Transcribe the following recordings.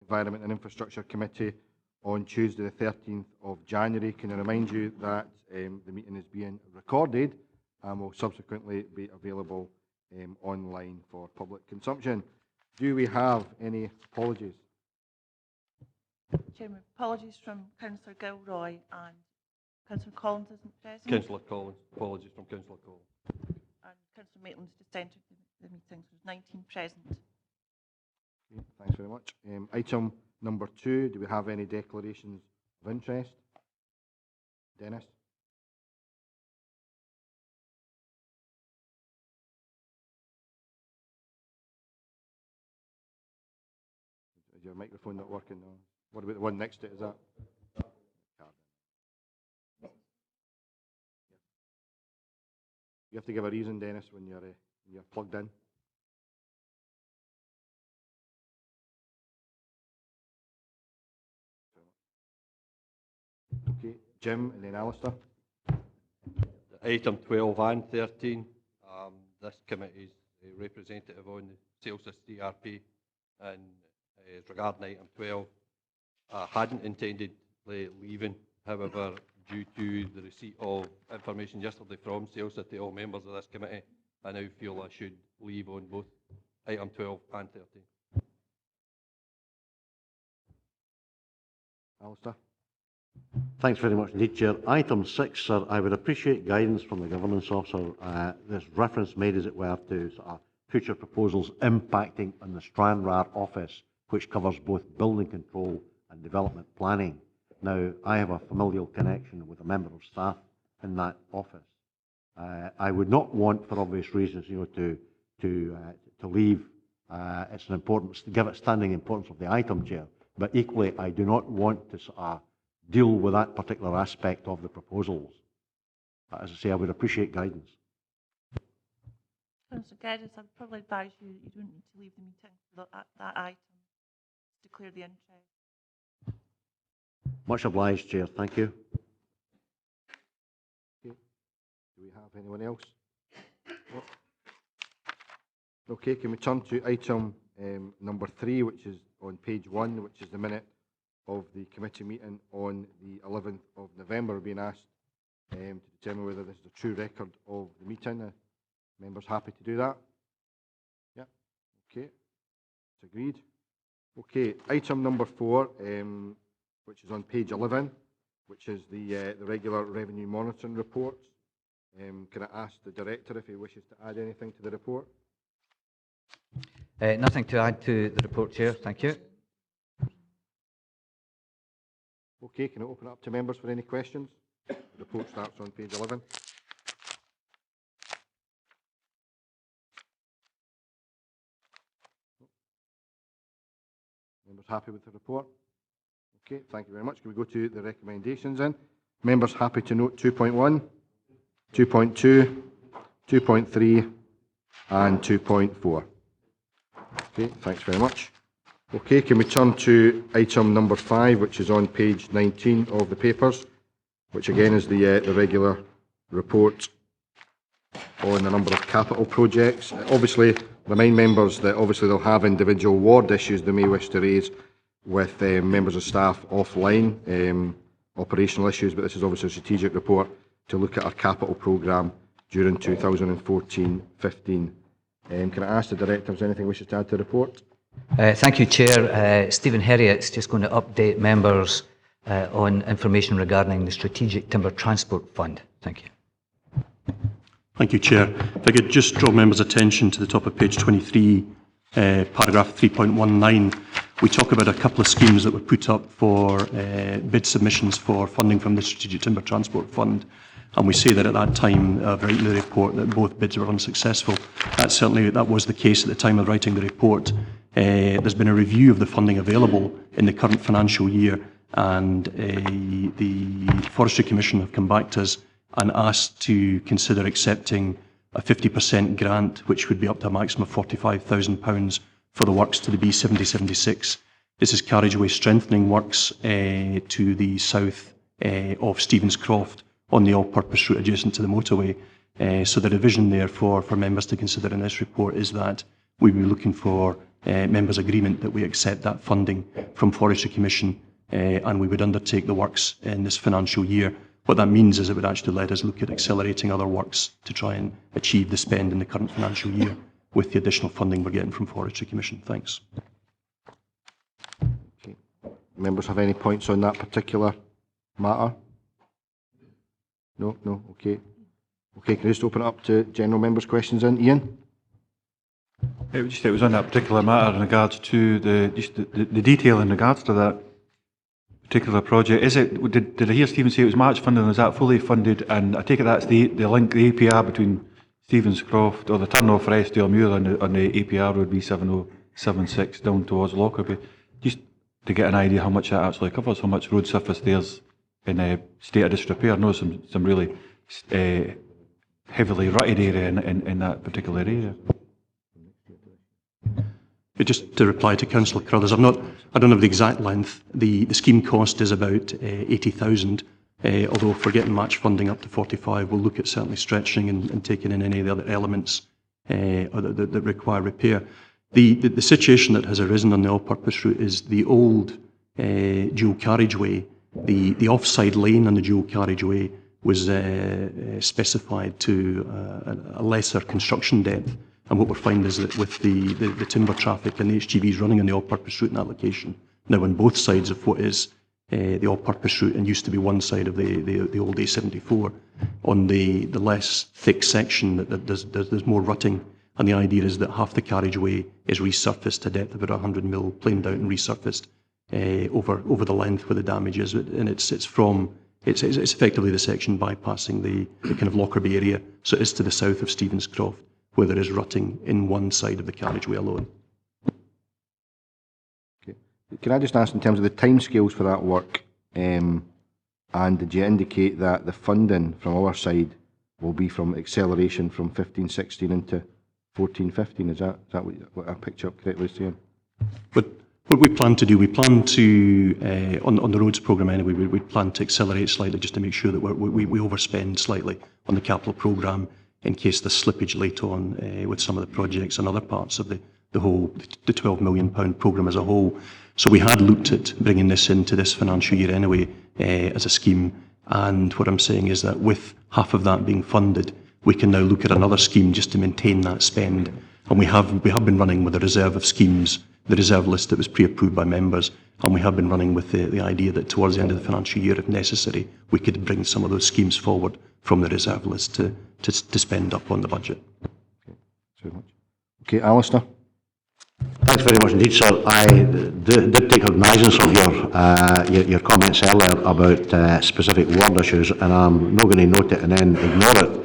Environment and Infrastructure Committee on Tuesday the 13th of January. Can I remind you that the meeting is being recorded and will subsequently be available online for public consumption. Do we have any apologies? Chairman, apologies from Councillor Gilroy, and Councillor Collins isn't present. Councillor Collins, apologies from Councillor Collins. And Councillor Maitland's just entered the meeting, so there's 19 present. Okay, thanks very much. Item number 2, do we have any declarations of interest? Dennis? Is your microphone not working? No. What about the one next to it? Is that? You have to give a reason, Dennis, when you're plugged in. Okay, Jim and then Alistair. Item 12 and 13, this committee is a representative on the Saylsa CRP, and regarding item 12, I hadn't intended leaving, however, due to the receipt of information yesterday from Saylsa to all members of this committee, I now feel I should leave on both item 12 and 13. Alistair? Thanks very much indeed, Chair. Item 6, sir, I would appreciate guidance from the Governance Officer. There's reference made, as it were, to future proposals impacting on the Stranraer office, which covers both building control and development planning. Now, I have a familial connection with a member of staff in that office. I would not want, for obvious reasons, to leave. It's an importance to give it standing importance of the item, Chair. But equally, I do not want to deal with that particular aspect of the proposals. As I say, I would appreciate guidance. Councillor Geddes, I would probably advise you that you don't need to leave the meeting for that item to declare the interest. Much obliged, Chair. Thank you. Okay. Do we have anyone else? No. Okay, can we turn to item number 3, which is on page 1, which is the minute of the committee meeting on the 11th of November. We're being asked to determine whether this is a true record of the meeting. Members happy to do that? Yeah. Okay. It's agreed. Okay. Item number 4, which is on page 11, which is the regular revenue monitoring reports. Can I ask the Director if he wishes to add anything to the report? Nothing to add to the report, Chair. Thank you. Okay, can I open it up to members for any questions? The report starts on page 11. Members happy with the report? Okay, thank you very much. Can we go to the recommendations then? Members happy to note 2.1, 2.2, 2.3 and 2.4. Okay, thanks very much. Okay, can we turn to item number 5, which is on page 19 of the papers, which again is the regular report on the number of capital projects. Obviously, remind members that obviously they'll have individual ward issues they may wish to raise with members of staff offline, operational issues, but this is obviously a strategic report to look at our capital programme during 2014-15. Can I ask the Director if there's anything he wishes to add to the report? Thank you, Chair. Stephen Herriot's just going to update members on information regarding the Strategic Timber Transport Fund. Thank you. Thank you, Chair. If I could just draw members' attention to the top of page 23, paragraph 3.19. We talk about a couple of schemes that were put up for bid submissions for funding from the Strategic Timber Transport Fund. And we say that at that time, writing the report, that both bids were unsuccessful. That was the case at the time of writing the report. There's been a review of the funding available in the current financial year, and the Forestry Commission have come back to us and asked to consider accepting a 50% grant, which would be up to a maximum of £45,000 for the works to the B7076. This is carriageway strengthening works to the south of Stevens Croft on the all-purpose route adjacent to the motorway. So the revision therefore for members to consider in this report is that we will be looking for members' agreement that we accept that funding from Forestry Commission and we would undertake the works in this financial year. What that means is it would actually let us look at accelerating other works to try and achieve the spend in the current financial year with the additional funding we're getting from Forestry Commission. Thanks. Okay. Members have any points on that particular matter? No, okay. Okay, can I just open it up to general members' questions in? Ian? It was on that particular matter in regards to the detail in regards to that particular project. Is it? Did I hear Stephen say it was match funded? And is that fully funded? And I take it that's the link, the APR between Stevenscroft or the turnoff for Estill Muir on the APR road B7076 down towards Lockerbie. Just to get an idea how much that actually covers, how much road surface there's in a state of disrepair. I know some really heavily rutted area in that particular area. Just to reply to Councillor Carruthers, I don't have the exact length. The scheme cost is about 80,000, although if we're getting match funding up to 45, we'll look at certainly stretching and taking in any of the other elements that require repair. The situation that has arisen on the all-purpose route is the old dual carriageway, the offside lane on the dual carriageway was specified to a lesser construction depth. And what we're finding is that with the timber traffic and the HGVs running on the all-purpose route in that location, now on both sides of what is the all-purpose route and used to be one side of the old A74, on the less thick section, that there's more rutting. And the idea is that half the carriageway is resurfaced to depth of about 100 mil, planed out and resurfaced over the length where the damage is. And it's effectively the section bypassing the kind of Lockerbie area, so it's to the south of Stevenscroft, where there is rutting in one side of the carriageway alone. Okay. Can I just ask in terms of the timescales for that work, and did you indicate that the funding from our side will be from acceleration from 15-16 into 14-15? Is that what I picked up correctly saying? But what we plan to do, on the roads programme anyway, we plan to accelerate slightly just to make sure that we overspend slightly on the capital programme in case there's slippage later on with some of the projects and other parts of the 12 million pound programme as a whole. So we had looked at bringing this into this financial year anyway as a scheme, and what I'm saying is that with half of that being funded, we can now look at another scheme just to maintain that spend. And we have been running with a reserve of schemes, the reserve list that was pre-approved by members, and we have been running with the idea that towards the end of the financial year, if necessary, we could bring some of those schemes forward from the reserve list to spend up on the budget. Okay, thanks very much. Okay, Alistair. Thanks very much indeed, sir. I did take cognizance of your comments earlier about specific ward issues, and I'm not going to note it and then ignore it.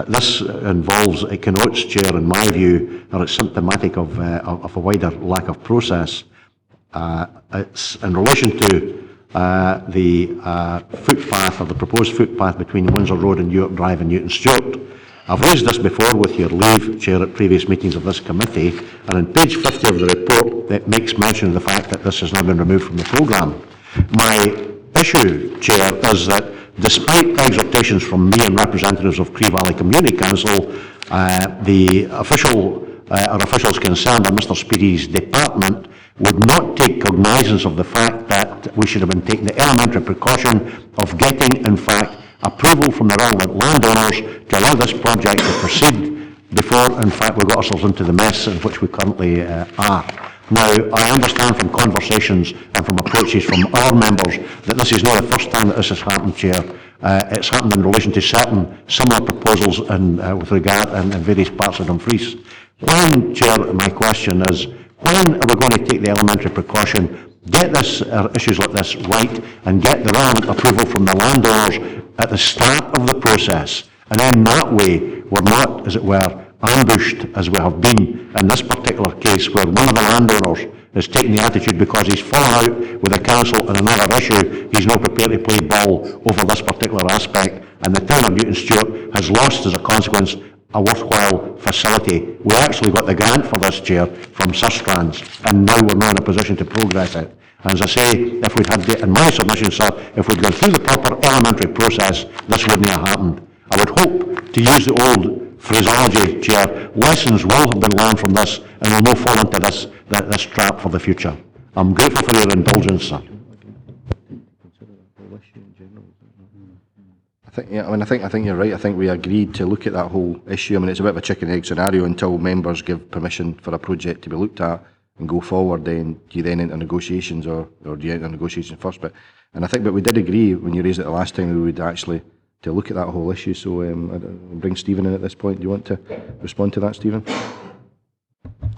This it connotes, Chair, in my view, or it's symptomatic of a wider lack of process. It's in relation to the footpath, or the proposed footpath between Windsor Road and York Drive and Newton Stewart. I've raised this before with your leave, Chair, at previous meetings of this committee, and on page 50 of the report it makes mention of the fact that this has now been removed from the programme. My issue, Chair, is that despite exhortations from me and representatives of Cree Valley Community Council, the officials concerned and Mr Speedy's department would not take cognizance of the fact that we should have been taking the elementary precaution of getting, in fact, approval from the relevant landowners to allow this project to proceed before, in fact, we got ourselves into the mess in which we currently are. Now, I understand from conversations and from approaches from our members that this is not the first time that this has happened, Chair. It's happened in relation to certain similar proposals with regard in various parts of Dumfries. When, Chair, my question is, when are we going to take the elementary precaution, get this issues like this right, and get the relevant approval from the landowners at the start of the process? And then that way, we're not, as it were, ambushed as we have been in this particular case, where one of the landowners is taking the attitude because he's fallen out with the council on another issue, he's not prepared to play ball over this particular aspect, and the town of Newton Stewart has lost, as a consequence, a worthwhile facility. We actually got the grant for this, Chair, from Sustrans, and now we're not in a position to progress it. And as I say, if we'd had, in my submission, sir, if we'd gone through the proper elementary process, this wouldn't have happened. I would hope to use the old phraseology, Chair, lessons will have been learned from this and will not fall into this trap for the future. I'm grateful for your indulgence, sir. I think you're right. I think we agreed to look at that whole issue. I mean, it's a bit of a chicken and egg scenario until members give permission for a project to be looked at and go forward. Then do you then enter negotiations, or do you enter negotiations first? But we did agree when you raised it the last time we would actually to look at that whole issue. So I'll bring Stephen in at this point. Do you want to respond to that, Stephen?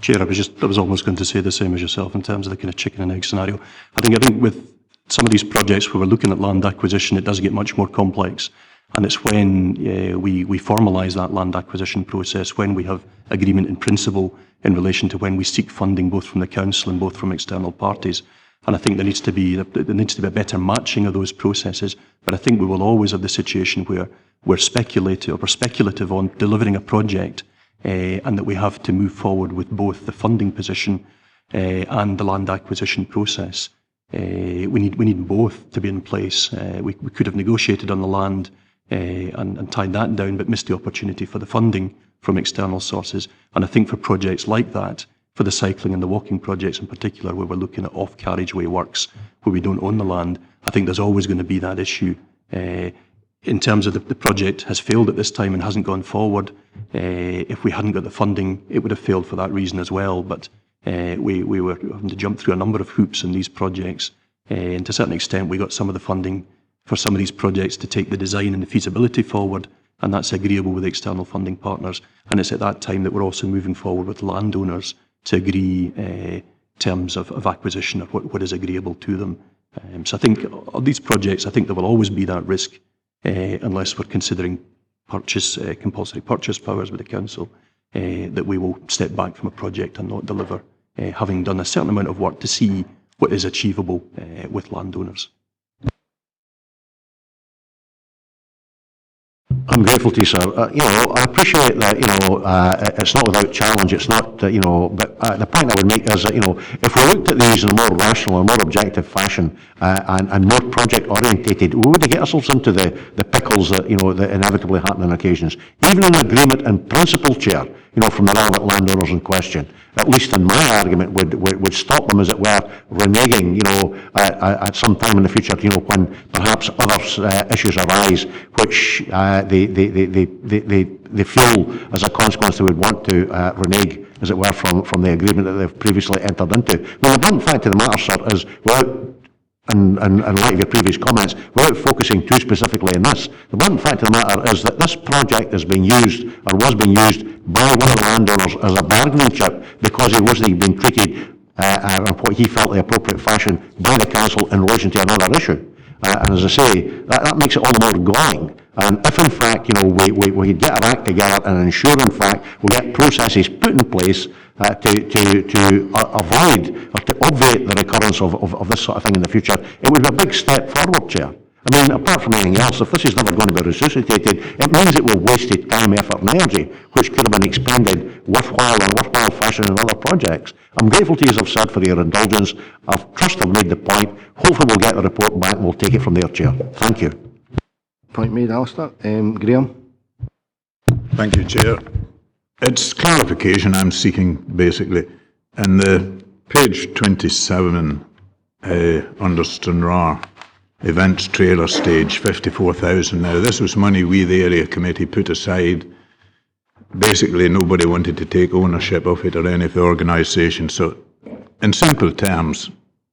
Chair, I was almost going to say the same as yourself in terms of the kind of chicken and egg scenario. I think with some of these projects where we're looking at land acquisition, it does get much more complex. And it's when we formalise that land acquisition process, when we have agreement in principle in relation to when we seek funding both from the council and both from external parties. And I think there needs to be a better matching of those processes. But I think we will always have the situation where we're speculative on delivering a project, and that we have to move forward with both the funding position and the land acquisition process. We need both to be in place. We could have negotiated on the land and tied that down, but missed the opportunity for the funding from external sources. And I think for projects like that, for the cycling and the walking projects in particular, where we're looking at off-carriageway works, where we don't own the land, I think there's always going to be that issue. In terms of the project has failed at this time and hasn't gone forward, if we hadn't got the funding, it would have failed for that reason as well. But we were having to jump through a number of hoops in these projects. And to a certain extent, we got some of the funding for some of these projects to take the design and the feasibility forward, and that's agreeable with external funding partners. And it's at that time that we're also moving forward with landowners to agree terms of acquisition of what is agreeable to them. So I think of these projects, I think there will always be that risk unless we're considering compulsory purchase powers with the council, that we will step back from a project and not deliver, having done a certain amount of work to see what is achievable with landowners. I'm grateful to you, sir. I appreciate that, it's not without challenge, it's not, but the point I would make is that, if we looked at these in a more rational and more objective fashion and more project orientated, we wouldn't get ourselves into the pickles that, that inevitably happen on occasions. Even an agreement in principle, Chair, from the relevant landowners in question, at least in my argument, would stop them, as it were, reneging, at some time in the future, when perhaps other issues arise, which they feel as a consequence they would want to renege, as it were, from the agreement that they've previously entered into. Well, the blunt fact of the matter, sir, is in light of your previous comments, without focusing too specifically on this, the blunt fact of the matter is that this project is being used, or was being used, by one of the landowners as a bargaining chip because he wasn't being treated in what he felt the appropriate fashion by the council in relation to another issue. And as I say, that makes it all the more galling. And if in fact, we get our act together and ensure in fact we get processes put in place to avoid or to obviate the recurrence of this sort of thing in the future, it would be a big step forward, Chair. I mean, apart from anything else, if this is never going to be resuscitated, it means it will wasted time, effort and energy, which could have been expended in worthwhile fashion in other projects. I'm grateful to you, as I've said, for your indulgence. I trust I've made the point. Hopefully we'll get the report back and we'll take it from there, Chair. Thank you. Point made, Alistair. Graham? Thank you, Chair. It's clarification I'm seeking, basically. In the page 27, under Stranraer, events trailer stage, 54,000. Now, this was money we, the area committee, put aside. Basically, nobody wanted to take ownership of it or any of the organisation. So, in simple terms,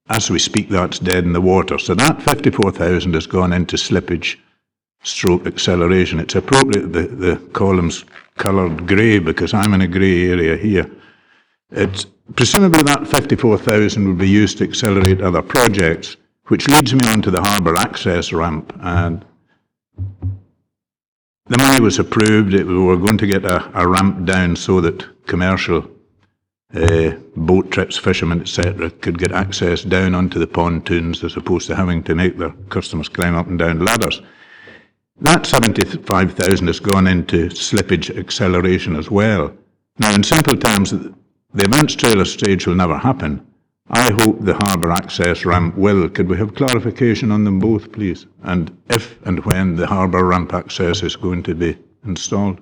as we speak, that's dead in the water. So that 54,000 has gone into slippage stroke acceleration. It's appropriate that the column's coloured grey because I'm in a grey area here. It's presumably that 54,000 will be used to accelerate other projects, which leads me on to the harbour access ramp. And the money was approved. We were going to get a ramp down so that commercial boat trips, fishermen, etc., could get access down onto the pontoons as opposed to having to make their customers climb up and down ladders. That 75,000 has gone into slippage acceleration as well. Now, in simple terms, the events trailer stage will never happen. I hope the harbour access ramp will. Could we have clarification on them both, please? And if and when the harbour ramp access is going to be installed?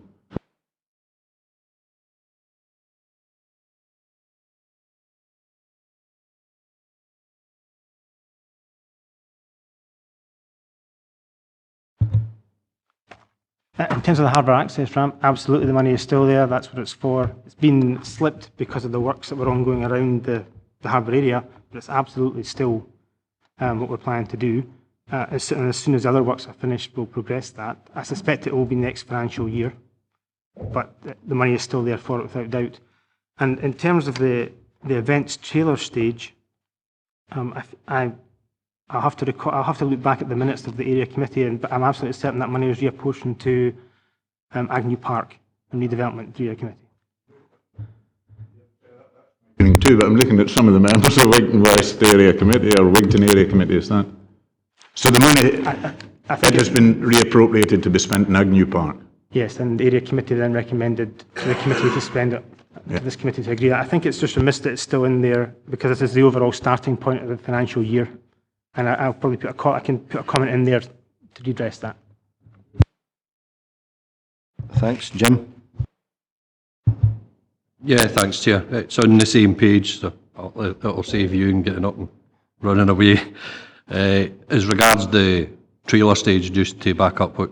In terms of the harbour access ramp, absolutely the money is still there. That's what it's for. It's been slipped because of the works that were ongoing around the harbour area, but it's absolutely still what we're planning to do. And as soon as the other works are finished, we'll progress that. I suspect it will be next financial year, but the money is still there for it without doubt. And in terms of the events trailer stage, I'll have to look back at the minutes of the area committee, but I'm absolutely certain that money was reapportioned to Agnew Park and redevelopment area committee. Too, but I'm looking at some of the members of Wigton West Area Committee or Wigton Area Committee, is that? So the money it has been reappropriated to be spent in Agnew Park? Yes, and the area committee then recommended to the committee to spend it, to this committee to agree. I think it's just remiss that it's still in there because this is the overall starting point of the financial year. And I'll probably I can put a comment in there to redress that. Thanks. Jim? Yeah, thanks, Chair. It's on the same page, so it'll save you in getting up and running away. As regards the trailer stage, just to back up what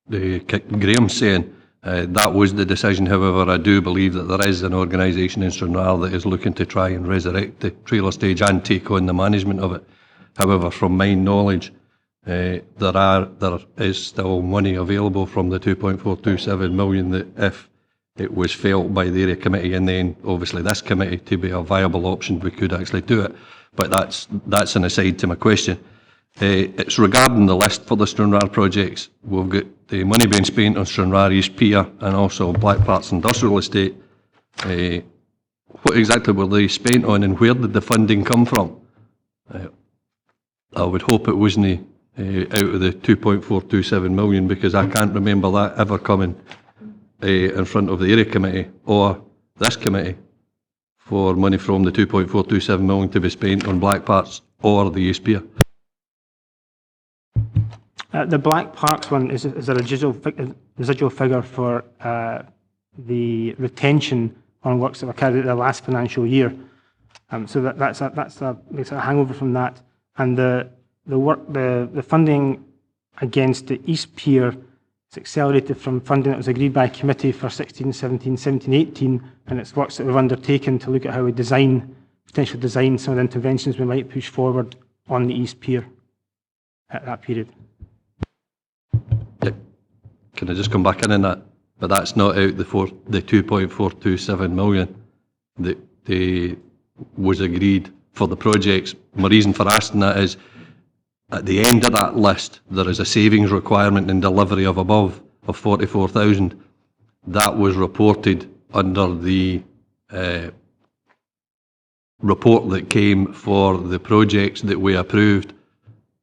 Graham's saying, that was the decision. However, I do believe that there is an organisation in Stranraer that is looking to try and resurrect the trailer stage and take on the management of it. However, from my knowledge, there is still money available from the 2.427 million that if it was felt by the area committee and then obviously this committee to be a viable option, we could actually do it. But that's an aside to my question. It's regarding the list for the Stranraer projects. We've got the money being spent on Stranraer East Pier and also Black Parts Industrial Estate. What exactly were they spent on and where did the funding come from? I would hope it wasn't out of the 2.427 million because I can't remember that ever coming in front of the area committee or this committee for money from the 2.427 million to be spent on Black Parts or the East Pier. The Black Parks one is a residual figure for the retention on works that were carried out the last financial year. So that's a hangover from that. And the funding against the East Pier is accelerated from funding that was agreed by committee for 16, 17, 17, 18, and it's works that we've undertaken to look at how we potentially design some of the interventions we might push forward on the East Pier at that period. Can I just come back in on that? But that's not out the 2.427 million that was agreed for the projects. My reason for asking that is at the end of that list there is a savings requirement in delivery of above of 44,000. That was reported under the report that came for the projects that we approved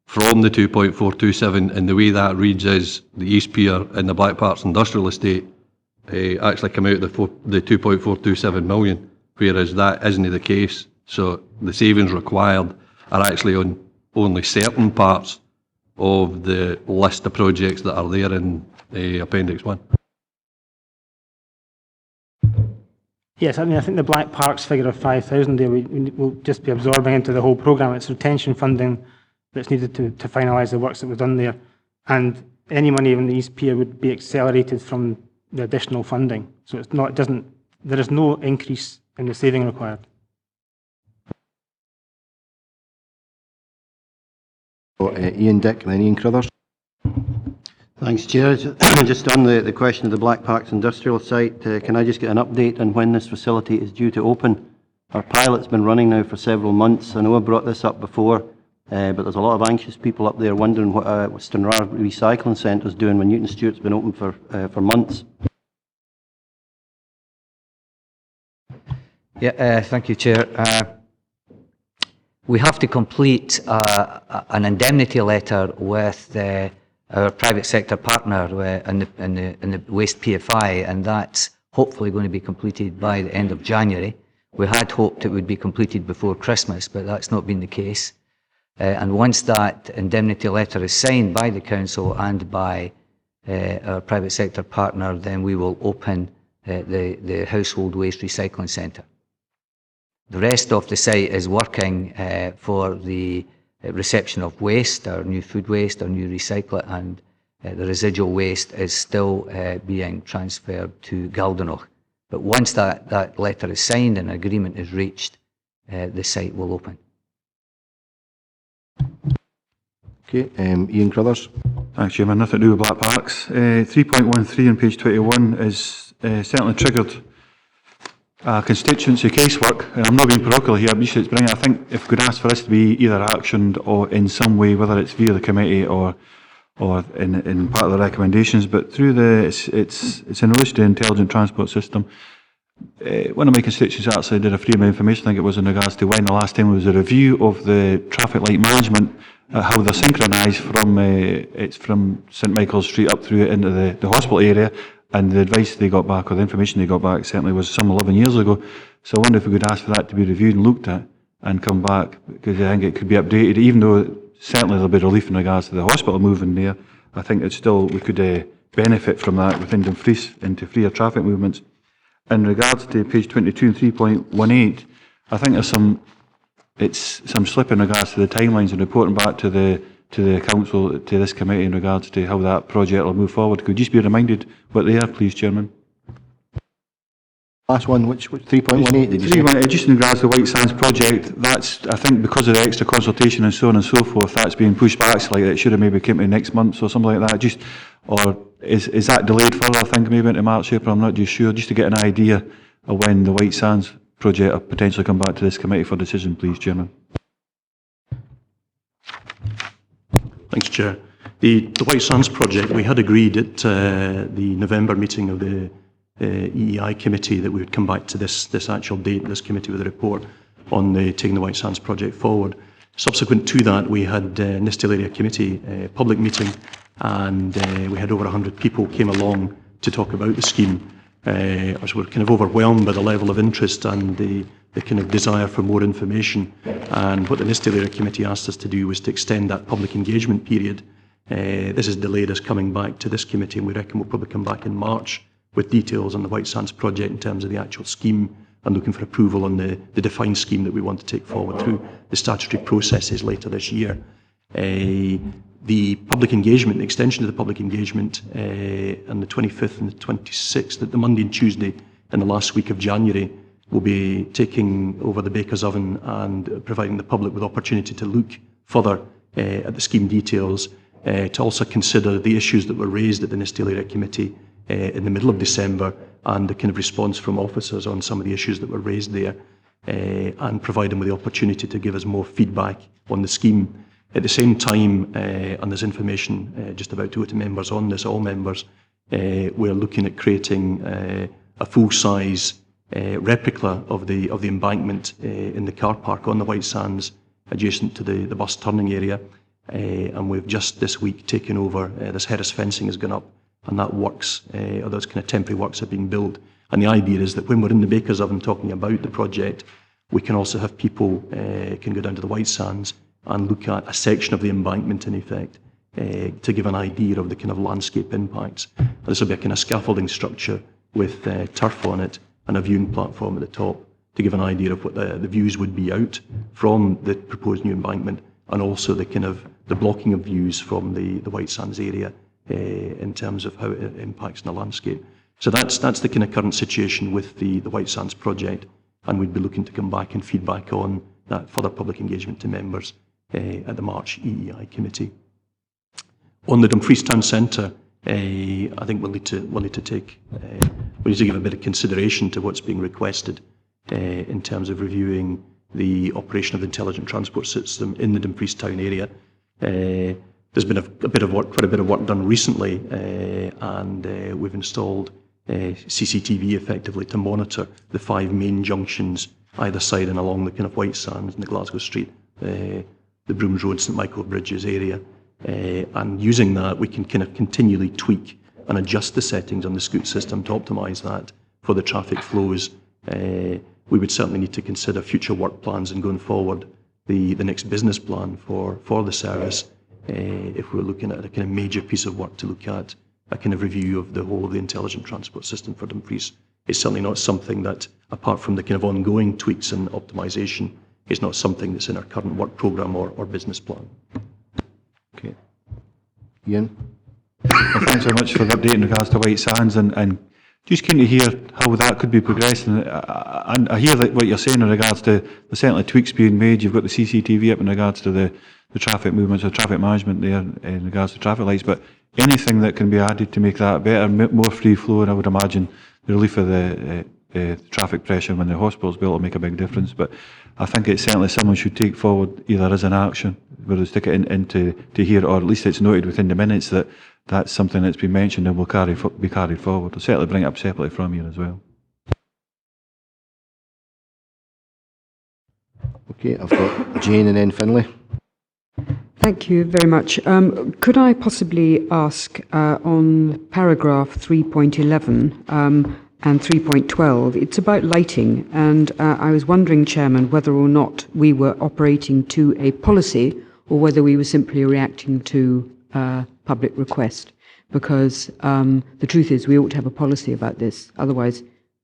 from the 2.427, and the way that reads is the East Pier and the Black Parts Industrial Estate actually come out of the 2.427 million, whereas that isn't the case. So the savings required are actually on only certain parts of the list of projects that are there in Appendix 1. Yes, I think the Black Parks figure of 5,000 there, we'll just be absorbing into the whole programme. It's retention funding that's needed to finalise the works that we've done there. And any money in the East Pier would be accelerated from the additional funding. So there is no increase in the saving required. Ian Dick and then Ian Crothers. Thanks, Chair. Just on the question of the Black Parks industrial site, can I just get an update on when this facility is due to open? Our pilot's been running now for several months. I know I brought this up before, but there's a lot of anxious people up there wondering what Stranraer Recycling Centre is doing when Newton Stewart's been open for months. Yeah, thank you, Chair. We have to complete an indemnity letter with our private sector partner in the Waste PFI, and that's hopefully going to be completed by the end of January. We had hoped it would be completed before Christmas, but that's not been the case. And once that indemnity letter is signed by the council and by our private sector partner, then we will open the household waste recycling centre. The rest of the site is working for the reception of waste, our new food waste, our new recycler, and the residual waste is still being transferred to Galdenoch. But once that letter is signed and agreement is reached, the site will open. Okay, Ian Crothers. Thanks, Chairman. Nothing to do with Black Parks. 3.13 on page 21 is certainly triggered constituency casework, and I'm not being parochial here, but it's bringing, I think, if we could ask for this to be either actioned or in some way, whether it's via the committee or in part of the recommendations, but through it's in relation to the intelligent transport system. One of my constituents actually did a freedom of information, I think it was in regards to when the last time there was a review of the traffic light management, how they're synchronised from it's from St Michael's Street up through into the hospital area, and the advice they got back, or the information they got back, certainly was some 11 years ago. So I wonder if we could ask for that to be reviewed and looked at and come back, because I think it could be updated, even though certainly there'll be relief in regards to the hospital moving there. I think it's still, we could benefit from that within Dumfries into freer traffic movements. In regards to page 22 and 3.18, I think there's some slip in regards to the timelines and reporting back to the council, to this committee, in regards to how that project will move forward. Could you just be reminded what they are, please, Chairman? Last one, which 3.18 did you say? Just in regards to the Whitesands project, that's, I think, because of the extra consultation and so on and so forth, that's being pushed back slightly. It should have maybe come to next month or something like that. Or is that delayed further, I think, maybe into March, April? I'm not just sure. Just to get an idea of when the Whitesands project will potentially come back to this committee for decision, please, Chairman. Thanks, Chair. The Whitesands project, we had agreed at the November meeting of the EEI committee that we would come back to this actual date, this committee, with a report on taking the Whitesands project forward. Subsequent to that, we had an Nistyle Area Committee public meeting, and we had over 100 people came along to talk about the scheme. As we're kind of overwhelmed by the level of interest and the kind of desire for more information. And what the Nistyle Area Committee asked us to do was to extend that public engagement period. This has delayed us coming back to this committee, and we reckon we'll probably come back in March with details on the Whitesands project in terms of the actual scheme, and looking for approval on the defined scheme that we want to take forward through the statutory processes later this year. The public engagement, the extension of the public engagement on the 25th and the 26th, the Monday and Tuesday in the last week of January, will be taking over the baker's oven and providing the public with opportunity to look further at the scheme details, to also consider the issues that were raised at the Nistyle Area Committee in the middle of December, and the kind of response from officers on some of the issues that were raised there, and provide them with the opportunity to give us more feedback on the scheme. At the same time, and there's information just about to go to members on this, all members, we're looking at creating a full-size replica of the embankment in the car park on the Whitesands, adjacent to the bus turning area. And we've just this week taken over, this Harris fencing has gone up, and that works, or those kind of temporary works are being built. And the idea is that when we're in the baker's oven talking about the project, we can also have people can go down to the Whitesands and look at a section of the embankment, in effect, to give an idea of the kind of landscape impacts. This will be a kind of scaffolding structure with turf on it and a viewing platform at the top, to give an idea of what the views would be out from the proposed new embankment, and also the kind of the blocking of views from the Whitesands area in terms of how it impacts on the landscape. So that's the kind of current situation with the Whitesands project, and we'd be looking to come back and feedback on that further public engagement to members at the March EEI committee. On the Dumfries Town Centre, I think we'll need to give a bit of consideration to what's being requested in terms of reviewing the operation of the intelligent transport system in the Dumfries Town area. There's been quite a bit of work done recently, and we've installed CCTV effectively to monitor the 5 main junctions either side and along the kind of Whitesands and the Glasgow Street, the Brooms Road, St Michael Bridges area. And using that, we can kind of continually tweak and adjust the settings on the Scoot system to optimise that for the traffic flows. We would certainly need to consider future work plans and going forward the next business plan for the service, if we're looking at a kind of major piece of work to look at a kind of review of the whole of the intelligent transport system for Dumfries. It's certainly not something that, apart from the kind of ongoing tweaks and optimisation, is not something that's in our current work programme or business plan. Okay. Ian? Well, thanks very much for the update in regards to Whitesands, and just keen to hear how that could be progressing. And I hear that what you're saying in regards to there's certainly tweaks being made. You've got the CCTV up in regards to the traffic movements or traffic management there in regards to traffic lights, but anything that can be added to make that better, more free flow, and I would imagine the relief of the traffic pressure when the hospital's built will make a big difference. But I think it's certainly someone should take forward either as an action, whether they stick it into here, or at least it's noted within the minutes that that's something that's been mentioned and will be carried forward. I'll certainly bring it up separately from you as well. Okay, I've got Jane and then Finlay. Thank you very much. Could I possibly ask on paragraph 3.11 and 3.12, it's about lighting, and I was wondering, Chairman, whether or not we were operating to a policy or whether we were simply reacting to public request, because the truth is we ought to have a policy about this. Otherwise,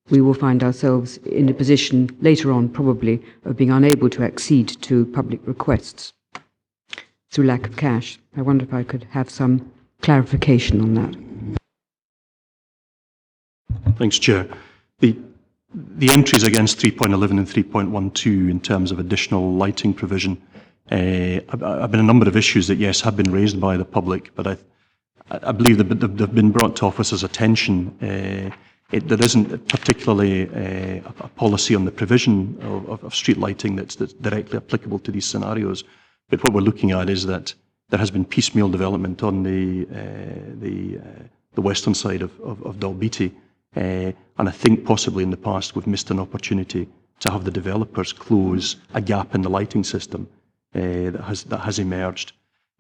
we will find ourselves in a position later on, probably, of being unable to accede to public requests through lack of cash. I wonder if I could have some clarification on that. Thanks, Chair. The entries against 3.11 and 3.12 in terms of additional lighting provision have been a number of issues that, yes, have been raised by the public, but I believe that they've been brought to officers' attention. There isn't particularly a policy on the provision of street lighting that's directly applicable to these scenarios. But what we're looking at is that there has been piecemeal development on the western side of Dalbeattie, and I think possibly in the past we've missed an opportunity to have the developers close a gap in the lighting system that has emerged.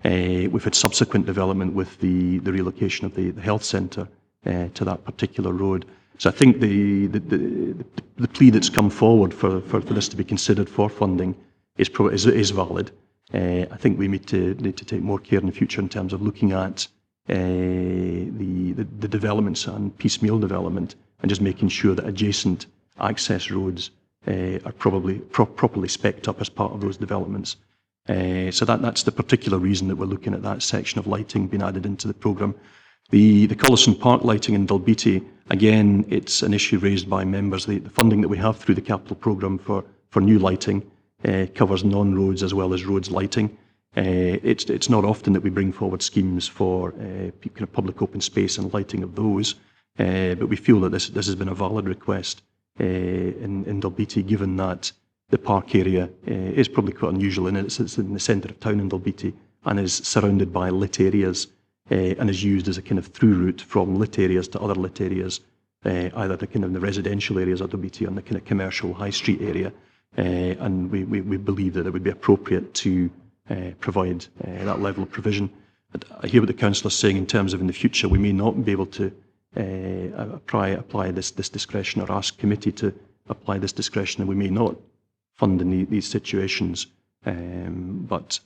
We've had subsequent development with the relocation of the health centre to that particular road. So I think the plea that's come forward for this to be considered for funding is valid. I think we need to take more care in the future in terms of looking at the developments and piecemeal development, and just making sure that adjacent access roads are properly specced up as part of those developments. So that's the particular reason that we're looking at that section of lighting being added into the programme. The Collison Park lighting in Dalbeattie, again, it's an issue raised by members. The funding that we have through the capital programme for new lighting covers non-roads as well as roads lighting. It's not often that we bring forward schemes for kind of public open space and lighting of those, but we feel that this has been a valid request in Dalbeattie, given that the park area is probably quite unusual in it. It's in the centre of town in Dalbeattie and is surrounded by lit areas and is used as a kind of through route from lit areas to other lit areas, either the kind of the residential areas of Dalbeattie and the kind of commercial high street area. And we believe that it would be appropriate to provide that level of provision. I hear what the councillor is saying in terms of in the future we may not be able to apply this discretion, or ask committee to apply this discretion, and we may not fund in these situations. But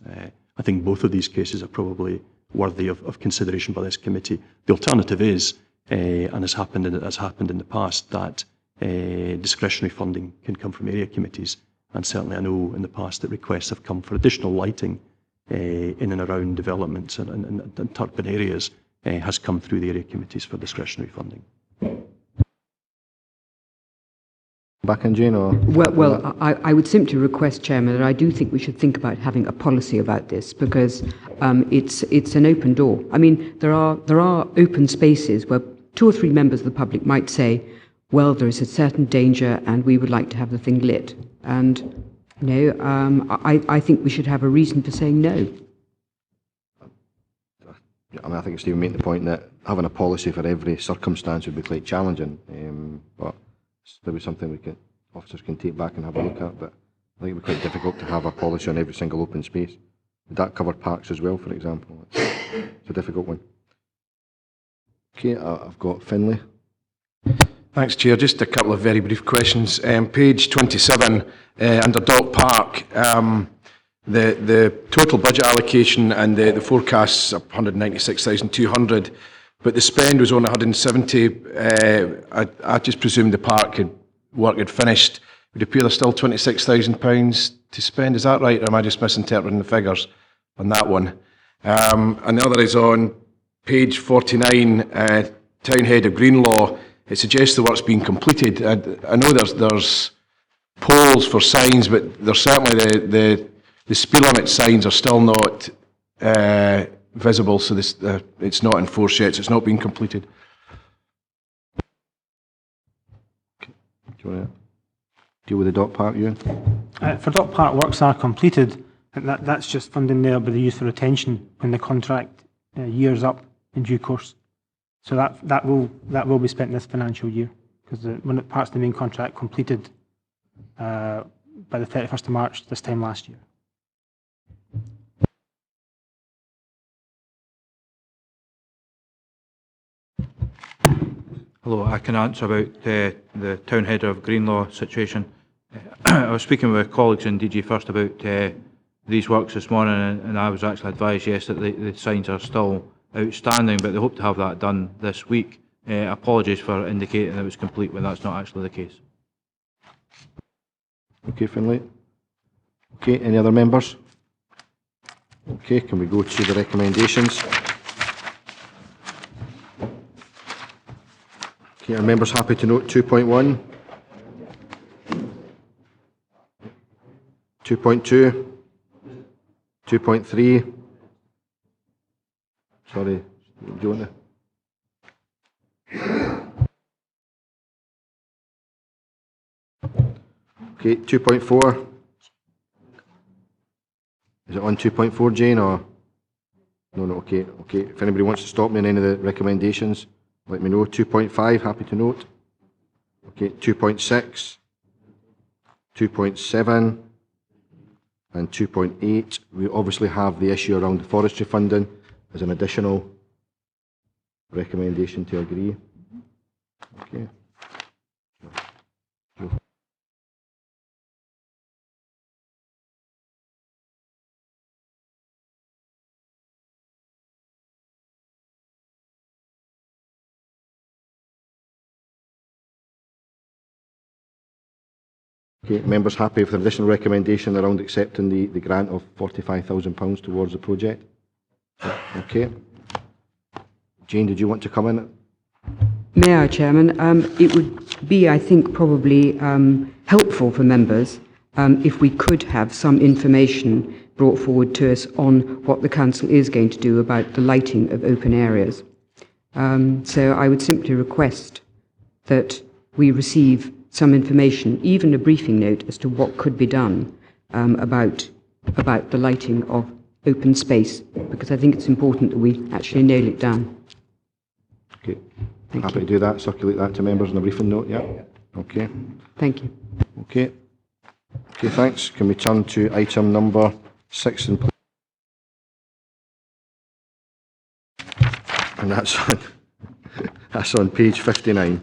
I think both of these cases are probably worthy of consideration by this committee. The alternative is, and has happened in the past, that discretionary funding can come from area committees, and certainly I know in the past that requests have come for additional lighting in and around developments and urban areas has come through the area committees for discretionary funding. Back in, Jane, or? Well, I would simply request, Chairman, that I do think we should think about having a policy about this, because it's an open door. I mean, there are open spaces where 2 or 3 members of the public might say, well, there is a certain danger and we would like to have the thing lit. And, you know, I think we should have a reason for saying no. I mean, I think Stephen made the point that having a policy for every circumstance would be quite challenging, but it's maybe something officers can take back and have a look at, but I think it would be quite difficult to have a policy on every single open space. Would that cover parks as well, for example? It's a difficult one. Okay, I've got Finlay. Thanks, Chair. Just a couple of very brief questions. Page 27, under Dock Park, the total budget allocation and the forecasts are 196,200, but the spend was only 170. I just presumed the park work had finished. It would appear there's still £26,000 to spend. Is that right, or am I just misinterpreting the figures on that one? And the other is on page 49, Townhead of Greenlaw, it suggests the work's been completed. I know there's poles for signs, but there's certainly the speed limit signs are still not visible, so it's not enforced yet, so it's not been completed. Do you want to deal with the Dock Park, Ewan? For Dock Park, works are completed, and that's just funding there by the use for retention when the contract year's up in due course. So that will be spent this financial year, because when it parts of the main contract completed by the 31st of March this time last year. Hello, I can answer about the Townhead of Greenlaw situation. I was speaking with colleagues in DG First about these works this morning, and I was actually advised, yes, that the signs are still outstanding, but they hope to have that done this week. Apologies for indicating that it was complete when that's not actually the case. Okay, Finlay. Okay, any other members? Okay, can we go to the recommendations? Okay, are members happy to note 2.1? 2.2? 2.3? Sorry, do you want to? Okay, 2.4. Is it on 2.4, Jane, or? No, okay. If anybody wants to stop me on any of the recommendations, let me know. 2.5, happy to note. Okay, 2.6, 2.7, and 2.8. We obviously have the issue around the forestry funding as an additional recommendation to agree. Okay. Okay, members happy with the additional recommendation around accepting the grant of £45,000 towards the project? Okay. Jane, did you want to come in? May I, Chairman? It would be, I think, probably helpful for members if we could have some information brought forward to us on what the Council is going to do about the lighting of open areas. So I would simply request that we receive some information, even a briefing note, as to what could be done about the lighting of open space, because I think it's important that we actually nail it down. Okay. Happy to do that, circulate that to members in a briefing note, yeah? Okay. Thank you. Okay. Okay, thanks. Can we turn to item number 6 and that's on page 59.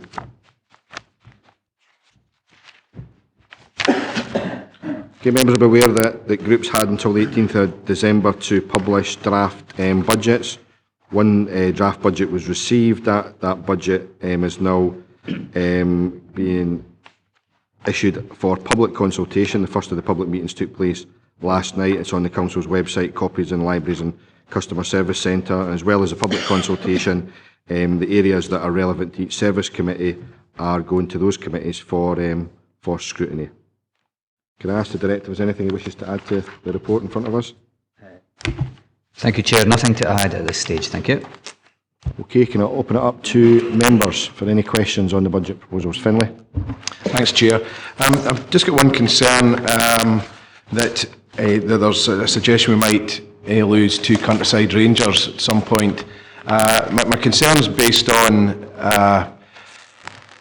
Okay, members are aware that groups had until the 18th of December to publish draft budgets. One draft budget was received. That budget is now being issued for public consultation. The first of the public meetings took place last night. It's on the Council's website, copies in libraries and customer service centre, as well as a public consultation. The areas that are relevant to each service committee are going to those committees for scrutiny. Can I ask the Director if there's anything he wishes to add to the report in front of us? Thank you, Chair. Nothing to add at this stage. Thank you. Okay, can I open it up to members for any questions on the budget proposals? Finlay? Thanks, Chair. I've just got one concern that there's a suggestion we might lose 2 countryside rangers at some point. My concern is based on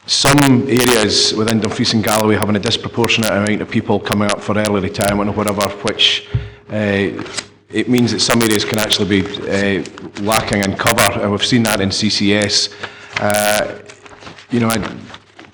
some areas within Dumfries and Galloway having a disproportionate amount of people coming up for early retirement or whatever, which it means that some areas can actually be lacking in cover, and we've seen that in CCS.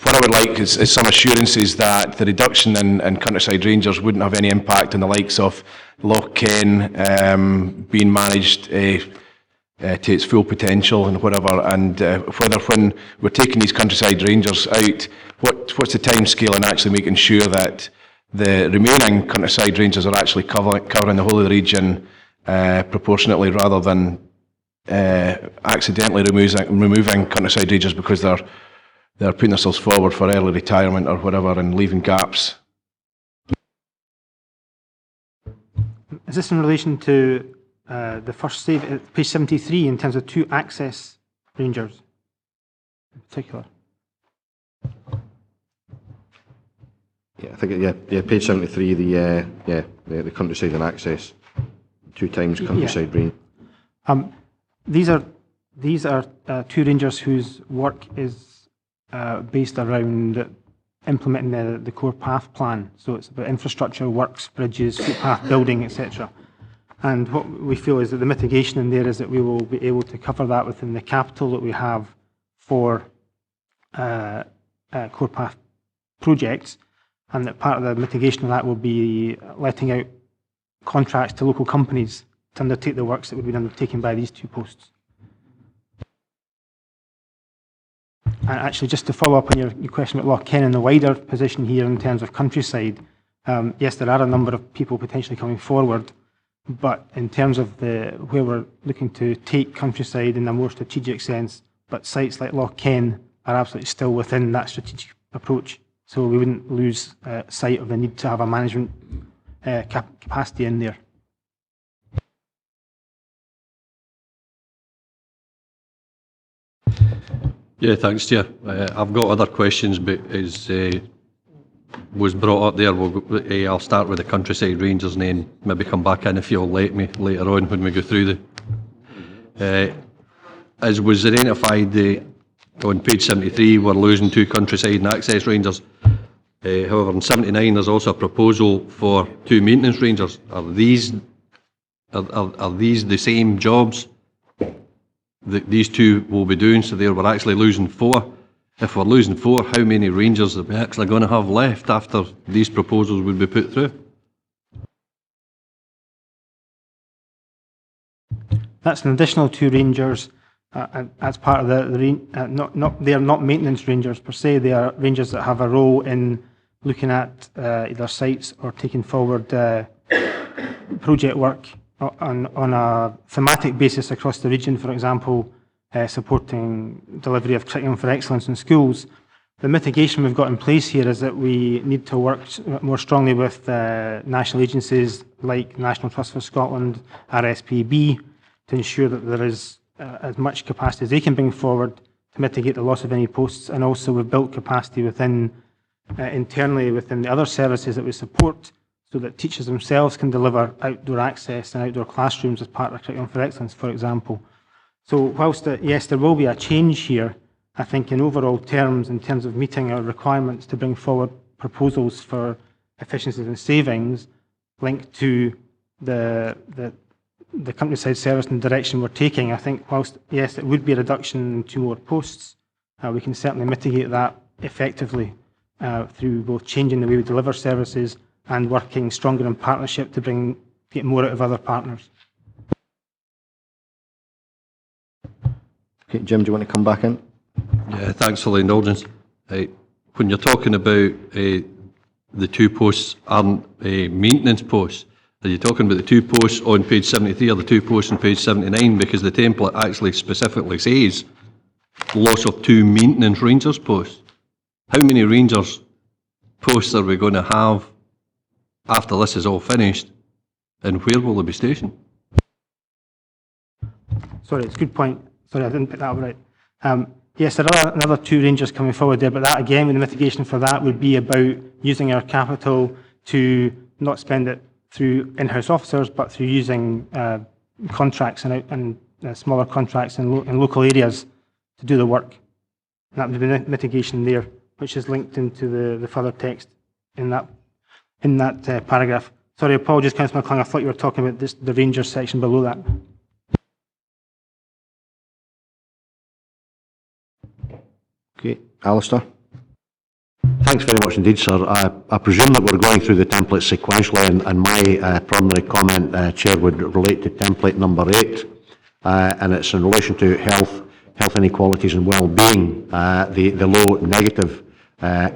What I would like is some assurances that the reduction in countryside rangers wouldn't have any impact on the likes of Lough Ken being managed to its full potential and whatever, and whether when we're taking these countryside rangers out, what's the time scale in actually making sure that the remaining countryside rangers are actually covering the whole of the region proportionately, rather than accidentally removing countryside rangers because they're putting themselves forward for early retirement or whatever and leaving gaps. Is this in relation to the first save at page 73 in terms of 2 access rangers in particular? Yeah, I think, yeah, page 73, the countryside and access, 2 times countryside range. These are 2 rangers whose work is based around implementing the core path plan. So it's about infrastructure, works, bridges, footpath building, etc. And what we feel is that the mitigation in there is that we will be able to cover that within the capital that we have for core path projects, and that part of the mitigation of that will be letting out contracts to local companies to undertake the works that would be undertaken by these 2 posts. And actually, just to follow up on your question about Loch Ken and the wider position here in terms of countryside, yes, there are a number of people potentially coming forward, but in terms of where we're looking to take countryside in a more strategic sense, but sites like Loch Ken are absolutely still within that strategic approach. So we wouldn't lose sight of the need to have a management capacity in there. Yeah, thanks, Chair. I've got other questions, but as was brought up there, I'll start with the countryside rangers and then maybe come back in if you'll let me later on when we go through as was identified on page 73, we're losing 2 countryside and access rangers. However, in 79, there's also a proposal for 2 maintenance rangers. Are these the same jobs that these 2 will be doing? So there, we're actually losing 4. If we're losing 4, how many rangers are we actually going to have left after these proposals would be put through? That's an additional 2 rangers as part of they are not maintenance rangers per se. They are rangers that have a role in looking at either sites or taking forward project work on a thematic basis across the region, for example, supporting delivery of curriculum for excellence in schools. The mitigation we've got in place here is that we need to work more strongly with national agencies like National Trust for Scotland, RSPB, to ensure that there is as much capacity as they can bring forward to mitigate the loss of any posts. And also we've built capacity within internally within the other services that we support, so that teachers themselves can deliver outdoor access and outdoor classrooms as part of curriculum for excellence, for example. So whilst, yes, there will be a change here, I think in overall terms, in terms of meeting our requirements to bring forward proposals for efficiencies and savings linked to the countryside service and the direction we're taking, I think whilst, yes, it would be a reduction in 2 more posts, we can certainly mitigate that effectively through both changing the way we deliver services and working stronger in partnership to get more out of other partners. Okay, Jim, do you want to come back in? Yeah, thanks for the indulgence. When you're talking about the 2 posts aren't maintenance posts, are you talking about the 2 posts on page 73 or the 2 posts on page 79? Because the template actually specifically says loss of 2 maintenance rangers posts. How many rangers posts are we going to have after this is all finished, and where will they be stationed? Sorry, it's a good point. Sorry, I didn't pick that up right. Yes, there are another 2 rangers coming forward there, but that again, the mitigation for that would be about using our capital to not spend it through in-house officers, but through using contracts and smaller contracts in local areas to do the work. And that would be the mitigation there, which is linked into the further text in that paragraph. Sorry, apologies, Councillor McClung, I thought you were talking about the Rangers section below that. Okay, Alistair. Thanks very much indeed, sir. I presume that we're going through the template sequentially, and my primary comment, Chair, would relate to template number 8, and it's in relation to health inequalities and well-being, the low negative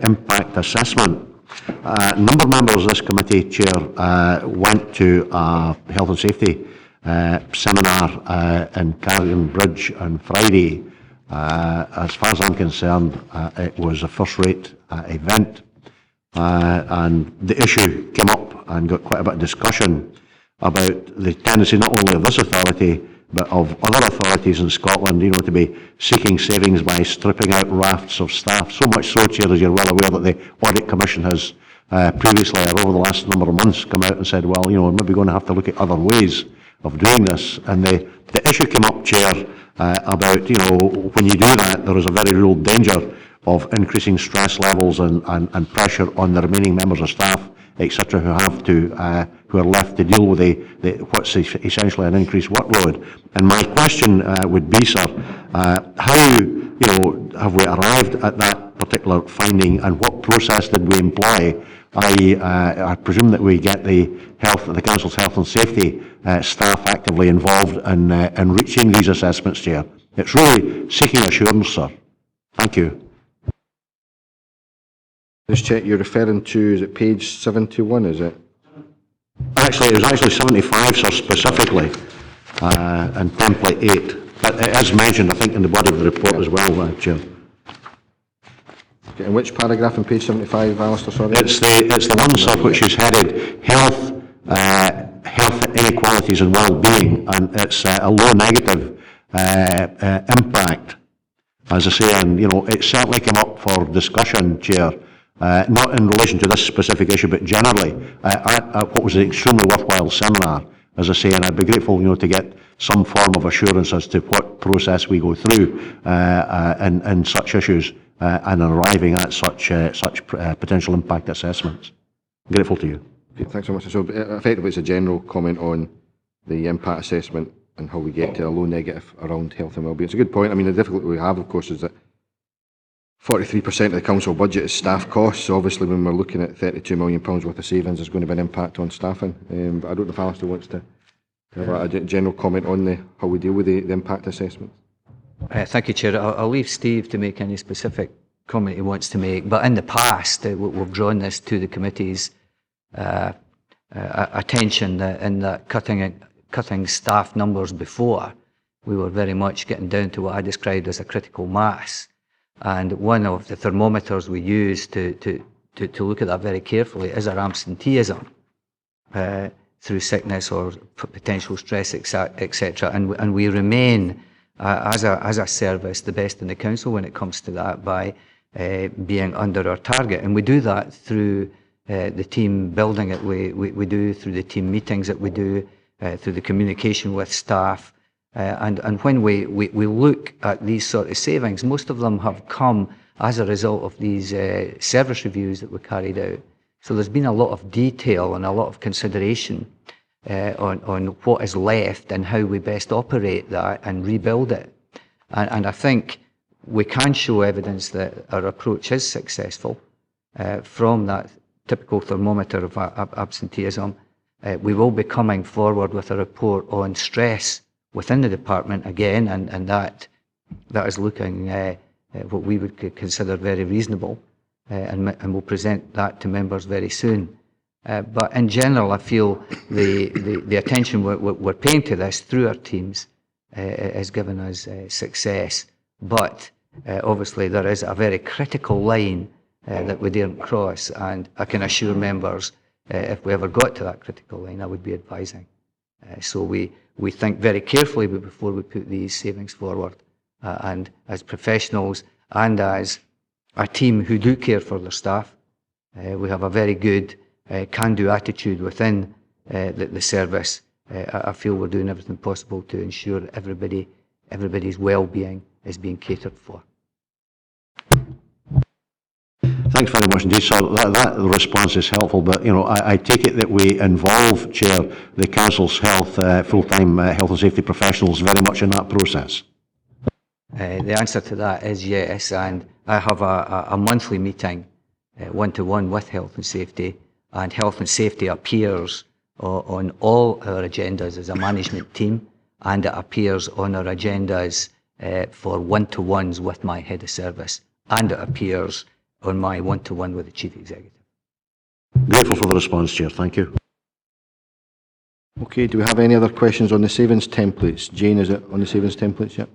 impact assessment. A number of members of this committee, Chair, went to a health and safety seminar in Carrick Bridge on Friday. As far as I'm concerned, it was a first-rate event, and the issue came up and got quite a bit of discussion about the tendency not only of this authority but of other authorities in Scotland, to be seeking savings by stripping out rafts of staff. So much so, Chair, as you're well aware, that the Audit Commission has previously, or over the last number of months, come out and said, well, we're maybe going to have to look at other ways of doing this. And the issue came up, Chair, about, when you do that, there is a very real danger of increasing stress levels and pressure on the remaining members of staff, etc., who are left to deal with what's essentially an increased workload. And my question would be, sir, how have we arrived at that particular finding, and what process did we employ? I presume that we get the Council's health and safety staff actively involved in reaching these assessments, Chair. It's really seeking assurance, sir. Thank you. Just check, you're referring to, is it page 71, is it? Actually, it was actually 75, sir, specifically, and template 8. But it is mentioned, I think, in the body of the report as well, Chair. Okay, and which paragraph on page 75, Alistair, sorry? It's the one, sir, which is headed Health Inequalities and Wellbeing, and it's a low negative impact, as I say, and, it certainly came up for discussion, Chair, not in relation to this specific issue, but generally, at what was an extremely worthwhile seminar, as I say, and I'd be grateful, to get some form of assurance as to what process we go through in such issues and arriving at such potential impact assessments. I'm grateful to you. Okay, thanks so much. So effectively, it's a general comment on the impact assessment and how we get to a low negative around health and wellbeing. It's a good point. I mean, the difficulty we have, of course, is that 43% of the council budget is staff costs. So obviously, when we're looking at £32 million worth of savings, there's going to be an impact on staffing. But I don't know if Alistair wants to have a general comment on how we deal with the impact assessment. Thank you, Chair. I'll leave Steve to make any specific comment he wants to make. But in the past, we've drawn this to the committee's attention in that cutting staff numbers before, we were very much getting down to what I described as a critical mass. And one of the thermometers we use to look at that very carefully is our absenteeism through sickness or potential stress, etc. And we remain, as a service, the best in the council when it comes to that by being under our target. And we do that through the team building that we do, through the team meetings that we do, through the communication with staff. And when we look at these sort of savings, most of them have come as a result of these service reviews that we carried out. So there's been a lot of detail and a lot of consideration on what is left and how we best operate that and rebuild it. And I think we can show evidence that our approach is successful from that typical thermometer of absenteeism. We will be coming forward with a report on stress within the department again, and that is looking what we would consider very reasonable, and we'll present that to members very soon. But in general, I feel the attention we're paying to this through our teams has given us success. But obviously there is a very critical line that we daren't cross, and I can assure members if we ever got to that critical line, I would be advising. So we think very carefully before we put these savings forward, and as professionals and as a team who do care for their staff, we have a very good can-do attitude within the service. I feel we're doing everything possible to ensure that everybody's well-being is being catered for. Thanks very much indeed, sir. That response is helpful, but I take it that we involve, Chair, the Council's full-time health and safety professionals very much in that process. The answer to that is yes, and I have a monthly meeting, one-to-one with health and safety, and health and safety appears on all our agendas as a management team, and it appears on our agendas for one-to-ones with my head of service, and it appears on my one-to-one with the Chief Executive. Grateful for the response, Chair. Thank you. Okay, do we have any other questions on the savings templates? Jane, is it on the savings templates? Yep.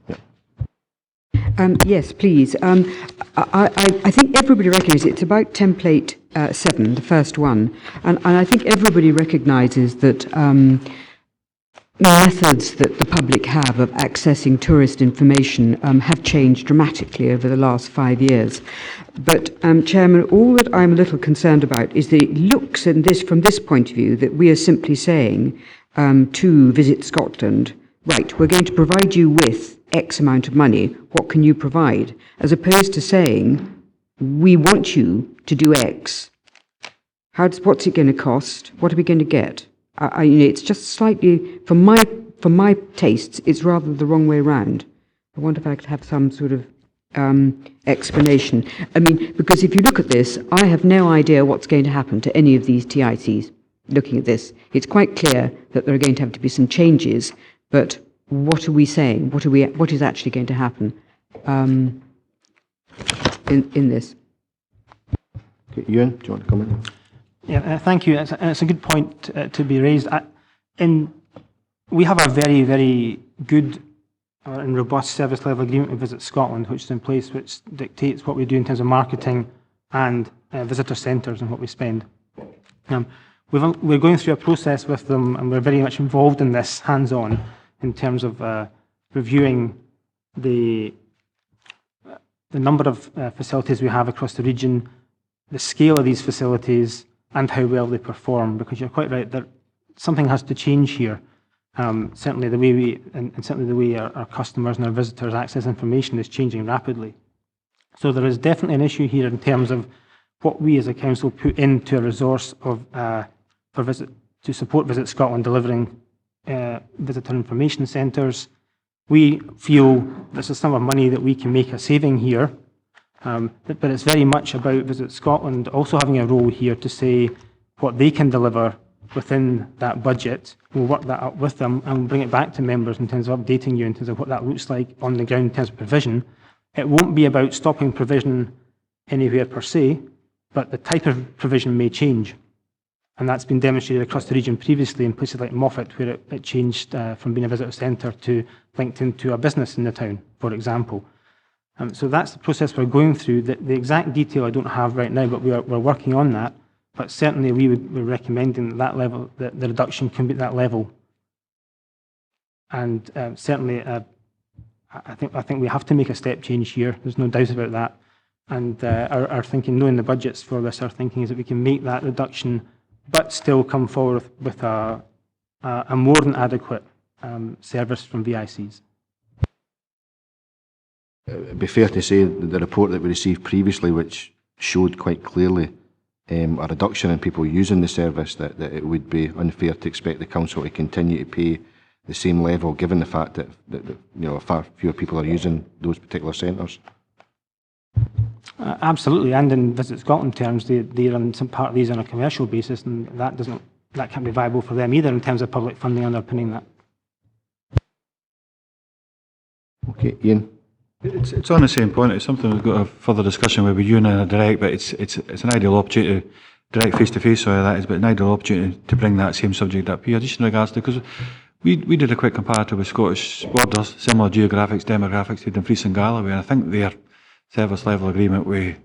Yes, please. I think everybody recognises it's about template 7, the first one, and I think everybody recognises that methods that the public have of accessing tourist information have changed dramatically over the last 5 years. But, Chairman, all that I'm a little concerned about is that it looks in this, from this point of view, that we are simply saying to Visit Scotland, right, we're going to provide you with X amount of money, what can you provide? As opposed to saying, we want you to do X. What's it going to cost? What are we going to get? It's just slightly, for my tastes, it's rather the wrong way round. I wonder if I could have some sort of explanation. I mean, because if you look at this, I have no idea what's going to happen to any of these TICs. Looking at this, it's quite clear that there are going to have to be some changes, but what are we saying? What is actually going to happen in this? Okay, Ewan, do you want to comment? Yeah, thank you. It's a good point to be raised. We have a very, very good and robust service level agreement with Visit Scotland, which is in place, which dictates what we do in terms of marketing and visitor centres and what we spend. We're going through a process with them, and we're very much involved in this, hands-on, in terms of reviewing the number of facilities we have across the region, the scale of these facilities, and how well they perform. Because you're quite right that something has to change here. Certainly the way certainly the way our customers and our visitors access information is changing rapidly. So there is definitely an issue here in terms of what we as a council put into a resource of to support Visit Scotland delivering visitor information centres. We feel this is some of money that we can make a saving here, but it's very much about Visit Scotland also having a role here to say what they can deliver within that budget. We'll work that up with them and bring it back to members in terms of updating you in terms of what that looks like on the ground in terms of provision. It won't be about stopping provision anywhere per se, but the type of provision may change. And that's been demonstrated across the region previously in places like Moffat, where it changed from being a visitor centre to linked into a business in the town, for example. So that's the process we're going through. The exact detail I don't have right now, but we're working on that. But certainly we're recommending that level, that the reduction can be at that level. And certainly I think we have to make a step change here. There's no doubt about that. And our thinking, knowing the budgets for this, our thinking is that we can make that reduction but still come forward with a more than adequate service from VICs. It would be fair to say that the report that we received previously, which showed quite clearly a reduction in people using the service, that it would be unfair to expect the council to continue to pay the same level, given the fact that far fewer people are using those particular centres. Absolutely, and in Visit Scotland terms, they run some part of these on a commercial basis, and that can't be viable for them either in terms of public funding underpinning that. Okay, Ian. It's on the same point. It's something we've got a further discussion with you and a direct, but it's an ideal opportunity, direct face-to-face, sorry, that is, but an ideal opportunity to bring that same subject up here, just in regards to, because we did a quick comparative with Scottish borders, similar geographics, demographics to Dumfries and Galloway, and I think their service level agreement with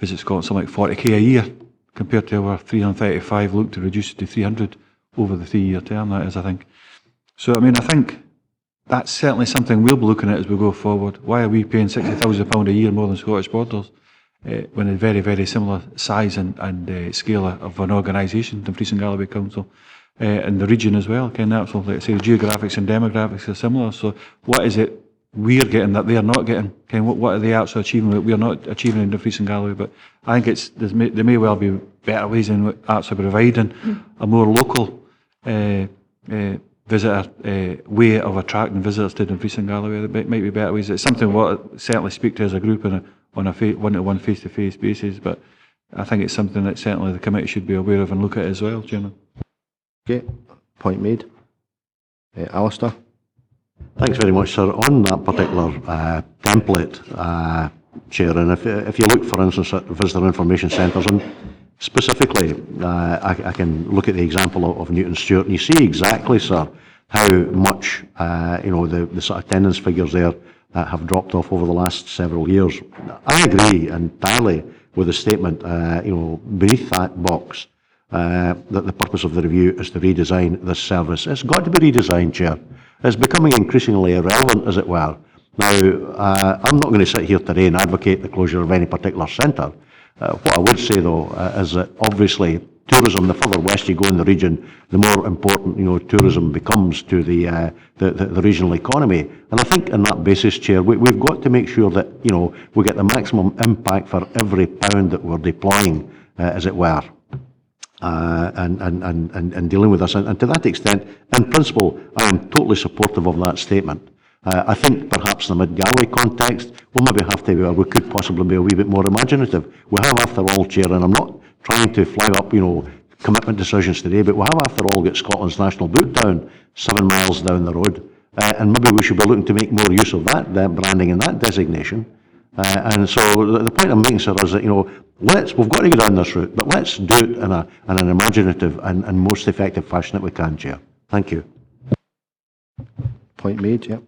Visit Scotland, something like 40k a year, compared to our 335, look to reduce it to 300 over the 3-year term, that is, I think. So, I mean, I think that's certainly something we'll be looking at as we go forward. Why are we paying £60,000 a year more than Scottish Borders when a very, very similar size and scale of an organisation, Dumfries and Galloway Council, and the region as well? Like I say, the geographics and demographics are similar. So what is it we're getting that they're not getting? What are they actually achieving that we're not achieving in Dumfries and Galloway? But I think there may well be better ways in actually providing a more local visitor way of attracting visitors to Dumfries and Galloway. There might be better ways. It's something we'll certainly speak to as a group on a one-to-one face-to-face basis, but I think it's something that certainly the committee should be aware of and look at as well, Chairman. Okay, point made. Alistair? Thanks very much, sir. On that particular template, Chair, and if you look, for instance, at visitor information centres, and Specifically, I can look at the example of Newton Stewart, and you see exactly, sir, how much the sort of attendance figures there have dropped off over the last several years. I agree entirely with the statement, beneath that box, that the purpose of the review is to redesign this service. It's got to be redesigned, Chair. It's becoming increasingly irrelevant, as it were. Now, I'm not going to sit here today and advocate the closure of any particular centre. What I would say, though, is that obviously tourism, the further west you go in the region, the more important, tourism becomes to the regional economy. And I think on that basis, Chair, we've got to make sure that, we get the maximum impact for every pound that we're deploying, as it were, and dealing with this. And to that extent, in principle, I am totally supportive of that statement. I think perhaps in the Mid-Galway context, we'll maybe have to, or we could possibly be a wee bit more imaginative. We have, after all, Chair, and I'm not trying to fly up, commitment decisions today, but we have, after all, got Scotland's national boot town 7 miles down the road, and maybe we should be looking to make more use of that branding and that designation. And so the point I'm making, sir, is that, we've got to go down this route, but let's do it in an imaginative and most effective fashion that we can, Chair. Thank you. Point made, yeah.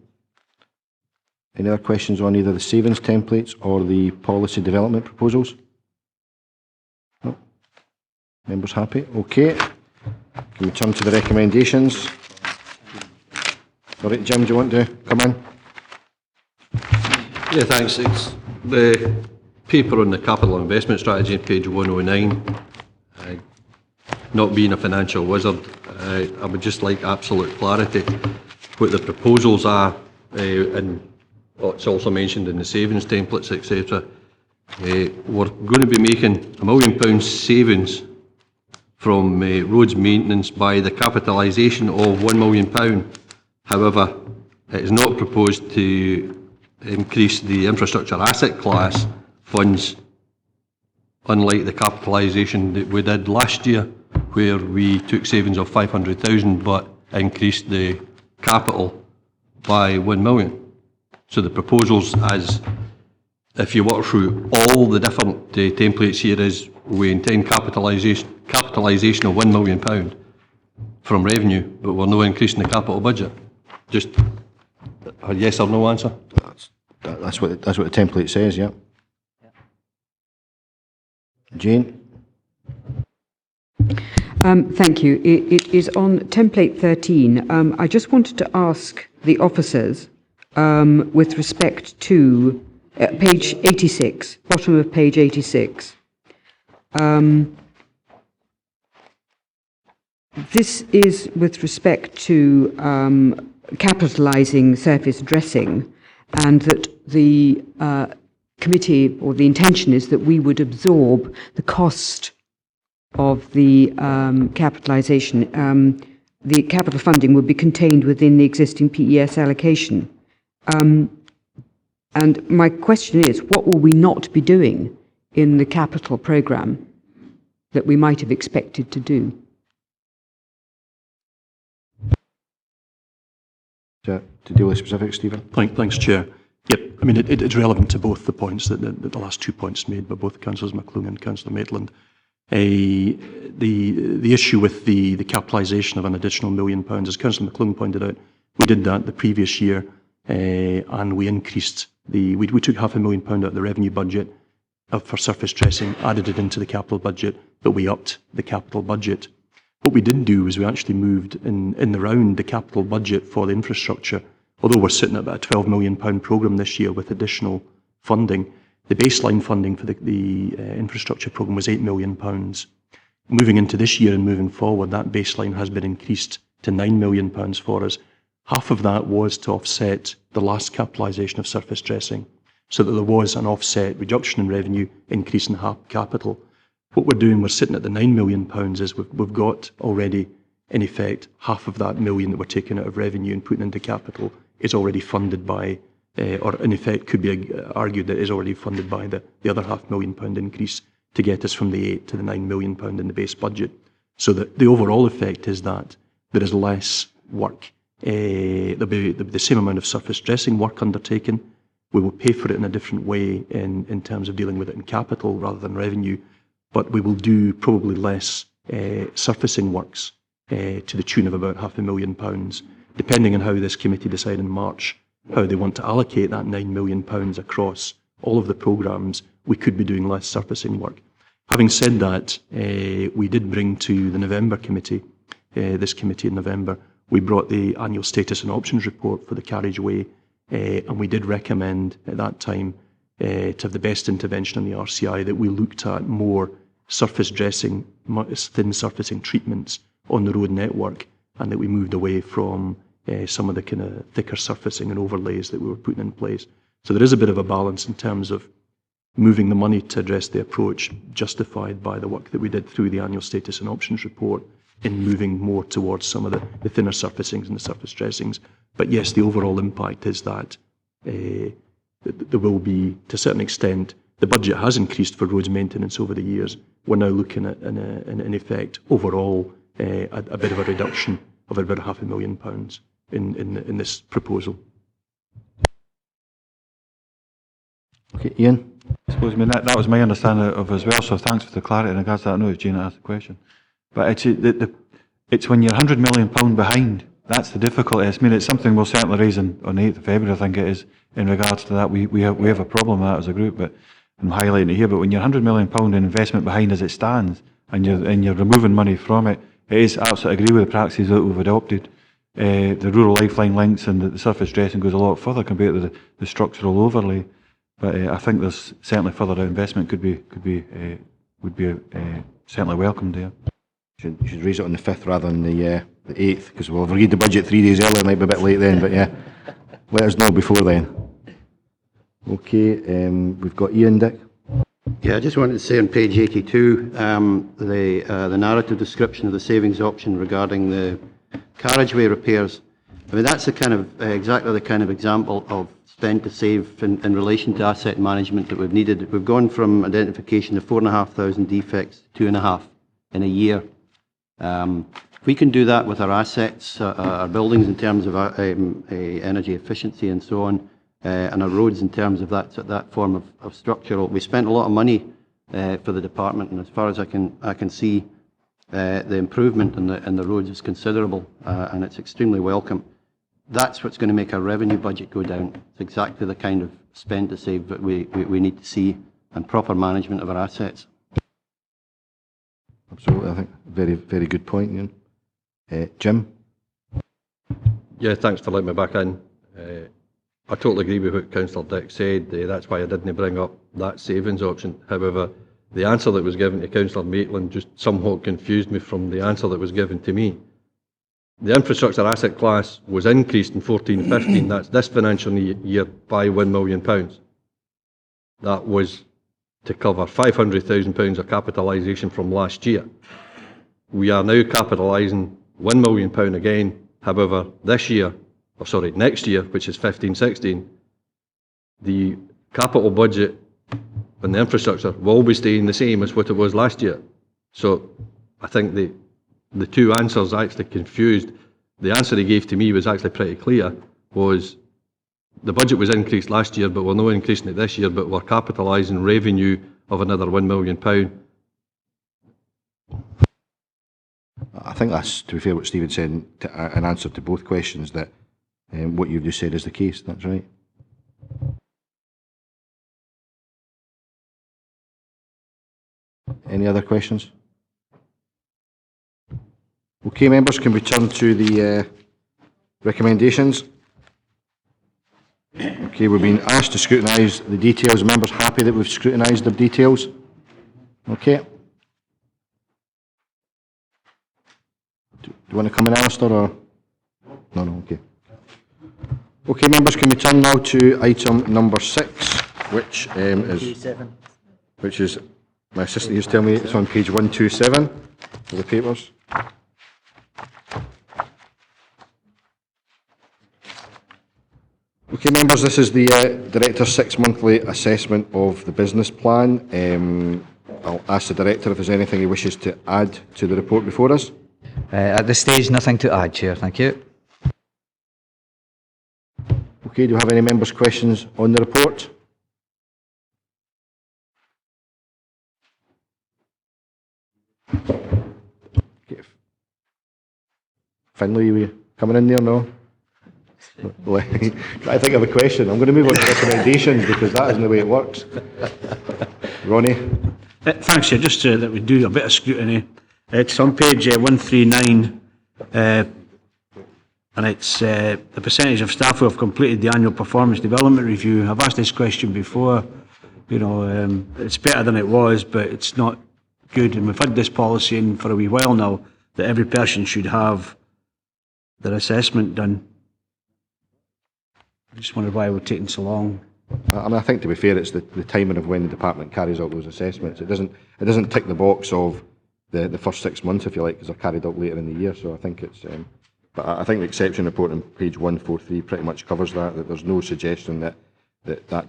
Any other questions on either the savings templates or the policy development proposals? No? Members happy? Okay. Can we turn to the recommendations? All right, Jim, do you want to come in? Yeah, thanks. It's the paper on the capital investment strategy, page 109. Not being a financial wizard, I would just like absolute clarity what the proposals are, and it's also mentioned in the savings templates, etc. We're going to be making £1 million savings from roads maintenance by the capitalisation of £1 million. However, it is not proposed to increase the infrastructure asset class funds, unlike the capitalisation that we did last year, where we took savings of 500,000 but increased the capital by 1 million. So the proposals, as if you work through all the different templates here, is we intend capitalisation of £1 million from revenue, but we're not increasing the capital budget. Just a yes or no answer. That's what the template says, yeah. Jane? Thank you. It is on template 13. I just wanted to ask the officers, with respect to page 86, bottom of page 86. This is with respect to capitalising surface dressing, and that the committee, or the intention is that we would absorb the cost of the capitalisation. The capital funding would be contained within the existing PES allocation. And my question is, what will we not be doing in the capital programme that we might have expected to do? To deal with specifics, Stephen? Thanks, Chair. Yep, I mean, it's relevant to both the points, that the last 2 points made by both Councillors McClung and Councillor Maitland. The issue with the capitalisation of an additional £1 million, as Councillor McClung pointed out, we did that the previous year, and we increased we took £500,000 out of the revenue budget for surface dressing, added it into the capital budget, but we upped the capital budget. What we didn't do was we actually moved in the round the capital budget for the infrastructure. Although we're sitting at about a £12 million programme this year with additional funding, the baseline funding for the infrastructure programme was £8 million. Moving into this year and moving forward, that baseline has been increased to £9 million for us. Half of that was to offset the last capitalisation of surface dressing, so that there was an offset reduction in revenue, increase in capital. What we're doing, we're sitting at the £9 million, is we've got already, in effect, half of that million that we're taking out of revenue and putting into capital is already funded by, or in effect could be argued that is already funded by the other £500,000 increase to get us from the 8 to the £9 million in the base budget. So that the overall effect is that there is less work. There'll be the same amount of surface dressing work undertaken. We will pay for it in a different way in terms of dealing with it in capital rather than revenue. but we will do probably less surfacing works to the tune of about £500,000, depending on how this committee decide in March how they want to allocate that £9 million across all of the programmes. We could be doing less surfacing work. Having said that, we did bring to the November committee, this committee in November, we brought the annual status and options report for the carriageway, and we did recommend at that time to have the best intervention in the RCI, that we looked at more surface dressing, thin surfacing treatments on the road network, and that we moved away from some of the kind of thicker surfacing and overlays that we were putting in place. So there is a bit of a balance in terms of moving the money to address the approach, justified by the work that we did through the annual status and options report, in moving more towards some of the thinner surfacings and the surface dressings. But yes, the overall impact is that there will be, to a certain extent, the budget has increased for roads maintenance over the years. We're now looking at, in effect, overall, a bit of a reduction of about £500,000 in this proposal. Okay, Ian? I suppose, I mean, that was my understanding of as well, so thanks for the clarity in regards to that. I know it's Jane that asked the question. But it's when you're £100 million behind, that's the difficulty. I mean, it's something we'll certainly raise on the 8th of February, I think it is, in regards to that. We have a problem with that as a group, but I'm highlighting it here. But when you're £100 million in investment behind as it stands, and you're removing money from it, it is absolutely agree with the practices that we've adopted. The rural lifeline links and the surface dressing goes a lot further compared to the structural overlay. But I think there's certainly further investment would be certainly welcomed here. You should raise it on the 5th rather than the 8th, because we'll have agreed the budget 3 days earlier. It might be a bit late then, but yeah, let us know before then. Okay, we've got Ian, Dick. Yeah, I just wanted to say on page 82, the narrative description of the savings option regarding the carriageway repairs. I mean, that's the kind of exactly the kind of example of spend to save in relation to asset management that we've needed. We've gone from identification of 4,500 defects to 2.5 in a year. If we can do that with our assets, our buildings in terms of energy efficiency and so on, and our roads in terms of that form of structural, we spent a lot of money for the department, and as far as I can see, the improvement in the roads is considerable, and it's extremely welcome. That's what's going to make our revenue budget go down. It's exactly the kind of spend to save that we need to see, and proper management of our assets. Absolutely, I think very, very good point, Ian. Jim? Yeah, thanks for letting me back in. I totally agree with what Councillor Dick said. That's why I didn't bring up that savings option. However, the answer that was given to Councillor Maitland just somewhat confused me from the answer that was given to me. The infrastructure asset class was increased in 14-15, that's this financial year, by £1 million. That was to cover £500,000 of capitalisation from last year. We are now capitalising £1 million again. However, next year, which is 15-16, the capital budget and the infrastructure will be staying the same as what it was last year. So I think the two answers actually confused. The answer he gave to me was actually pretty clear, was the budget was increased last year, but we're not increasing it this year, but we're capitalising revenue of another £1 million. I think that's, to be fair, what Stephen said in answer to both questions, that what you've just said is the case. That's right. Any other questions? Okay, members, can we turn to the recommendations? Okay, we've been asked to scrutinise the details. Members happy that we've scrutinised the details? Okay. Do you want to come in, Alistair, or? No, okay. Okay, members, can we turn now to item number 6, which is, my assistant used to tell me it's on page 127 of the papers. Okay, members, this is the Director's 6 monthly assessment of the business plan. I'll ask the Director if there's anything he wishes to add to the report before us. At this stage, nothing to add, Chair. Thank you. Okay, do you have any members' questions on the report? Finlay, you coming in there? No? I think of a question. I'm going to move on to recommendations because that isn't the way it works. Ronnie? Thanks, Chair. Just that we do a bit of scrutiny. It's on page 139, and it's the percentage of staff who have completed the annual performance development review. I've asked this question before. You know, it's better than it was, but it's not good. And we've had this policy in for a wee while now that every person should have their assessment done. I just wondered why we're taking so long. I mean, I think to be fair, it's the timing of when the department carries out those assessments. It doesn't tick the box of the first 6 months, if you like, because they're carried out later in the year. So I think it's. But I think the exception report on page 143 pretty much covers that. That there's no suggestion that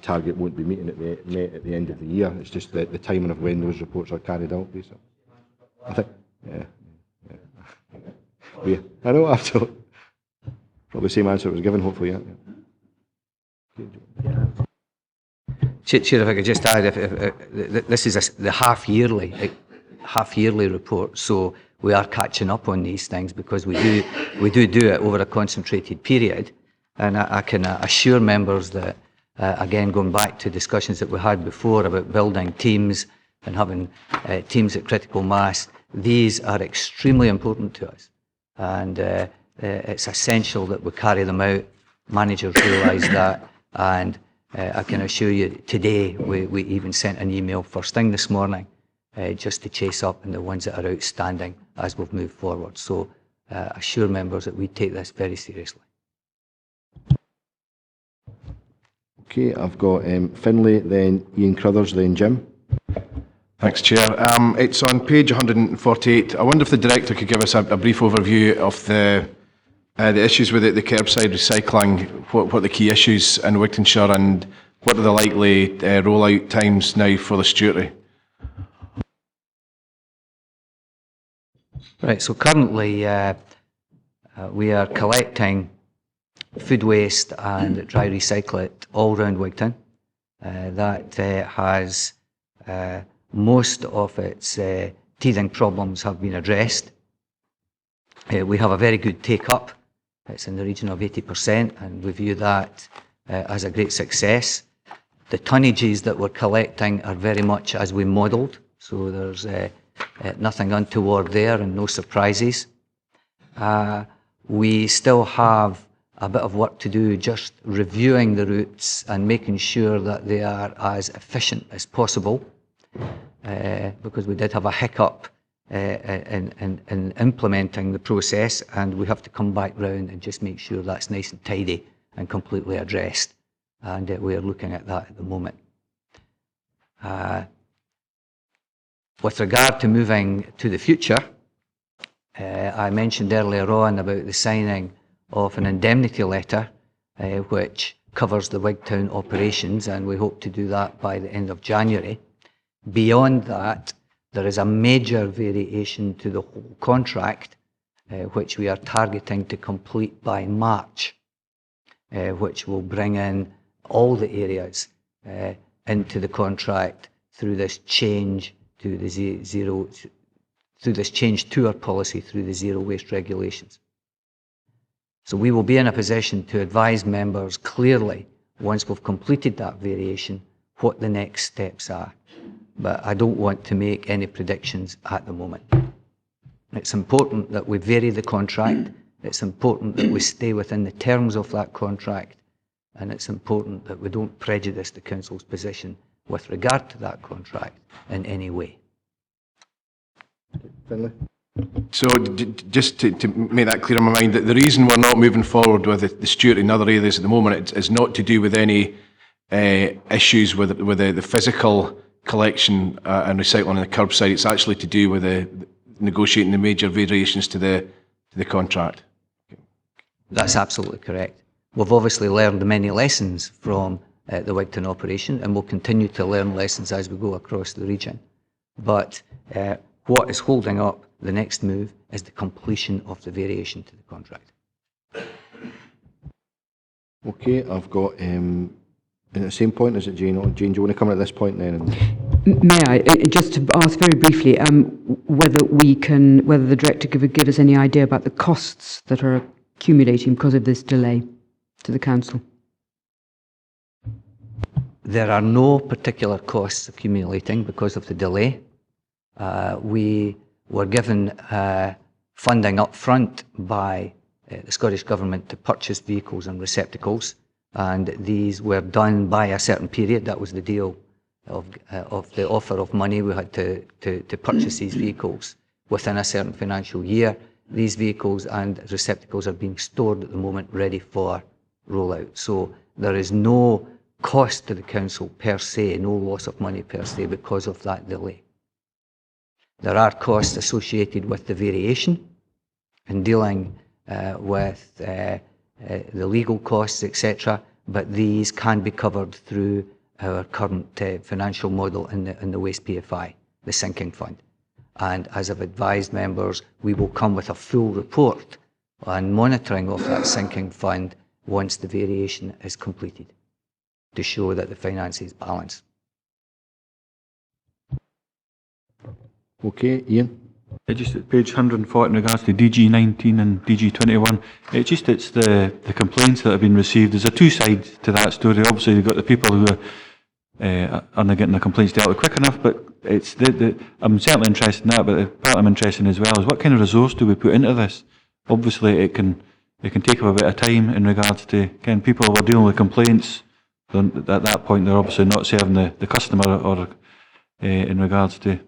target won't be met at the end of the year. It's just the timing of when those reports are carried out, basically. I think. Yeah. I know. After probably the same answer was given. Hopefully, yeah. Chair, if I could just add, this is the half-yearly report, so we are catching up on these things because we do it over a concentrated period, and I can assure members that, again, going back to discussions that we had before about building teams and having teams at critical mass, these are extremely important to us, and it's essential that we carry them out. Managers realise that, and I can assure you today we even sent an email first thing this morning just to chase up on the ones that are outstanding as we've moved forward. So assure members that we take this very seriously. Okay, I've got Finlay, then Ian Crothers, then Jim. Thanks, Chair. It's on page 148. I wonder if the Director could give us a brief overview of the issues with the curbside recycling, what the key issues in Wigtownshire, and what are the likely rollout times now for the Scrutiny? Right, so currently we are collecting food waste and dry recycle it all around Wigtown. That has most of its teething problems have been addressed. We have a very good take-up. It's in the region of 80%, and we view that as a great success. The tonnages that we're collecting are very much as we modelled, so there's nothing untoward there and no surprises. We still have a bit of work to do just reviewing the routes and making sure that they are as efficient as possible, because we did have a hiccup in implementing the process, and we have to come back round and just make sure that's nice and tidy and completely addressed, and we are looking at that at the moment. With regard to moving to the future, I mentioned earlier on about the signing of an indemnity letter which covers the Wigtown operations, and we hope to do that by the end of January. Beyond that, there is a major variation to the whole contract, which we are targeting to complete by March, which will bring in all the areas into the contract through this change to the through this change to our policy through the zero waste regulations. So we will be in a position to advise members clearly, once we've completed that variation, what the next steps are. But I don't want to make any predictions at the moment. It's important that we vary the contract. It's important that we stay within the terms of that contract. And it's important that we don't prejudice the Council's position with regard to that contract in any way. Finlay? So just to make that clear in my mind, that the reason we're not moving forward with the Stewart in other areas at the moment is not to do with any issues with the physical collection and recycling on the curbside. It's actually to do with negotiating the major variations to the contract. That's absolutely correct. We've obviously learned many lessons from the Wigtown operation, and we'll continue to learn lessons as we go across the region. But what is holding up the next move is the completion of the variation to the contract. Okay, I've got, at the same point, is it Jane? Jane, do you want to come at this point then? May I, just to ask very briefly, whether the director could give us any idea about the costs that are accumulating because of this delay to the council? There are no particular costs accumulating because of the delay. We were given funding up front by the Scottish Government to purchase vehicles and receptacles, and these were done by a certain period. That was the deal of the offer of money. We had to purchase these vehicles within a certain financial year. These vehicles and receptacles are being stored at the moment, ready for rollout. So there is no cost to the council per se, no loss of money per se because of that delay. There are costs associated with the variation in dealing with the legal costs, etc., but these can be covered through our current financial model in the Waste PFI, the sinking fund. And as I've advised members, we will come with a full report on monitoring of that sinking fund once the variation is completed, to show that the finances balance. Okay, Ian? Just at page 140 in regards to DG 19 and DG 21, it's the complaints that have been received. There's a two sides to that story. Obviously, you've got the people who are not getting the complaints dealt with quick enough, but it's I'm certainly interested in that, but the part I'm interested in as well is what kind of resource do we put into this? Obviously, it can take up a bit of time in regards to, again, people who are dealing with complaints. At that point, they're obviously not serving the customer or in regards to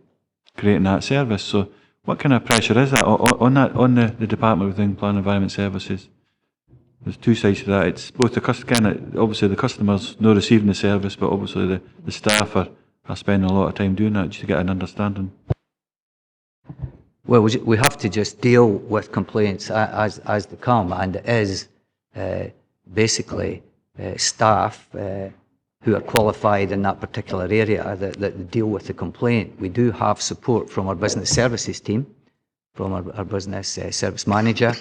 creating that service. So what kind of pressure is that on the Department of Planning and Environment Services? There's two sides to that. It's both the customer, obviously the customers not receiving the service, but obviously the staff are spending a lot of time doing that, just to get an understanding. Well, we have to just deal with complaints as they come, and it is basically staff who are qualified in that particular area that deal with the complaint. We do have support from our business services team, from our business service manager,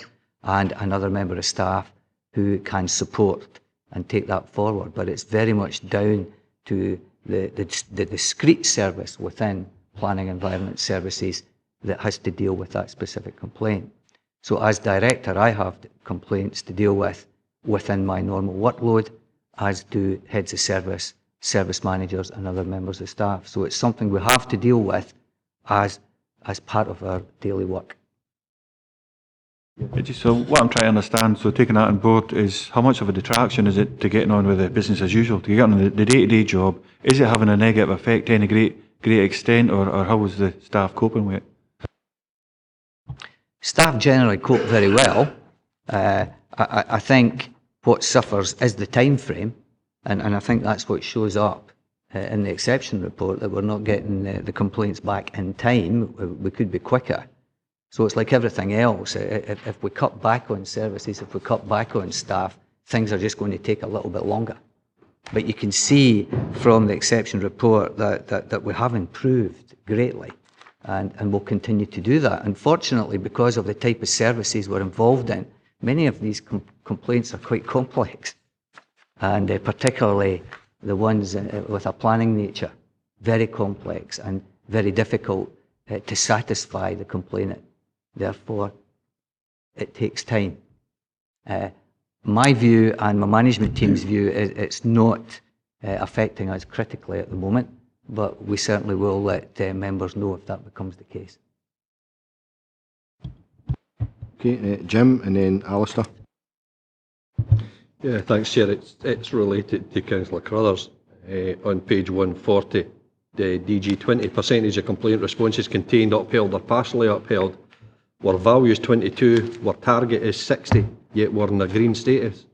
and another member of staff who can support and take that forward. But it's very much down to the discrete service within Planning and Environment Services that has to deal with that specific complaint. So as director, I have complaints to deal with within my normal workload, as do heads of service, service managers and other members of staff. So it's something we have to deal with as part of our daily work. So what I'm trying to understand, so taking that on board, is how much of a detraction is it to getting on with the business as usual, to get on the day-to-day job? Is it having a negative effect to any great extent, or how is the staff coping with it? Staff generally cope very well. I think what suffers is the time frame, and I think that's what shows up in the exception report, that we're not getting the complaints back in time. We could be quicker. So it's like everything else. If we cut back on services, if we cut back on staff, things are just going to take a little bit longer. But you can see from the exception report that we have improved greatly, and we'll continue to do that. Unfortunately, because of the type of services we're involved in, many of these complaints are quite complex, and particularly the ones with a planning nature, very complex and very difficult to satisfy the complainant. Therefore, it takes time. My view and my management team's view is it's not affecting us critically at the moment, but we certainly will let members know if that becomes the case. Okay, Jim, and then Alistair. Yeah, thanks, Chair. It's related to Councillor Crothers. On page 140, the DG 20% of complaint responses contained, upheld or partially upheld. Our value is 22, our target is 60, yet we're in a green status.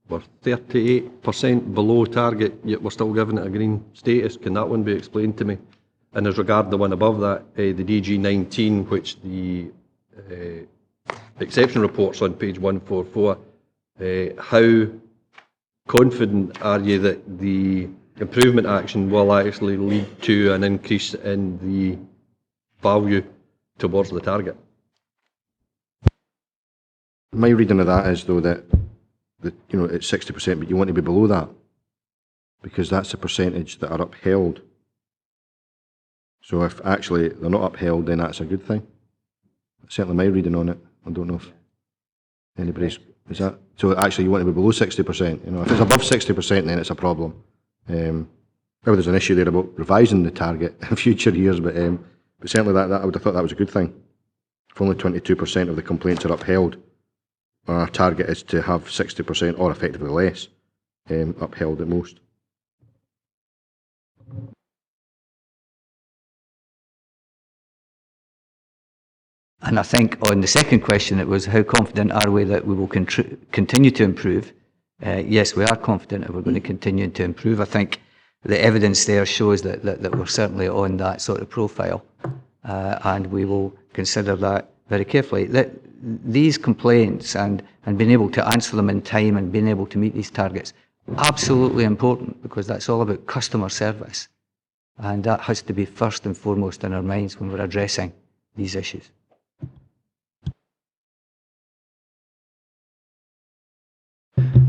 We're 38% below target, yet we're still giving it a green status. Can that one be explained to me? And as regard the one above that, the DG 19, which the exception reports on page 144, how confident are you that the improvement action will actually lead to an increase in the value towards the target? My reading of that is, though, that it's 60%, but you want to be below that, because that's the percentage that are upheld. So if actually they're not upheld, then that's a good thing. Certainly my reading on it. I don't know if anybody's, is that, so actually you want to be below 60%, you know, if it's above 60% then it's a problem. Maybe there's an issue there about revising the target in future years, but certainly that I would have thought that was a good thing. If only 22% of the complaints are upheld, our target is to have 60% or effectively less upheld at most. And I think on the second question, it was how confident are we that we will continue to improve? Yes, we are confident that we're going to continue to improve. I think the evidence there shows that we're certainly on that sort of profile, and we will consider that very carefully. These complaints and being able to answer them in time and being able to meet these targets, absolutely important, because that's all about customer service. And that has to be first and foremost in our minds when we're addressing these issues.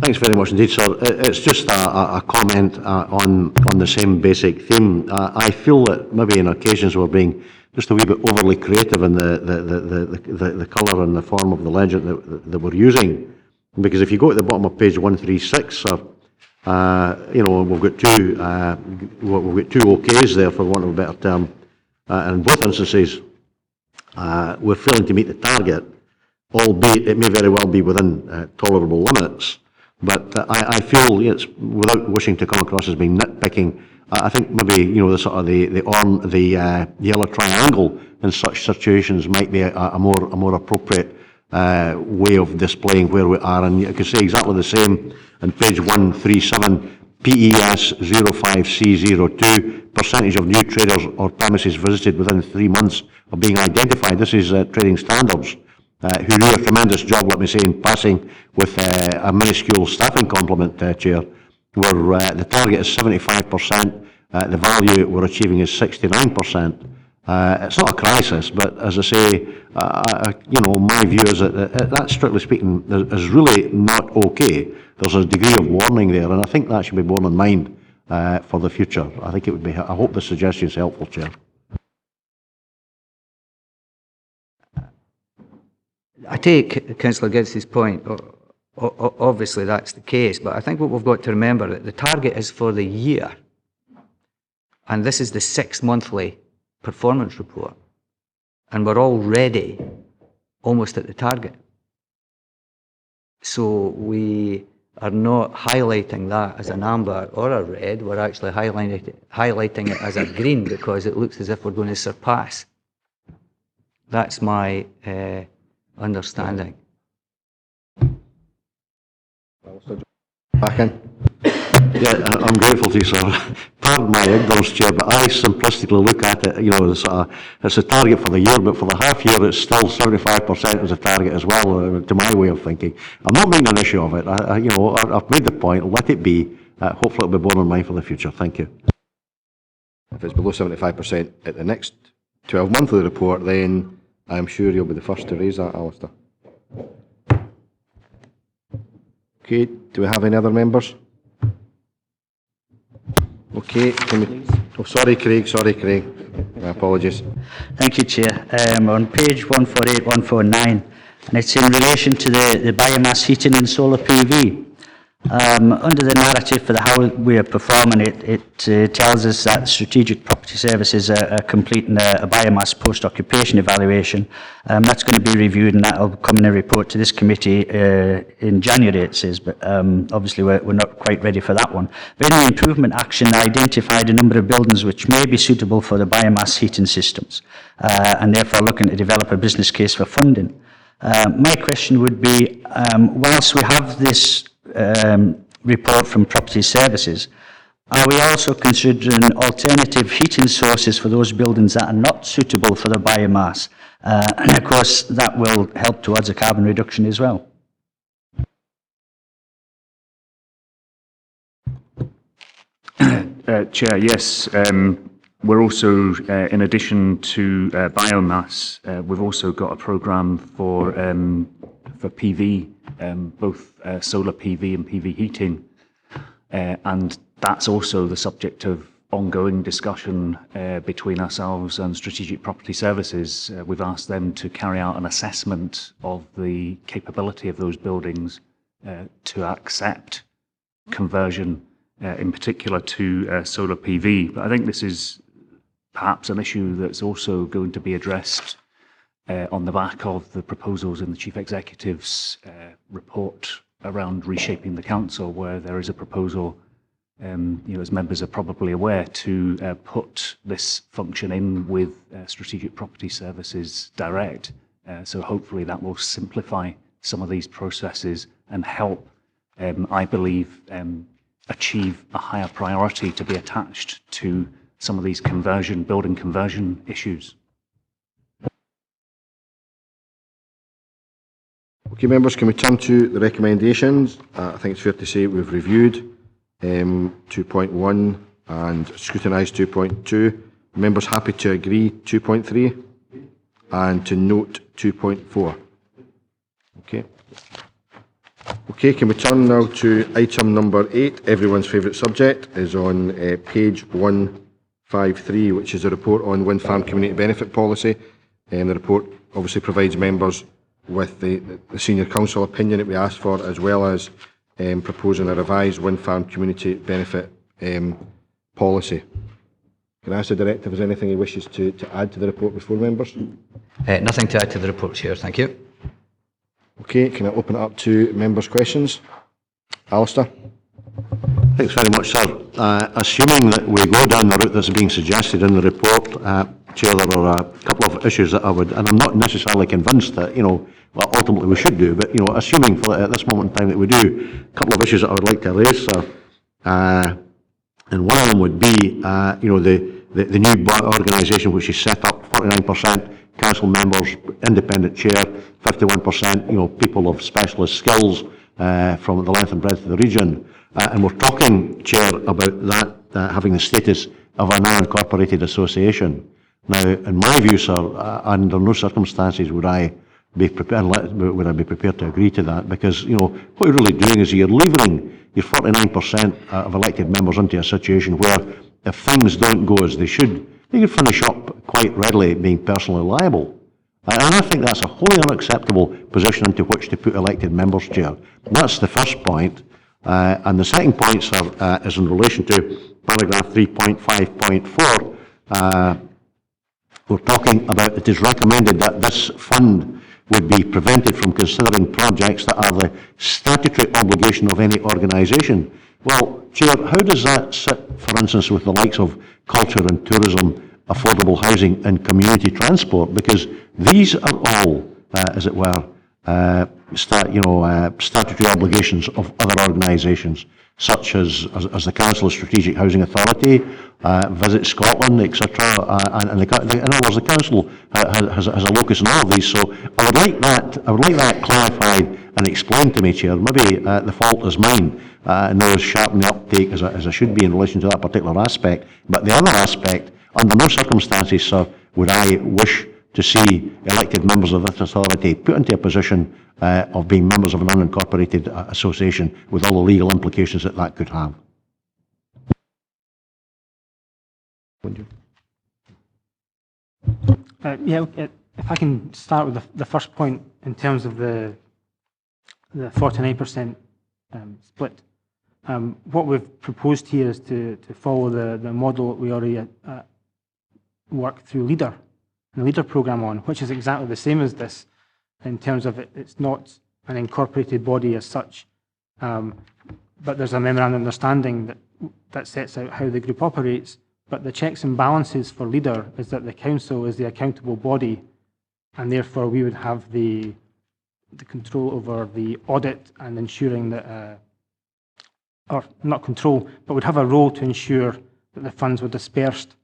Thanks very much indeed, sir. It's just a comment on the same basic theme. I feel that maybe in occasions we're being just a wee bit overly creative in the colour and the form of the legend that we're using. Because if you go to the bottom of page 136, sir, you know, we've got two OKs there, for want of a better term. And in both instances, we're failing to meet the target, albeit it may very well be within tolerable limits. But I feel, it's, without wishing to come across as being nitpicking, I think maybe, you know, the sort of the yellow triangle in such situations might be a more appropriate way of displaying where we are. And you could say exactly the same on page 137, PES 05C02, percentage of new traders or premises visited within 3 months of being identified. This is trading standards, who do a tremendous job, let me say, in passing with a minuscule staffing complement, Chair, where the target is 75%, the value we're achieving is 69%. It's not a crisis, but as I say, you know, my view is that strictly speaking, is really not okay. There's a degree of warning there, and I think that should be borne in mind for the future. I think it would be, I hope the suggestion is helpful, Chair. I take Councillor Gibbs's point. Obviously, that's the case, but I think what we've got to remember that the target is for the year, and this is the 6 monthly performance report, and we're already almost at the target. So we are not highlighting that as an amber or a red. We're actually highlighting it as a green because it looks as if we're going to surpass. That's my understanding. Back in. Yeah, I'm grateful to you, sir. Pardon my ignorance, Chair, but I simplistically look at it, you know, it's a target for the year, but for the half year it's still 75% as a target as well, to my way of thinking. I'm not making an issue of it. You know, I've made the point, let it be. Hopefully it'll be borne in mind for the future. Thank you. If it's below 75% at the next 12 monthly report, then I'm sure you'll be the first to raise that, Alistair. Okay, do we have any other members? Okay, can we, oh, sorry, Craig. My apologies. Thank you, Chair. On page 148, 149, and it's in relation to the biomass heating and solar PV. Under the narrative for how we are performing it tells us that Strategic Property Services are completing a biomass post-occupation evaluation. That's going to be reviewed and that will come in a report to this committee in January, it says, but obviously we're not quite ready for that one. But in the improvement action, I identified a number of buildings which may be suitable for the biomass heating systems and therefore looking to develop a business case for funding. My question would be, whilst we have this report from Property Services, are we also considering alternative heating sources for those buildings that are not suitable for the biomass? And of course, that will help towards a carbon reduction as well. Chair, yes. We're also, in addition to biomass, we've also got a programme for PV, both solar PV and PV heating, and that's also the subject of ongoing discussion between ourselves and Strategic Property Services. We've asked them to carry out an assessment of the capability of those buildings to accept conversion, in particular to solar PV. But I think this is perhaps an issue that's also going to be addressed on the back of the proposals in the Chief Executive's report around reshaping the council, where there is a proposal, as members are probably aware, to put this function in with Strategic Property Services direct. So hopefully that will simplify some of these processes and help, I believe, achieve a higher priority to be attached to some of these building conversion issues. Okay, members, can we turn to the recommendations? I think it's fair to say we've reviewed 2.1 and scrutinised 2.2. Members happy to agree 2.3 and to note 2.4? Okay. Okay, can we turn now to item number 8? Everyone's favourite subject is on page 153, which is a report on Windfarm Community Benefit Policy. The report obviously provides members with the Senior Council opinion that we asked for, as well as proposing a revised Windfarm Community Benefit Policy. Can I ask the Director if there's anything he wishes to add to the report before members? Nothing to add to the report, Chair. Thank you. Okay, can I open it up to members' questions? Alistair? Thanks very much, sir. Assuming that we go down the route that's being suggested in the report, Chair, there are a couple of issues that I would, and I'm not necessarily convinced that, well, ultimately we should do, but, assuming at this moment in time that we do, a couple of issues that I would like to raise, sir. And one of them would be, the new organisation which is set up, 49% council members, independent chair, 51%, people of specialist skills from the length and breadth of the region. And we're talking, Chair, about that having the status of an unincorporated association. Now, in my view, sir, under no circumstances would I be prepared to agree to that, because what you're really doing is you're levering your 49% of elected members into a situation where, if things don't go as they should, they could finish up quite readily being personally liable. And I think that's a wholly unacceptable position into which to put elected members, Chair. That's the first point. And the second point, sir, is in relation to paragraph 3.5.4. We're talking about it is recommended that this fund would be prevented from considering projects that are the statutory obligation of any organisation. Well, Chair, how does that sit, for instance, with the likes of culture and tourism, affordable housing and community transport? Because these are all, as it were, statutory obligations of other organisations, such as the Council of Strategic Housing Authority, Visit Scotland, etc. In other words, the Council has a locus in all of these. So I would like that clarified and explained to me, Chair. Maybe the fault is mine, and not as sharp in the uptake as I should be in relation to that particular aspect. But the other aspect, under no circumstances, sir, would I wish to see elected members of this authority put into a position of being members of an unincorporated association, with all the legal implications that could have. If I can start with the first point in terms of the 49% split. What we've proposed here is to follow the model that we already work through LEADER, and the LEADER programme on, which is exactly the same as this in terms of it's not an incorporated body as such, but there's a memorandum of understanding that sets out how the group operates. But the checks and balances for LEADER is that the council is the accountable body, and therefore we would have the control over the audit and ensuring that, or not control, but would have a role to ensure that the funds were dispersed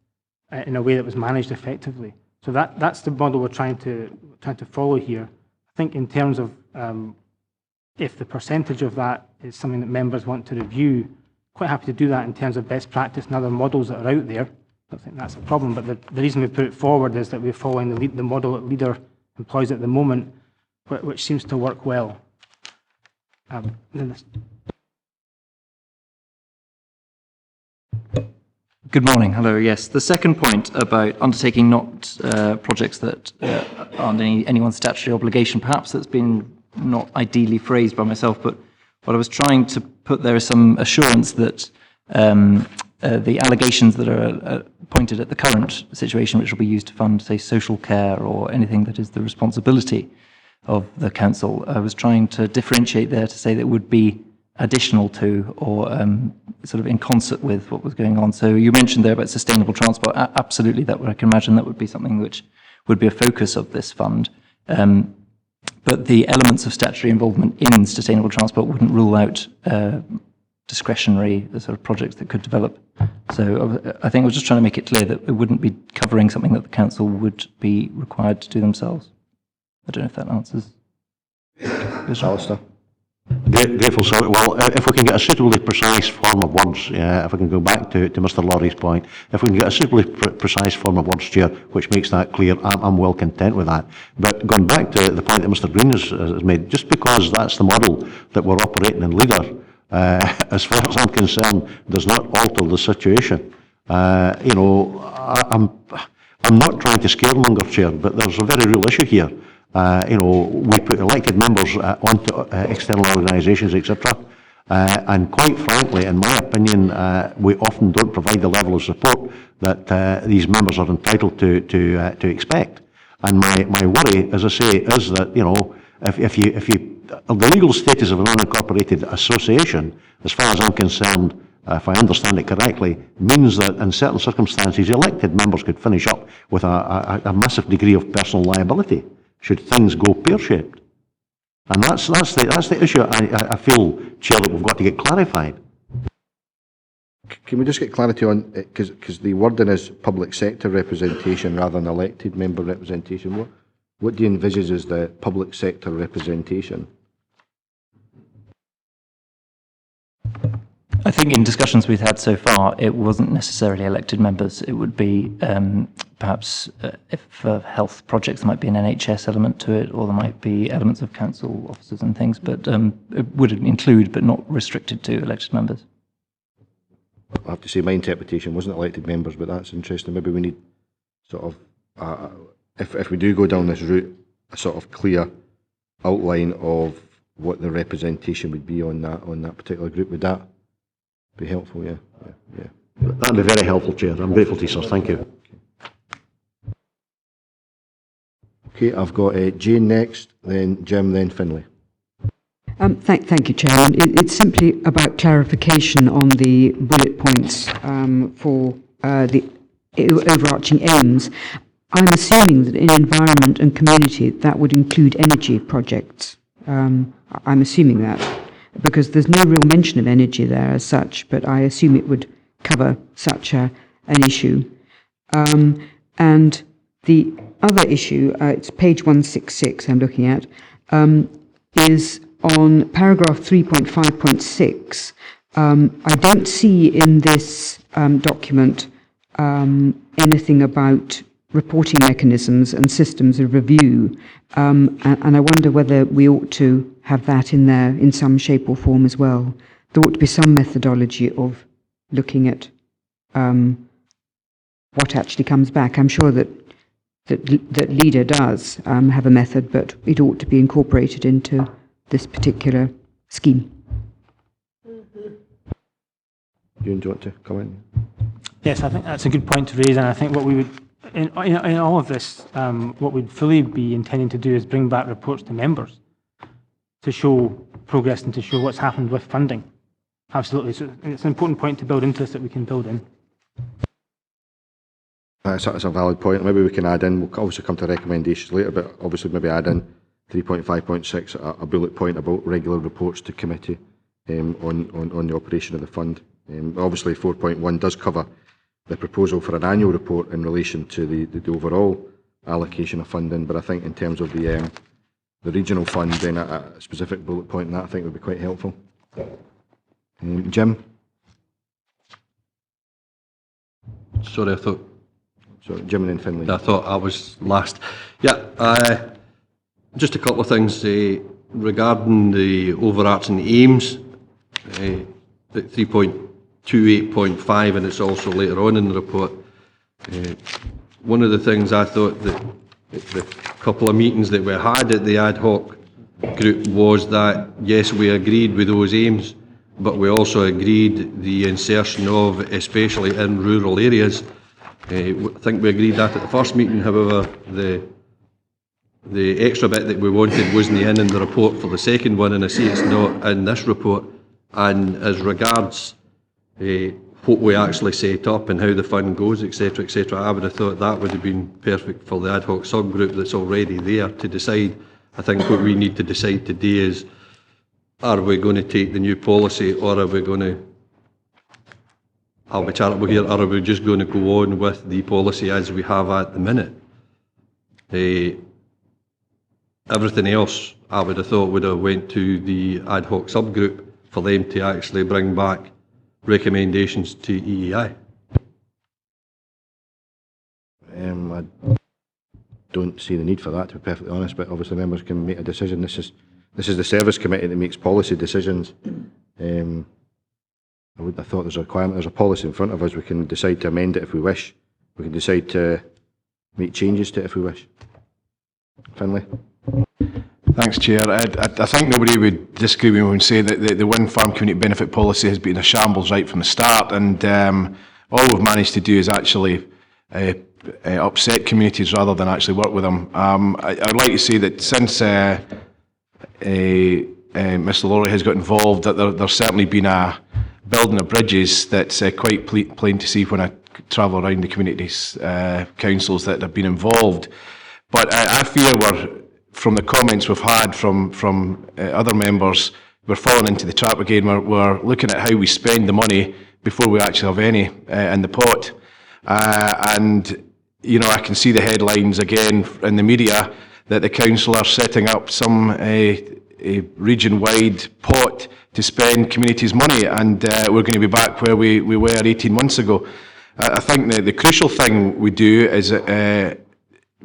in a way that was managed effectively. So that's the model we're trying to follow here. I think in terms of if the percentage of that is something that members want to review, quite happy to do that in terms of best practice and other models that are out there. I don't think that's a problem, but the reason we put it forward is that we're following the model that LEADER employs at the moment, which seems to work well. In Good morning. Hello. Yes, the second point about undertaking not projects that aren't anyone's statutory obligation, perhaps that's been not ideally phrased by myself, but what I was trying to put there is some assurance that the allegations that are pointed at the current situation, which will be used to fund, say, social care or anything that is the responsibility of the council, I was trying to differentiate there to say that it would be additional to or sort of in concert with what was going on. So you mentioned there about sustainable transport. Absolutely, I can imagine that would be something which would be a focus of this fund. But the elements of statutory involvement in sustainable transport wouldn't rule out discretionary sort of projects that could develop. So I think I was just trying to make it clear that it wouldn't be covering something that the council would be required to do themselves. I don't know if that answers. Alistair. Grateful, sir. Well, if we can get a suitably precise form of words, if we can go back to Mr. Laurie's point, if we can get a suitably precise form of words, Chair, which makes that clear, I'm well content with that. But going back to the point that Mr. Green has made, just because that's the model that we're operating in Leader, as far as I'm concerned, does not alter the situation. You know, I'm not trying to scaremonger, Chair, but there's a very real issue here. You know, we put elected members onto external organisations, etc. And quite frankly, in my opinion, we often don't provide the level of support that these members are entitled to expect. And my worry, as I say, is that, you know, if you the legal status of an unincorporated association, as far as I'm concerned, if I understand it correctly, means that in certain circumstances, elected members could finish up with a massive degree of personal liability should things go pear-shaped. And that's the issue I feel, Chair, that we've got to get clarified. Can we just get clarity on, because the wording is public sector representation rather than elected member representation. What do you envisage as the public sector representation? I think in discussions we've had so far, it wasn't necessarily elected members. It would be perhaps if for health projects, there might be an NHS element to it, or there might be elements of council officers and things, but it would include, but not restricted to, elected members. I have to say my interpretation wasn't elected members, but that's interesting. Maybe we need sort of, if we do go down this route, a sort of clear outline of what the representation would be on that particular group. Would that be helpful? Yeah. That'd be very helpful, Chair. I'm grateful to you, sir. Thank you. Okay, I've got Jane next, then Jim, then Finlay. Thank you, Chairman. It's simply about clarification on the bullet points for the overarching aims. I'm assuming that in environment and community, that would include energy projects. I'm assuming that, because there's no real mention of energy there as such, but I assume it would cover such an issue. And the other issue, it's page 166 I'm looking at, is on paragraph 3.5.6. I don't see in this document anything about reporting mechanisms and systems of review, and I wonder whether we ought to have that in there in some shape or form as well. There ought to be some methodology of looking at what actually comes back. I'm sure that LEADER does have a method, but it ought to be incorporated into this particular scheme. Do you want to come in? Yes, I think that's a good point to raise, and I think what we would, in all of this, what we'd fully be intending to do is bring back reports to members to show progress and to show what's happened with funding. Absolutely. So it's an important point to build into this that we can build in. That's a valid point. Maybe we can add in, we'll obviously come to recommendations later, but obviously maybe add in 3.5.6, a bullet point about regular reports to committee on the operation of the fund. Obviously 4.1 does cover the proposal for an annual report in relation to the overall allocation of funding, but I think in terms of the regional fund, then a specific bullet point in that I think would be quite helpful. Jim? Sorry, I thought... Sorry, Jim and then Finlay. I thought I was last. Yeah, just a couple of things regarding the overarching aims. 3.2 28.5, and it's also later on in the report. One of the things I thought that the couple of meetings that we had at the ad hoc group was that, yes, we agreed with those aims, but we also agreed the insertion of, especially in rural areas. I think we agreed that at the first meeting. However, the extra bit that we wanted wasn't in the report for the second one, and I see it's not in this report. And as regards what we actually set up and how the fund goes, etc., etc., I would have thought that would have been perfect for the ad hoc subgroup that's already there to decide. I think what we need to decide today is, are we going to take the new policy, or are we going to, I'll be charitable here, or are we just going to go on with the policy as we have at the minute? Everything else I would have thought would have went to the ad hoc subgroup for them to actually bring back recommendations to EEI. I don't see the need for that, to be perfectly honest, but obviously members can make a decision. This is the service committee that makes policy decisions. I wouldn't have thought there's a requirement. There's a policy in front of us. We can decide to amend it if we wish. We can decide to make changes to it if we wish. Finlay. Thanks, Chair. I think nobody would disagree with me when say that the Windfarm community benefit policy has been a shambles right from the start, and all we've managed to do is actually upset communities rather than actually work with them. I'd like to say that since Mr. Lawrie has got involved, that there's certainly been a building of bridges that's quite plain to see when I travel around the communities, councils that have been involved. But I fear from the comments we've had from other members, we're falling into the trap again. We're looking at how we spend the money before we actually have any in the pot. And, you know, I can see the headlines again in the media that the council are setting up some a region-wide pot to spend communities' money, and we're going to be back where we were 18 months ago. I think the crucial thing we do is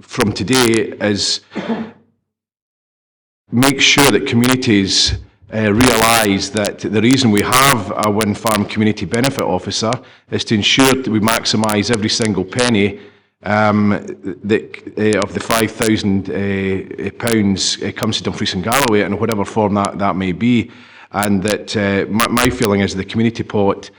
from today is make sure that communities realise that the reason we have a Windfarm Community Benefit Officer is to ensure that we maximise every single penny of the £5,000 comes to Dumfries and Galloway in whatever form that may be. And that my feeling is the community pot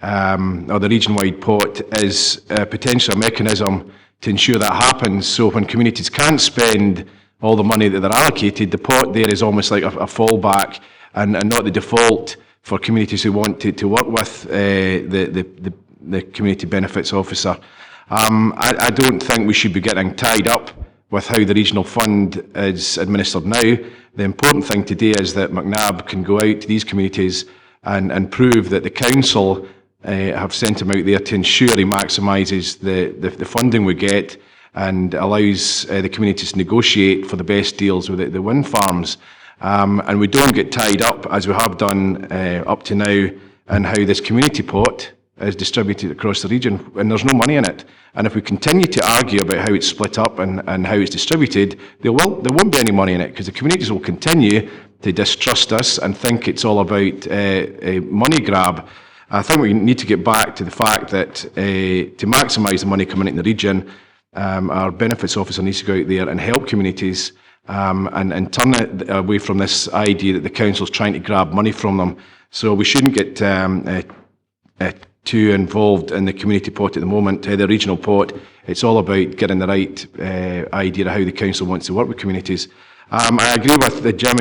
or the region-wide pot is potentially a mechanism to ensure that happens. So when communities can't spend all the money that they're allocated, the pot there is almost like a fallback and not the default for communities who want to work with the community benefits officer. I don't think we should be getting tied up with how the regional fund is administered now. The important thing today is that McNabb can go out to these communities and prove that the council have sent him out there to ensure he maximises the funding we get and allows the communities to negotiate for the best deals with the wind farms. And we don't get tied up, as we have done up to now, in how this community pot is distributed across the region, and there's no money in it. And if we continue to argue about how it's split up and how it's distributed, there won't be any money in it, because the communities will continue to distrust us and think it's all about a money grab. I think we need to get back to the fact that to maximise the money coming in the region, our benefits officer needs to go out there and help communities and turn it away from this idea that the council's trying to grab money from them. So we shouldn't get too involved in the community pot at the moment. The regional pot, it's all about getting the right idea of how the council wants to work with communities. I agree with the Jim.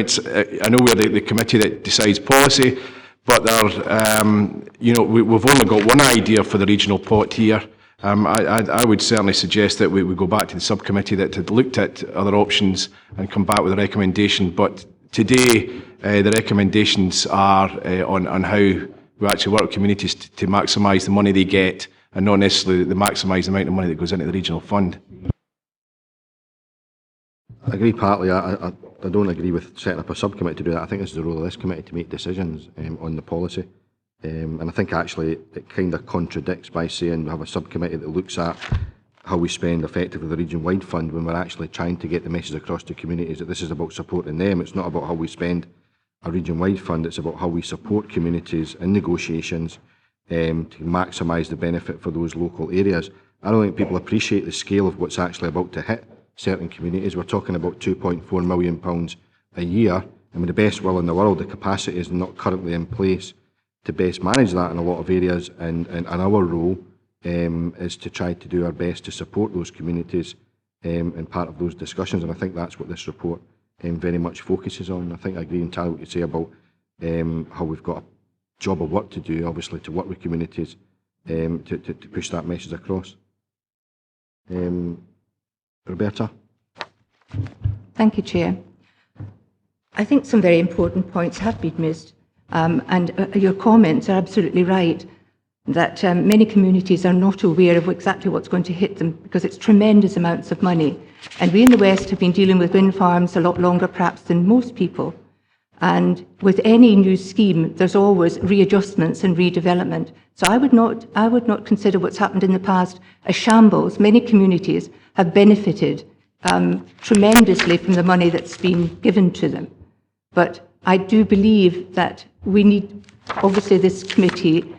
I know we're the committee that decides policy, but we've only got one idea for the regional pot here. I would certainly suggest that we go back to the subcommittee that had looked at other options and come back with a recommendation. But today, the recommendations are on how we actually work with communities to maximise the money they get, and not necessarily the maximise amount of money that goes into the regional fund. I agree partly. I don't agree with setting up a subcommittee to do that. I think this is the role of this committee to make decisions on the policy. And I think actually it kind of contradicts by saying we have a subcommittee that looks at how we spend effectively the region-wide fund, when we're actually trying to get the message across to communities that this is about supporting them. It's not about how we spend a region-wide fund, it's about how we support communities in negotiations to maximise the benefit for those local areas. I don't think people appreciate the scale of what's actually about to hit certain communities. We're talking about £2.4 million a year, and with the best will in the world, the capacity is not currently in place to best manage that in a lot of areas, and our role is to try to do our best to support those communities in part of those discussions, and I think that's what this report very much focuses on. I think I agree entirely what you say about how we've got a job of work to do, obviously, to work with communities to push that message across. Roberta? Thank you, Chair. I think some very important points have been missed, and your comments are absolutely right, that many communities are not aware of exactly what's going to hit them because it's tremendous amounts of money. And we in the West have been dealing with wind farms a lot longer perhaps than most people. And with any new scheme, there's always readjustments and redevelopment. So I would not consider what's happened in the past a shambles. Many communities have benefited tremendously from the money that's been given to them. But I do believe that we need, obviously this committee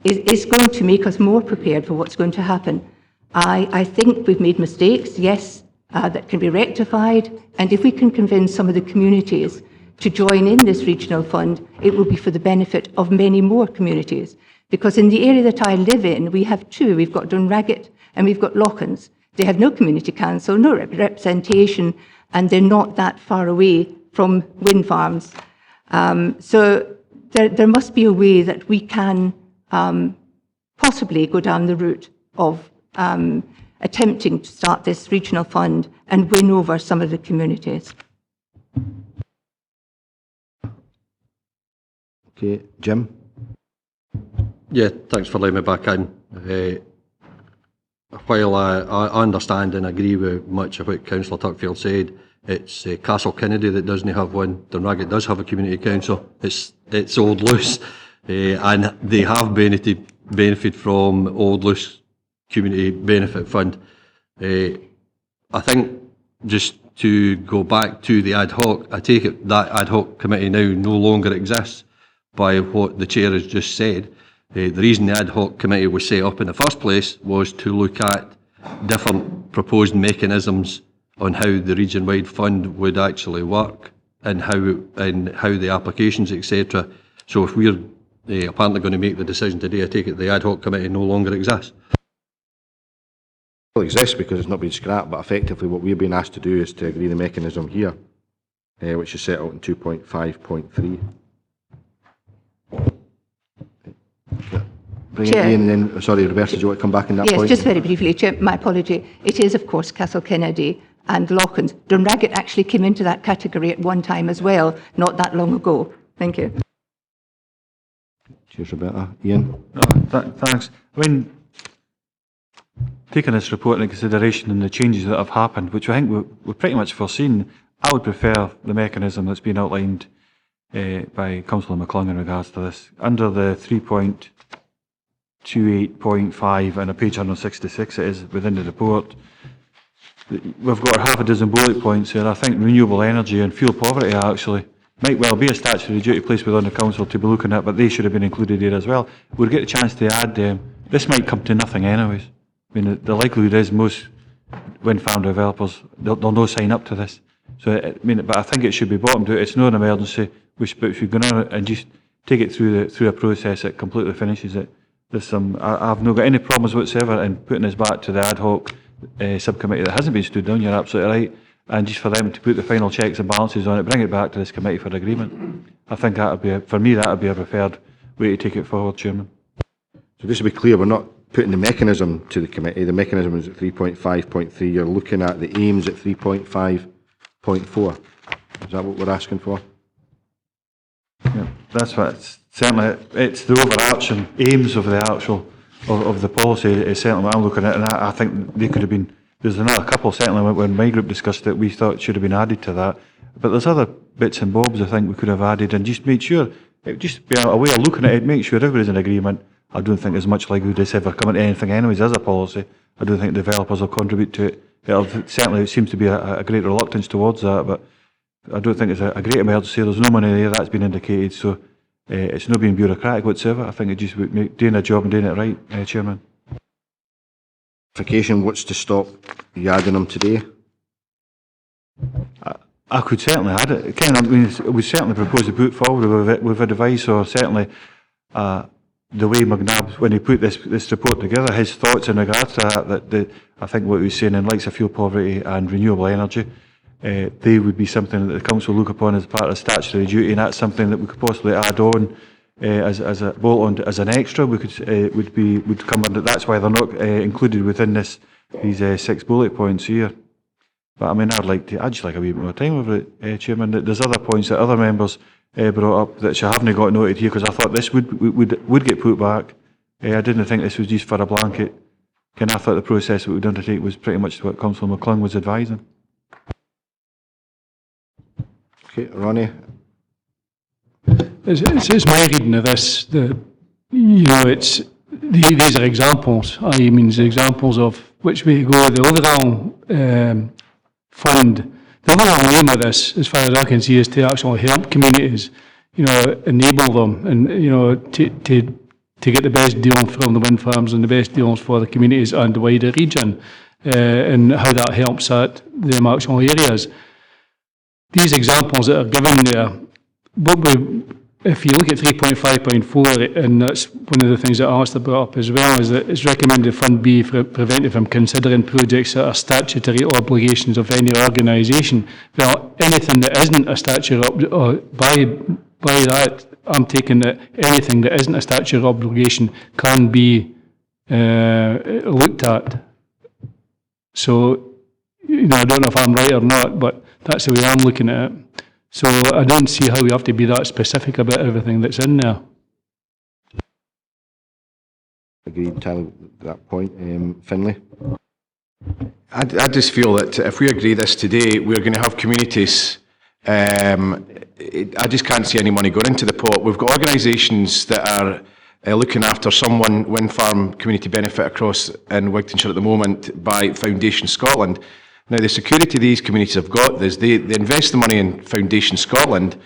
is going to make us more prepared for what's going to happen. I think we've made mistakes, yes, that can be rectified, and if we can convince some of the communities to join in this regional fund, it will be for the benefit of many more communities. Because in the area that I live in, we have two. We've got Dunragget and we've got Lochans. They have no community council, no representation, and they're not that far away from wind farms. So there must be a way that we can possibly go down the route of attempting to start this regional fund and win over some of the communities. Okay, Jim? Yeah, thanks for letting me back in. While I understand and agree with much of what Councillor Tuckfield said, it's Castle Kennedy that doesn't have one. Dunragget does have a community council. It's Old Luce, and they have benefited from Old Luce Community Benefit Fund. I think just to go back to the ad hoc, I take it that ad hoc committee now no longer exists by what the chair has just said. The reason the ad hoc committee was set up in the first place was to look at different proposed mechanisms on how the region-wide fund would actually work and how the applications, etc. So if we're apparently going to make the decision today, I take it the ad hoc committee no longer exists. It exists because it's not been scrapped, but effectively what we're being asked to do is to agree the mechanism here, which is set out in 2.5.3. Bring it in and then, sorry, Roberta, do you want to come back on that point? Yes, just very briefly, Chair, my apology. It is, of course, Castle Kennedy and Lochans. Dunragget actually came into that category at one time as well, not that long ago. Thank you. Cheers, Roberta. Ian? Thanks. I mean, taking this report into consideration and the changes that have happened, which I think we've pretty much foreseen, I would prefer the mechanism that's been outlined by Councillor McClung in regards to this. Under the 3.28.5 and a page 166 it is within the report, we've got half a dozen bullet points here. I think renewable energy and fuel poverty actually might well be a statutory duty placed within the council to be looking at, but they should have been included here as well. We'll get a chance to add them. This might come to nothing anyways. I mean, the likelihood is most wind farm developers, they'll no sign up to this. So, I mean, but I think it should be bottomed out. It's not an emergency. We should go on and just take it through a process that completely finishes it. I've not got any problems whatsoever in putting this back to the ad hoc subcommittee that hasn't been stood down. You're absolutely right. And just for them to put the final checks and balances on it, bring it back to this committee for agreement. I think that would be, for me, that would be a preferred way to take it forward, Chairman. So just to be clear, we're not putting the mechanism to the committee. The mechanism is at 3.5.3. You're looking at the aims at 3.5.4. Is that what we're asking for? Yeah, that's what certainly it's the overarching aims of the actual of the policy is certainly what I'm looking at, and I think they could have been. There's another couple certainly when my group discussed it, we thought should have been added to that, but there's other bits and bobs I think we could have added and just made sure, just be a way of looking at it, make sure everybody's in agreement. I don't think there's much likelihood this ever coming to anything anyways as a policy. I don't think developers will contribute to it. Certainly it seems to be a great reluctance towards that, but I don't think it's a great emergency. There's no money there, that's been indicated, so It's not being bureaucratic whatsoever. I think it just would make doing a job and doing it right, Chairman. What's to stop you adding them today? I could certainly add it. Ken, I mean, we certainly propose to put forward with advice, or certainly the way McNabb, when he put this report together, his thoughts in regards to that I think what he was saying in likes of fuel poverty and renewable energy, they would be something that the council look upon as part of statutory duty, and that's something that we could possibly add on as a bolt on as an extra. We could would come under. That's why they're not included within these 6 bullet points here. But I mean, I'd just like a wee bit more time over it, Chairman. There's other points that other members brought up that I haven't got noted here, because I thought this would get put back. I didn't think this was just for a blanket. I thought the process that we would undertake was pretty much what Councillor McClung was advising. Okay, Ronnie. It's my reading of this that, you know, these are examples. I mean, examples of which way to go. The overall fund, the overall aim of this, as far as I can see, is to actually help communities, you know, enable them, and you know, to get the best deal from the wind farms and the best deals for the communities and the wider region, and how that helps at them actual areas. These examples that are given there, if you look at 3.5.4, and that's one of the things that Alistair brought up as well, is that it's recommended Fund B prevented from considering projects that are statutory obligations of any organisation. Well, anything that isn't a statutory, or by that, I'm taking that anything that isn't a statutory obligation can be looked at. So, you know, I don't know if I'm right or not, but that's the way I'm looking at it. So I don't see how we have to be that specific about everything that's in there. Agreed entirely with that point. Finlay? I just feel that if we agree this today, we're going to have communities. I just can't see any money going into the pot. We've got organisations that are looking after someone, Windfarm community benefit across in Wigtownshire at the moment by Foundation Scotland. Now, the security these communities have got is they invest the money in Foundation Scotland,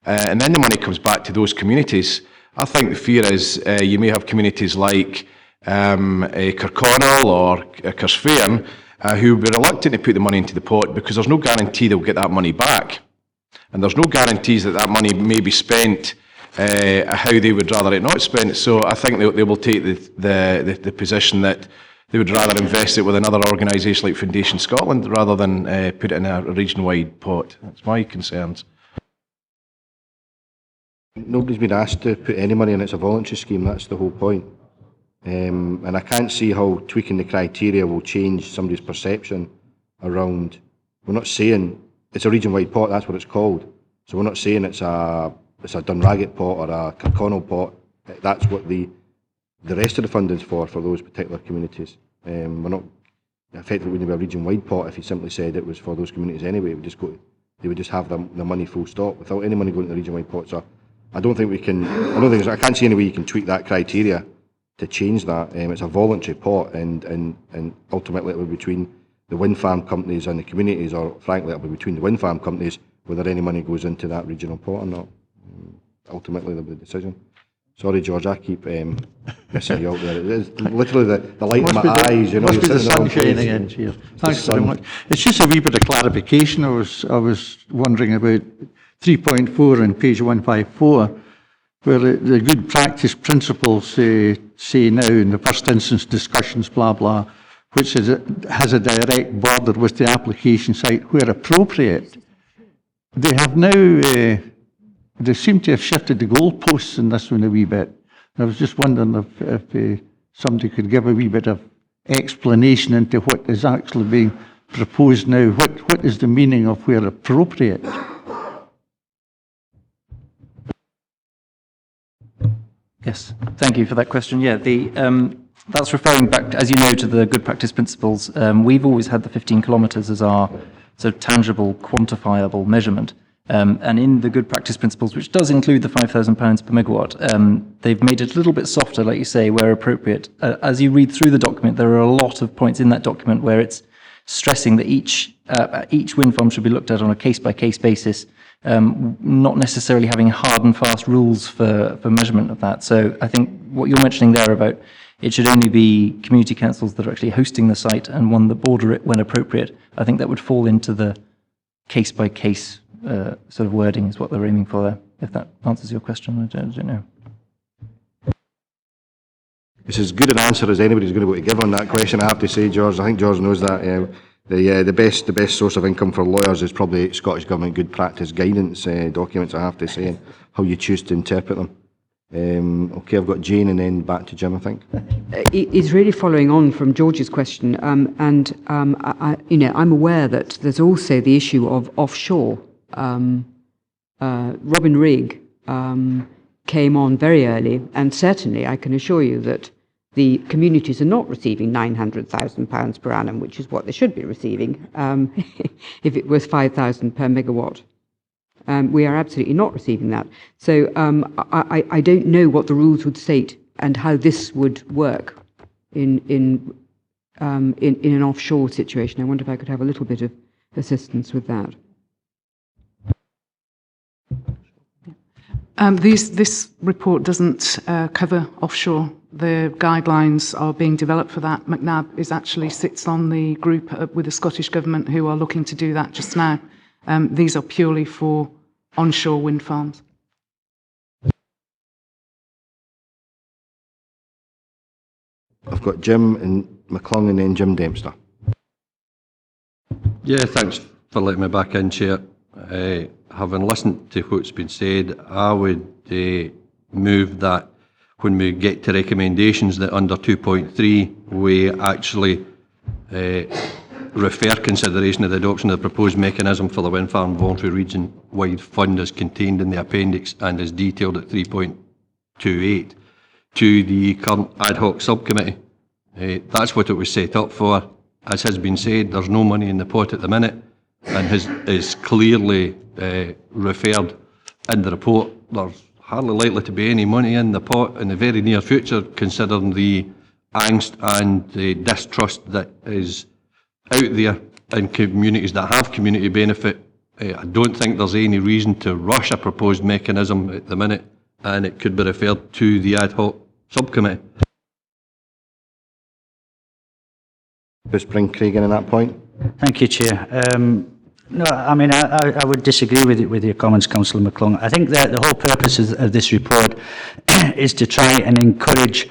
and then the money comes back to those communities. I think the fear is you may have communities like Kirkconnell or Carsfairn who will be reluctant to put the money into the pot because there's no guarantee they'll get that money back. And there's no guarantees that that money may be spent how they would rather it not spent. So I think they will take the position that they would rather invest it with another organisation like Foundation Scotland rather than put it in a region-wide pot. That's my concerns. Nobody's been asked to put any money in. It's a voluntary scheme. That's the whole point. And I can't see how tweaking the criteria will change somebody's perception around. We're not saying it's a region-wide pot. That's what it's called. So we're not saying it's a Dunraggett pot or a Kirkconnell pot. That's what the rest of the funding's for those particular communities. We're not effectively wouldn't be a region-wide pot if you simply said it was for those communities anyway. They would just have the money full stop without any money going to the region-wide pot. So I don't think we can. I can't see any way you can tweak that criteria to change that. It's a voluntary pot, and ultimately it will be between the wind farm companies and the communities, or frankly it'll be between the wind farm companies whether any money goes into that regional pot or not. Ultimately there'll be the decision. Sorry, George, I keep missing you out there. It is literally the light in my eyes. You know, must be the sunshine again, Chair. Thanks very much. It's just a wee bit of clarification. I was wondering about 3.4 on page 154, where the good practice principles say now in the first instance discussions, blah, blah, which has a direct border with the application site where appropriate. They have now... They seem to have shifted the goalposts in this one a wee bit. I was just wondering if somebody could give a wee bit of explanation into what is actually being proposed now. What is the meaning of where appropriate? Yes, thank you for that question. Yeah, that's referring back, as you know, to the good practice principles. We've always had the 15 kilometres as our sort of tangible, quantifiable measurement. And in the good practice principles, which does include the £5,000 per megawatt, they've made it a little bit softer, like you say, where appropriate. As you read through the document, there are a lot of points in that document where it's stressing that each wind farm should be looked at on a case-by-case basis not necessarily having hard and fast rules for measurement of that. So I think what you're mentioning there about it should only be community councils that are actually hosting the site and one that border it when appropriate, I think that would fall into the case-by-case sort of wording is what they're aiming for there, if that answers your question. I don't know. It's as good an answer as anybody's going to be able to give on that question, I have to say, George. I think George knows that. The best source of income for lawyers is probably Scottish Government good practice guidance documents, I have to say, and how you choose to interpret them. Okay, I've got Jane and then back to Jim, I think. It's really following on from George's question, I'm aware that there's also the issue of offshore. Robin Rigg came on very early, and certainly I can assure you that the communities are not receiving £900,000 per annum, which is what they should be receiving if it was 5,000 per megawatt. We are absolutely not receiving that. So I don't know what the rules would state and how this would work in an offshore situation. I wonder if I could have a little bit of assistance with that. This report doesn't cover offshore. The guidelines are being developed for that. McNab actually sits on the group with the Scottish Government who are looking to do that just now. These are purely for onshore wind farms. I've got Jim and McClung and then Jim Dempster. Yeah, thanks for letting me back in, Chair. Having listened to what's been said, I would move that when we get to recommendations that under 2.3 we actually refer consideration of the adoption of the proposed mechanism for the Windfarm Voluntary Region-wide Fund as contained in the appendix and as detailed at 3.28 to the current ad hoc subcommittee. That's what it was set up for. As has been said, there's no money in the pot at the minute, and is clearly referred in the report. There's hardly likely to be any money in the pot in the very near future, considering the angst and the distrust that is out there in communities that have community benefit. I don't think there's any reason to rush a proposed mechanism at the minute, and it could be referred to the ad hoc subcommittee. Just bring Craig in on that point. Thank you, Chair. No, I mean, I would disagree with your comments, Councillor McClung. I think that the whole purpose of this report is to try and encourage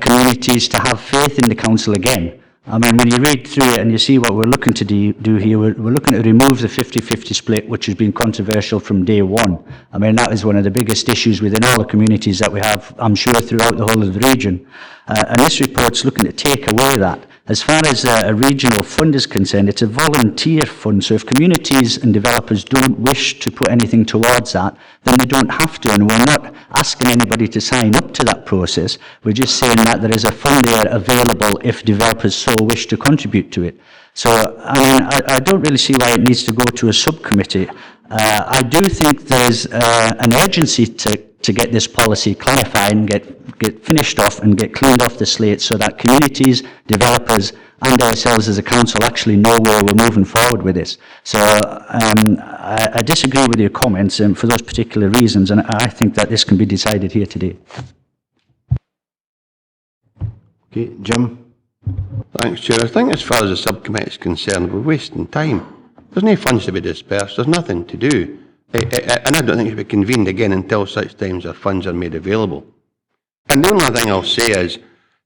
communities to have faith in the council again. I mean, when you read through it and you see what we're looking to do here, we're looking to remove the 50-50 split, which has been controversial from day one. I mean, that is one of the biggest issues within all the communities that we have, I'm sure, throughout the whole of the region. And this report's looking to take away that. As far as a regional fund is concerned, it's a volunteer fund, so if communities and developers don't wish to put anything towards that, then they don't have to, and we're not asking anybody to sign up to that process. We're just saying that there is a fund there available if developers so wish to contribute to it. So, I mean, I don't really see why it needs to go to a subcommittee. I do think there's an urgency to get this policy clarified and get finished off and get cleaned off the slate so that communities, developers and ourselves as a council actually know where we're moving forward with this. So I disagree with your comments for those particular reasons, and I think that this can be decided here today. Okay, Jim. Thanks, Chair. I think as far as the subcommittee is concerned, we're wasting time. There's no funds to be dispersed, there's nothing to do. And I don't think it should be convened again until such times our funds are made available. And the only thing I'll say is,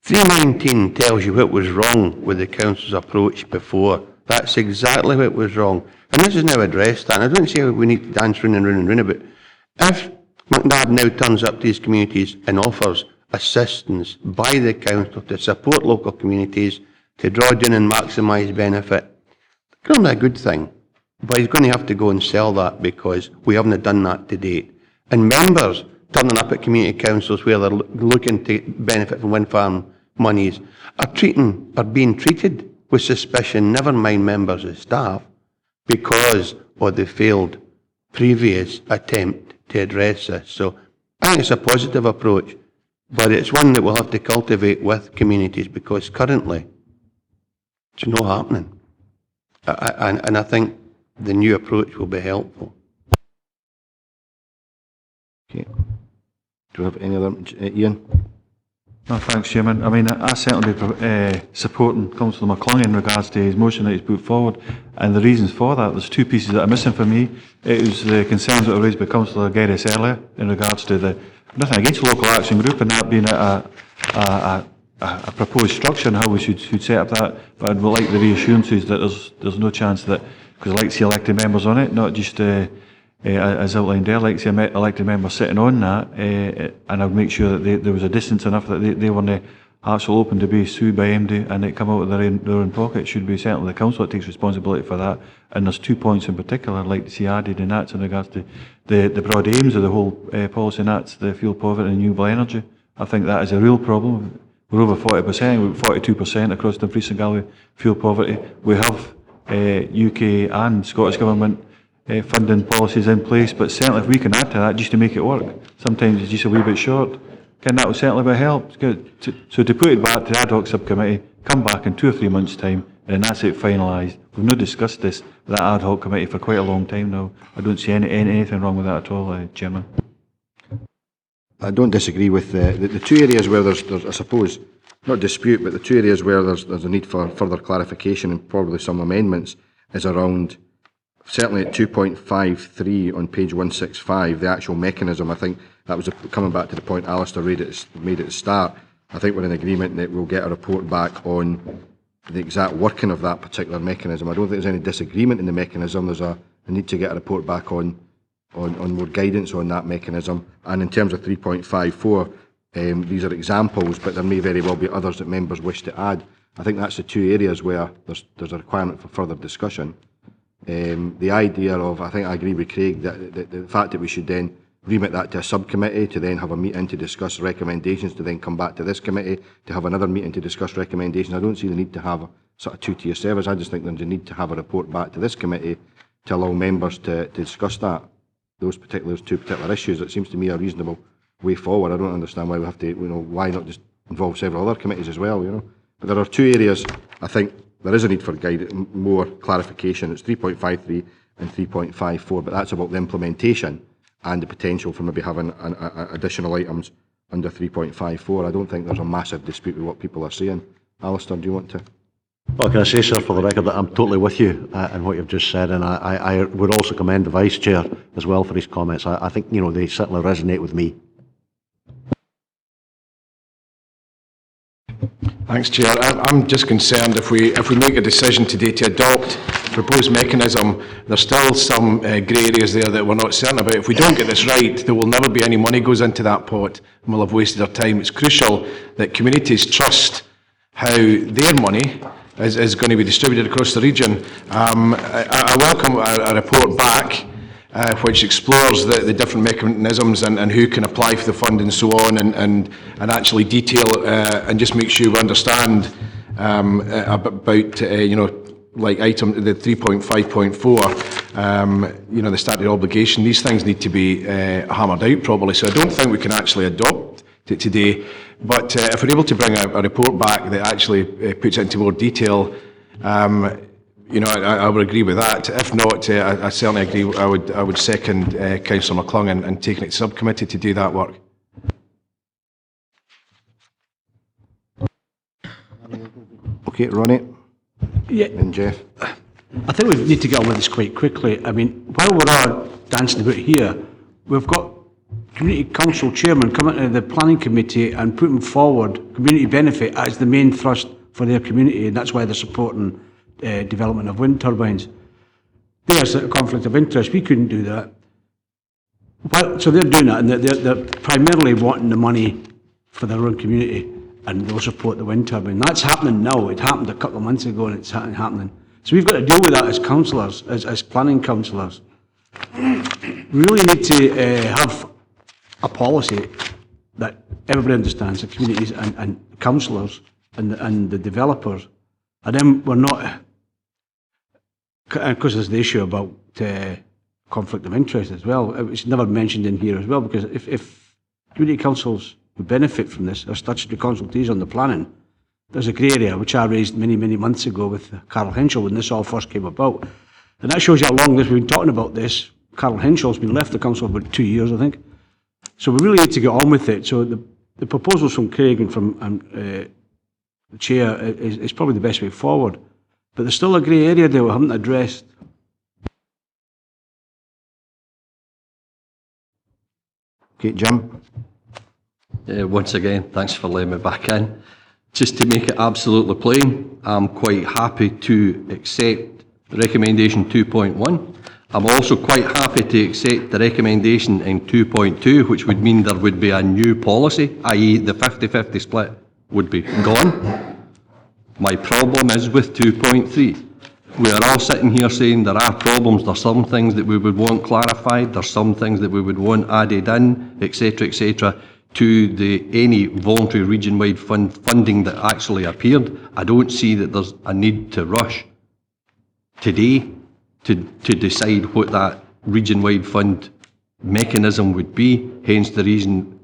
319 tells you what was wrong with the council's approach before. That's exactly what was wrong. And this is now addressed, and I don't say we need to dance round and round and round about it. If McNab now turns up to these communities and offers assistance by the council to support local communities, to draw down and maximise benefit, it's going to be a good thing. But he's going to have to go and sell that because we haven't done that to date. And members turning up at community councils where they're looking to benefit from wind farm monies are being treated with suspicion, never mind members of staff, because of the failed previous attempt to address this. So I think it's a positive approach, but it's one that we'll have to cultivate with communities because currently it's not happening. And I think the new approach will be helpful. Okay. Do we have any other, Ian? No, thanks, Chairman. I mean, I certainly be supporting Councillor McClung in regards to his motion that he's put forward, and the reasons for that. There's two pieces that are missing for me. It was the concerns that were raised by Councillor Geddes earlier in regards to the, nothing against local action group and that being a proposed structure and how we should set up that, but I'd like the reassurances that there's no chance that, because I like to see elected members on it, not just as outlined there, like to see elected members sitting on that, and I'd make sure that there was a distance enough that they weren't actually open to be sued by MD and it come out of their own pocket. It should be certainly the council that takes responsibility for that. And there's 2 points in particular I'd like to see added, and that's in regards to the broad aims of the whole policy, and that's the fuel poverty and renewable energy. I think that is a real problem. We're over 40%, we're 42% across the Dumfries and Galloway fuel poverty. We have UK and Scottish Government funding policies in place, but certainly if we can add to that just to make it work, sometimes it's just a wee bit short, and that will certainly be help. So to put it back to the ad hoc subcommittee, come back in 2 or 3 months' time, and that's it finalised. We've not discussed this with that ad hoc committee for quite a long time now. I don't see anything wrong with that at all, Chairman. I don't disagree with the two areas where there's, I suppose, not dispute, but the two areas where there's a need for further clarification and probably some amendments is around, certainly at 2.53 on page 165, the actual mechanism. I think that was coming back to the point Alistair made at the start. I think we're in agreement that we'll get a report back on the exact working of that particular mechanism. I don't think there's any disagreement in the mechanism. There's a need to get a report back on more guidance on that mechanism. And in terms of 3.54, these are examples, but there may very well be others that members wish to add. I think that's the two areas where there's a requirement for further discussion. The idea of, I think I agree with Craig, that the fact that we should then remit that to a subcommittee to then have a meeting to discuss recommendations, to then come back to this committee to have another meeting to discuss recommendations. I don't see the need to have a sort of two-tier service. I just think there's a need to have a report back to this committee to allow members to discuss that, those two particular issues. It seems to me a reasonable way forward. I don't understand why we have to, why not just involve several other committees as well, But there are two areas I think there is a need for more clarification. It's 3.53 and 3.54, but that's about the implementation and the potential for maybe having additional items under 3.54. I don't think there's a massive dispute with what people are saying. Alistair, do you want to? Well, can I say, sir, for the record, that I'm totally with you in what you've just said, and I would also commend the Vice Chair as well for his comments. I think, they certainly resonate with me. Thanks, Chair. I'm just concerned if we make a decision today to adopt the proposed mechanism, there's still some grey areas there that we're not certain about. If we don't get this right, there will never be any money goes into that pot, and we'll have wasted our time. It's crucial that communities trust how their money is going to be distributed across the region. I welcome a report back which explores the different mechanisms and who can apply for the fund and so on, and actually detail and just make sure we understand about like item the 3.5.4, the statutory obligation. These things need to be hammered out properly. So I don't think we can actually adopt it today. But if we're able to bring a report back that actually puts it into more detail, I would agree with that. If not, I certainly agree. I would second Councillor McClung and taking it to subcommittee to do that work. Okay, Ronnie. Yeah. And Jeff. I think we need to get on with this quite quickly. I mean, while we're all dancing about here, we've got community council chairman coming to the planning committee and putting forward community benefit as the main thrust for their community, and that's why they're supporting development of wind turbines. There's a conflict of interest. We couldn't do that. So they're doing that, and they're primarily wanting the money for their own community, and they'll support the wind turbine. That's happening now. It happened a couple of months ago, and it's happening. So we've got to deal with that as councillors, as planning councillors. We really need to have a policy that everybody understands, the communities and councillors and the developers. And then we're not, because there's the issue about conflict of interest as well. It's never mentioned in here as well, because if community councils who benefit from this are statutory consultees on the planning, there's a grey area which I raised many months ago with Carol Henschel when this all first came about. And that shows you how long we've been talking about this. Carol Henschel's been left the council for about 2 years, I think. So we really need to get on with it. So the proposals from Craig and from the Chair is probably the best way forward. But there's still a grey area there we haven't addressed. Okay, Jim. Once again, thanks for letting me back in. Just to make it absolutely plain, I'm quite happy to accept recommendation 2.1. I'm also quite happy to accept the recommendation in 2.2, which would mean there would be a new policy, i.e. the 50-50 split would be gone. My problem is with 2.3. We are all sitting here saying there are problems, there's some things that we would want clarified, there's some things that we would want added in, etc., to any voluntary region-wide funding that actually appeared. I don't see that there's a need to rush today to decide what that region-wide fund mechanism would be, hence the reason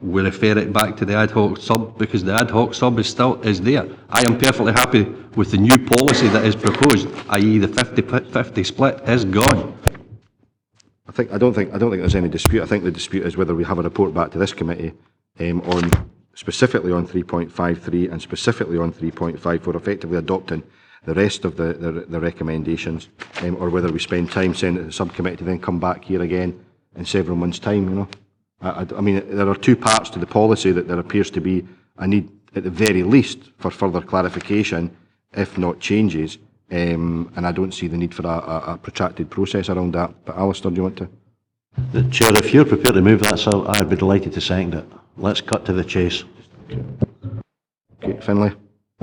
we refer it back to the ad hoc sub, because the ad hoc sub is there. I am perfectly happy with the new policy that is proposed, i.e. the 50-50 split is gone. I don't think there's any dispute. I think the dispute is whether we have a report back to this committee on specifically on 3.53 and specifically on 3.54, effectively adopting the rest of the recommendations, or whether we spend time sending it to the subcommittee to then come back here again in several months' time. You know, I mean, there are two parts to the policy that there appears to be a need, at the very least, for further clarification, if not changes. And I don't see the need for a protracted process around that. But Alistair, do you want to? The Chair, if you're prepared to move that, sir, I'd be delighted to second it. Let's cut to the chase. Okay, Finlay.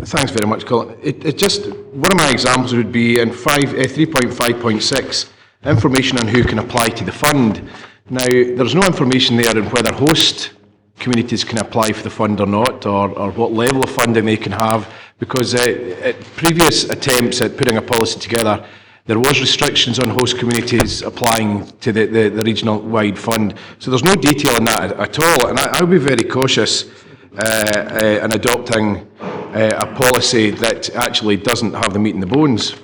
Thanks very much, Colin. It just, one of my examples would be in 3.5.6, information on who can apply to the fund. Now, there's no information there on whether host communities can apply for the fund or not, or what level of funding they can have, because at previous attempts at putting a policy together, there was restrictions on host communities applying to the regional-wide fund. So there's no detail on that at all, and I would be very cautious in adopting a policy that actually doesn't have the meat and the bones.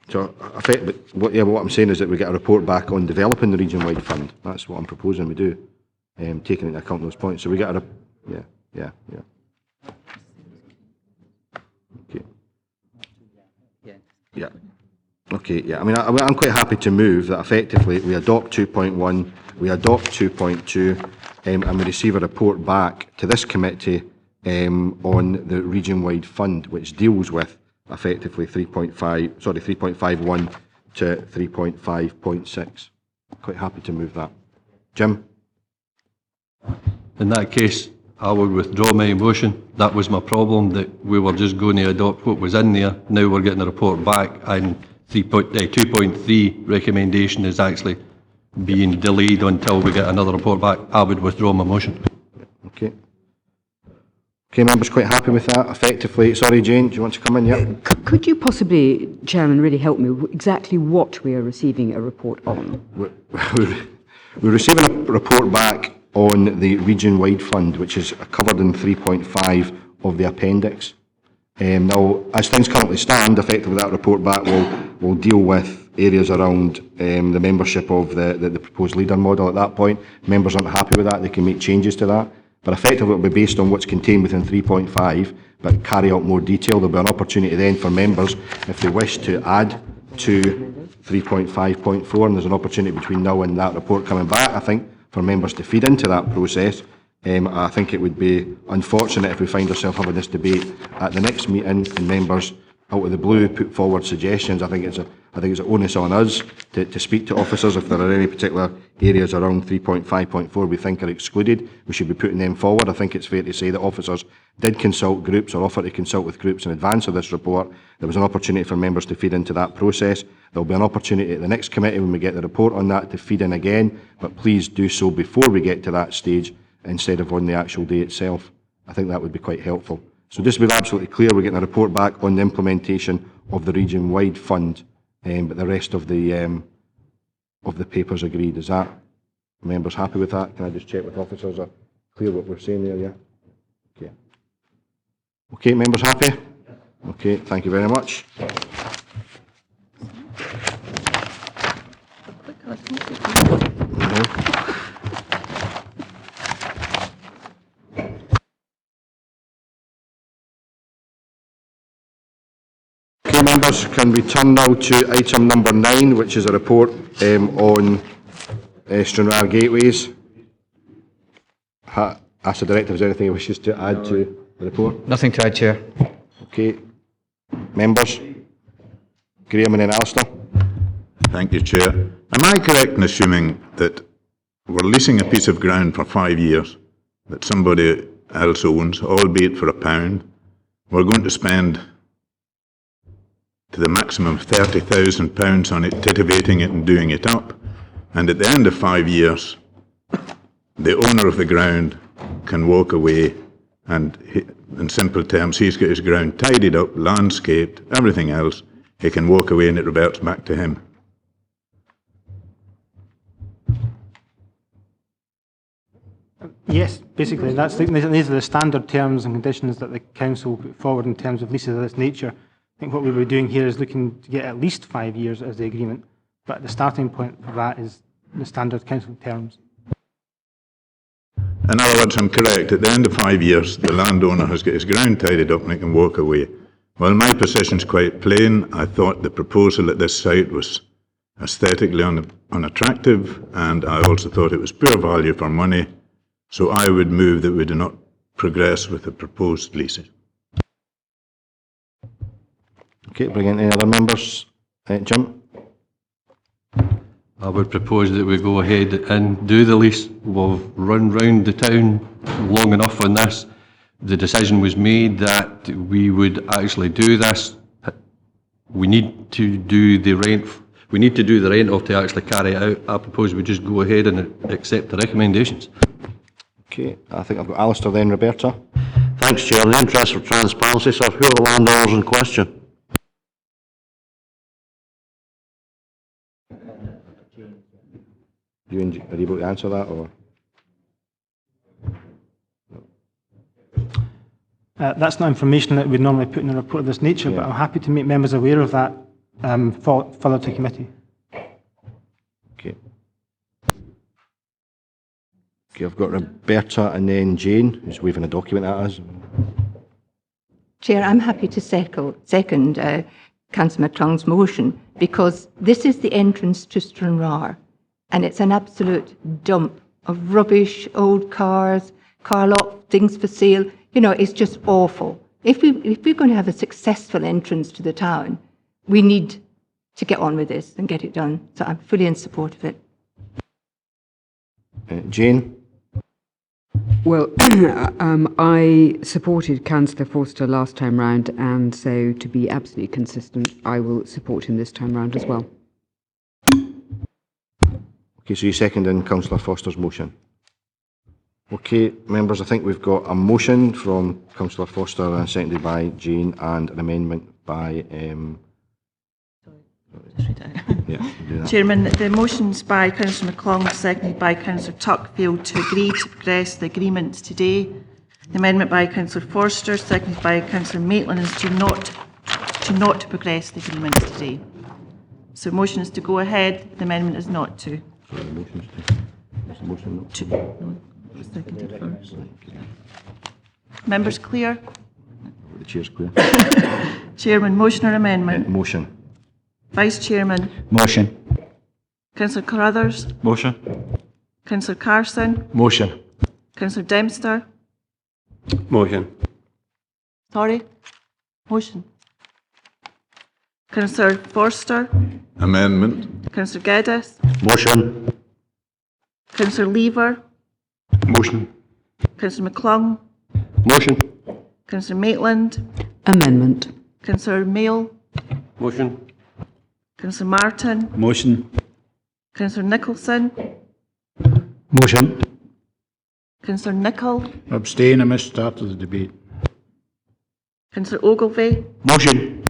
So, what I'm saying is that we get a report back on developing the region-wide fund. That's what I'm proposing we do, taking into account those points. So we get yeah. Okay. Yeah. Okay, yeah. I mean, I'm quite happy to move that effectively we adopt 2.1, we adopt 2.2, and we receive a report back to this committee on the region-wide fund, which deals with effectively 3.51 to 3.5.6. Quite happy to move that. Jim? In that case, I would withdraw my motion. That was my problem, that we were just going to adopt what was in there. Now we're getting a report back, and 2.3 recommendation is actually being delayed until we get another report back. I would withdraw my motion. Okay. Okay, members quite happy with that, effectively. Sorry, Jane, do you want to come in? Yep. Could you possibly, Chairman, really help me with exactly what we are receiving a report on? We're receiving a report back on the region-wide fund, which is covered in 3.5 of the appendix. Now, as things currently stand, effectively that report back will deal with areas around the membership of the proposed leader model at that point. Members aren't happy with that, they can make changes to that. But effectively it will be based on what's contained within 3.5, but carry out more detail. There'll be an opportunity then for members, if they wish to add to 3.5.4, and there's an opportunity between now and that report coming back, I think, for members to feed into that process. I think it would be unfortunate if we find ourselves having this debate at the next meeting and members out of the blue put forward suggestions. I think it's an onus on us to speak to officers if there are any particular areas around 3.5.4 we think are excluded. We should be putting them forward. I think it's fair to say that officers did consult groups or offer to consult with groups in advance of this report. There was an opportunity for members to feed into that process. There will be an opportunity at the next committee when we get the report on that to feed in again, but please do so before we get to that stage instead of on the actual day itself. I think that would be quite helpful. So just to be absolutely clear, we're getting a report back on the implementation of the region-wide fund, but the rest of the papers agreed. Is that, members happy with that? Can I just check with officers are clear what we're saying there, yeah? Okay. Okay, members happy? Okay, thank you very much. members, can we turn now to item number 9, which is a report on Stranraer Gateways. Ask the Director if there's anything he wishes to add to the report. Nothing to add, Chair. Okay. Members? Graham and then Alistair. Thank you, Chair. Am I correct in assuming that we're leasing a piece of ground for 5 years that somebody else owns, albeit for £1? We're going to spend to the maximum of £30,000 on it, titivating it and doing it up. And at the end of 5 years, the owner of the ground can walk away and, in simple terms, he's got his ground tidied up, landscaped, everything else. He can walk away and it reverts back to him. Yes, basically, these are the standard terms and conditions that the council put forward in terms of leases of this nature. I think what we were doing here is looking to get at least 5 years as the agreement, but the starting point for that is the standard council terms. In other words, I'm correct. At the end of 5 years, the landowner has got his ground tidied up and he can walk away. Well, my position's quite plain. I thought the proposal at this site was aesthetically unattractive, and I also thought it was poor value for money. So I would move that we do not progress with the proposed leases. Okay, bring in any other members. Jim? I would propose that we go ahead and do the lease. We've run round the town long enough on this. The decision was made that we would actually do this. We need to do the rent. We need to do the rental to actually carry it out. I propose we just go ahead and accept the recommendations. Okay, I think I've got Alistair then, Roberta. Thanks, Chair. In the interest of transparency, sir, who are the landowners in question? Are you able to answer that, or? That's not information that we'd normally put in a report of this nature, but I'm happy to make members aware of that further to committee. Okay. Okay, I've got Roberta and then Jane, who's waving a document at us. Chair, I'm happy to second Councillor McClung's motion, because this is the entrance to Stranraer, and it's an absolute dump of rubbish, old cars, car lot, things for sale. You know, it's just awful. If we're going to have a successful entrance to the town, we need to get on with this and get it done. So I'm fully in support of it. Jane? Well, I supported Councillor Forster last time round, and so to be absolutely consistent, I will support him this time round as well. Okay, so you second in Councillor Foster's motion. Okay, members, I think we've got a motion from Councillor Foster and seconded by Jane, and an amendment by... Chairman, the motion's by Councillor McClung, seconded by Councillor Tuckfield, to agree to progress the agreement today. The amendment by Councillor Forster, seconded by Councillor Maitland, is to not progress the agreement today. So motion is to go ahead, the amendment is not to. Sorry, the motion is to... motion not to? No, seconded first. Members clear? The chair's clear. Chairman, motion or amendment? Motion. Vice Chairman? Motion. Councillor Carruthers? Motion. Councillor Carson? Motion. Councillor Dempster? Motion. Sorry? Motion. Councillor Forster? Amendment. Councillor Geddes? Motion. Councillor Lever? Motion. Councillor McClung? Motion. Councillor Maitland? Amendment. Councillor Mail? Motion. Councillor Martin? Motion. Councillor Nicholson? Motion. Councillor Nicholl? Abstain, I missed start of the debate. Councillor Ogilvie? Motion.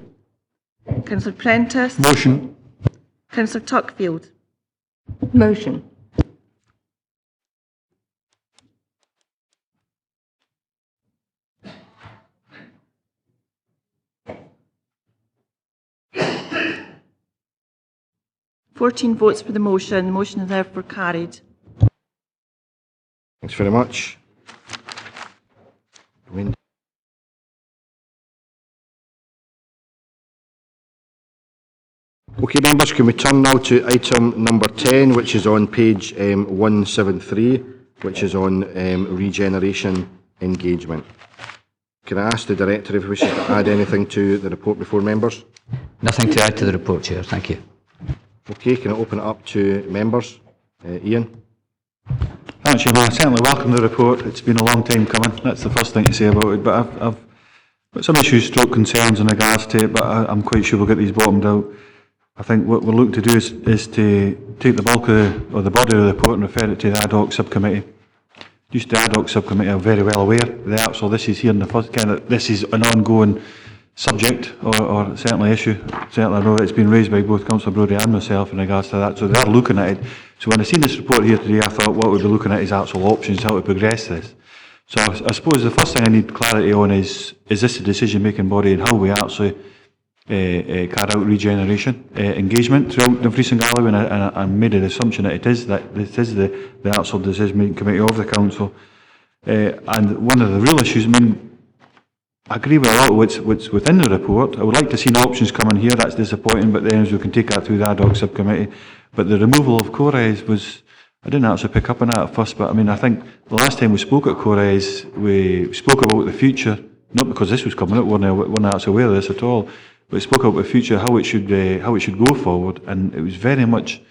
Councillor Prentice? Motion. Councillor Tuckfield? Motion. Fourteen votes for the motion. The motion is therefore carried. Thanks very much. Okay, members, can we turn now to item number 10, which is on page 173, which is on regeneration engagement. Can I ask the Director if he wishes to add anything to the report before members? Nothing to add to the report, Chair. Thank you. Okay, can I open it up to members? Ian? Thanks, Chairman. I certainly welcome the report. It's been a long time coming. That's the first thing to say about it. But I've got some issues, stroke concerns in regards to it, but I'm quite sure we'll get these bottomed out. I think what we'll look to do is to take the bulk of the body of the report and refer it to the ad hoc subcommittee. Just the ad hoc subcommittee are very well aware of the actual, this is here in the first kind of, this is an ongoing subject or certainly issue. Certainly I know it's been raised by both Councillor Brodie and myself in regards to that, so they are looking at it. So when I seen this report here today, I thought what we'd be looking at is actual options, how to progress this. So I suppose the first thing I need clarity on is this a decision-making body and how we actually carry out regeneration engagement throughout Dumfries and Galloway, and I made an assumption that this is the actual decision-making committee of the council. And one of the real issues, I mean, I agree with a lot of what's within the report. I would like to see options coming here. That's disappointing, but then we can take that through the ad hoc subcommittee. But the removal of CORES was, I didn't actually pick up on that at first, but I mean, I think the last time we spoke at CORES, we spoke about the future, not because this was coming up, we weren't actually aware of this at all, but we spoke about the future, how it should go forward, and it was very much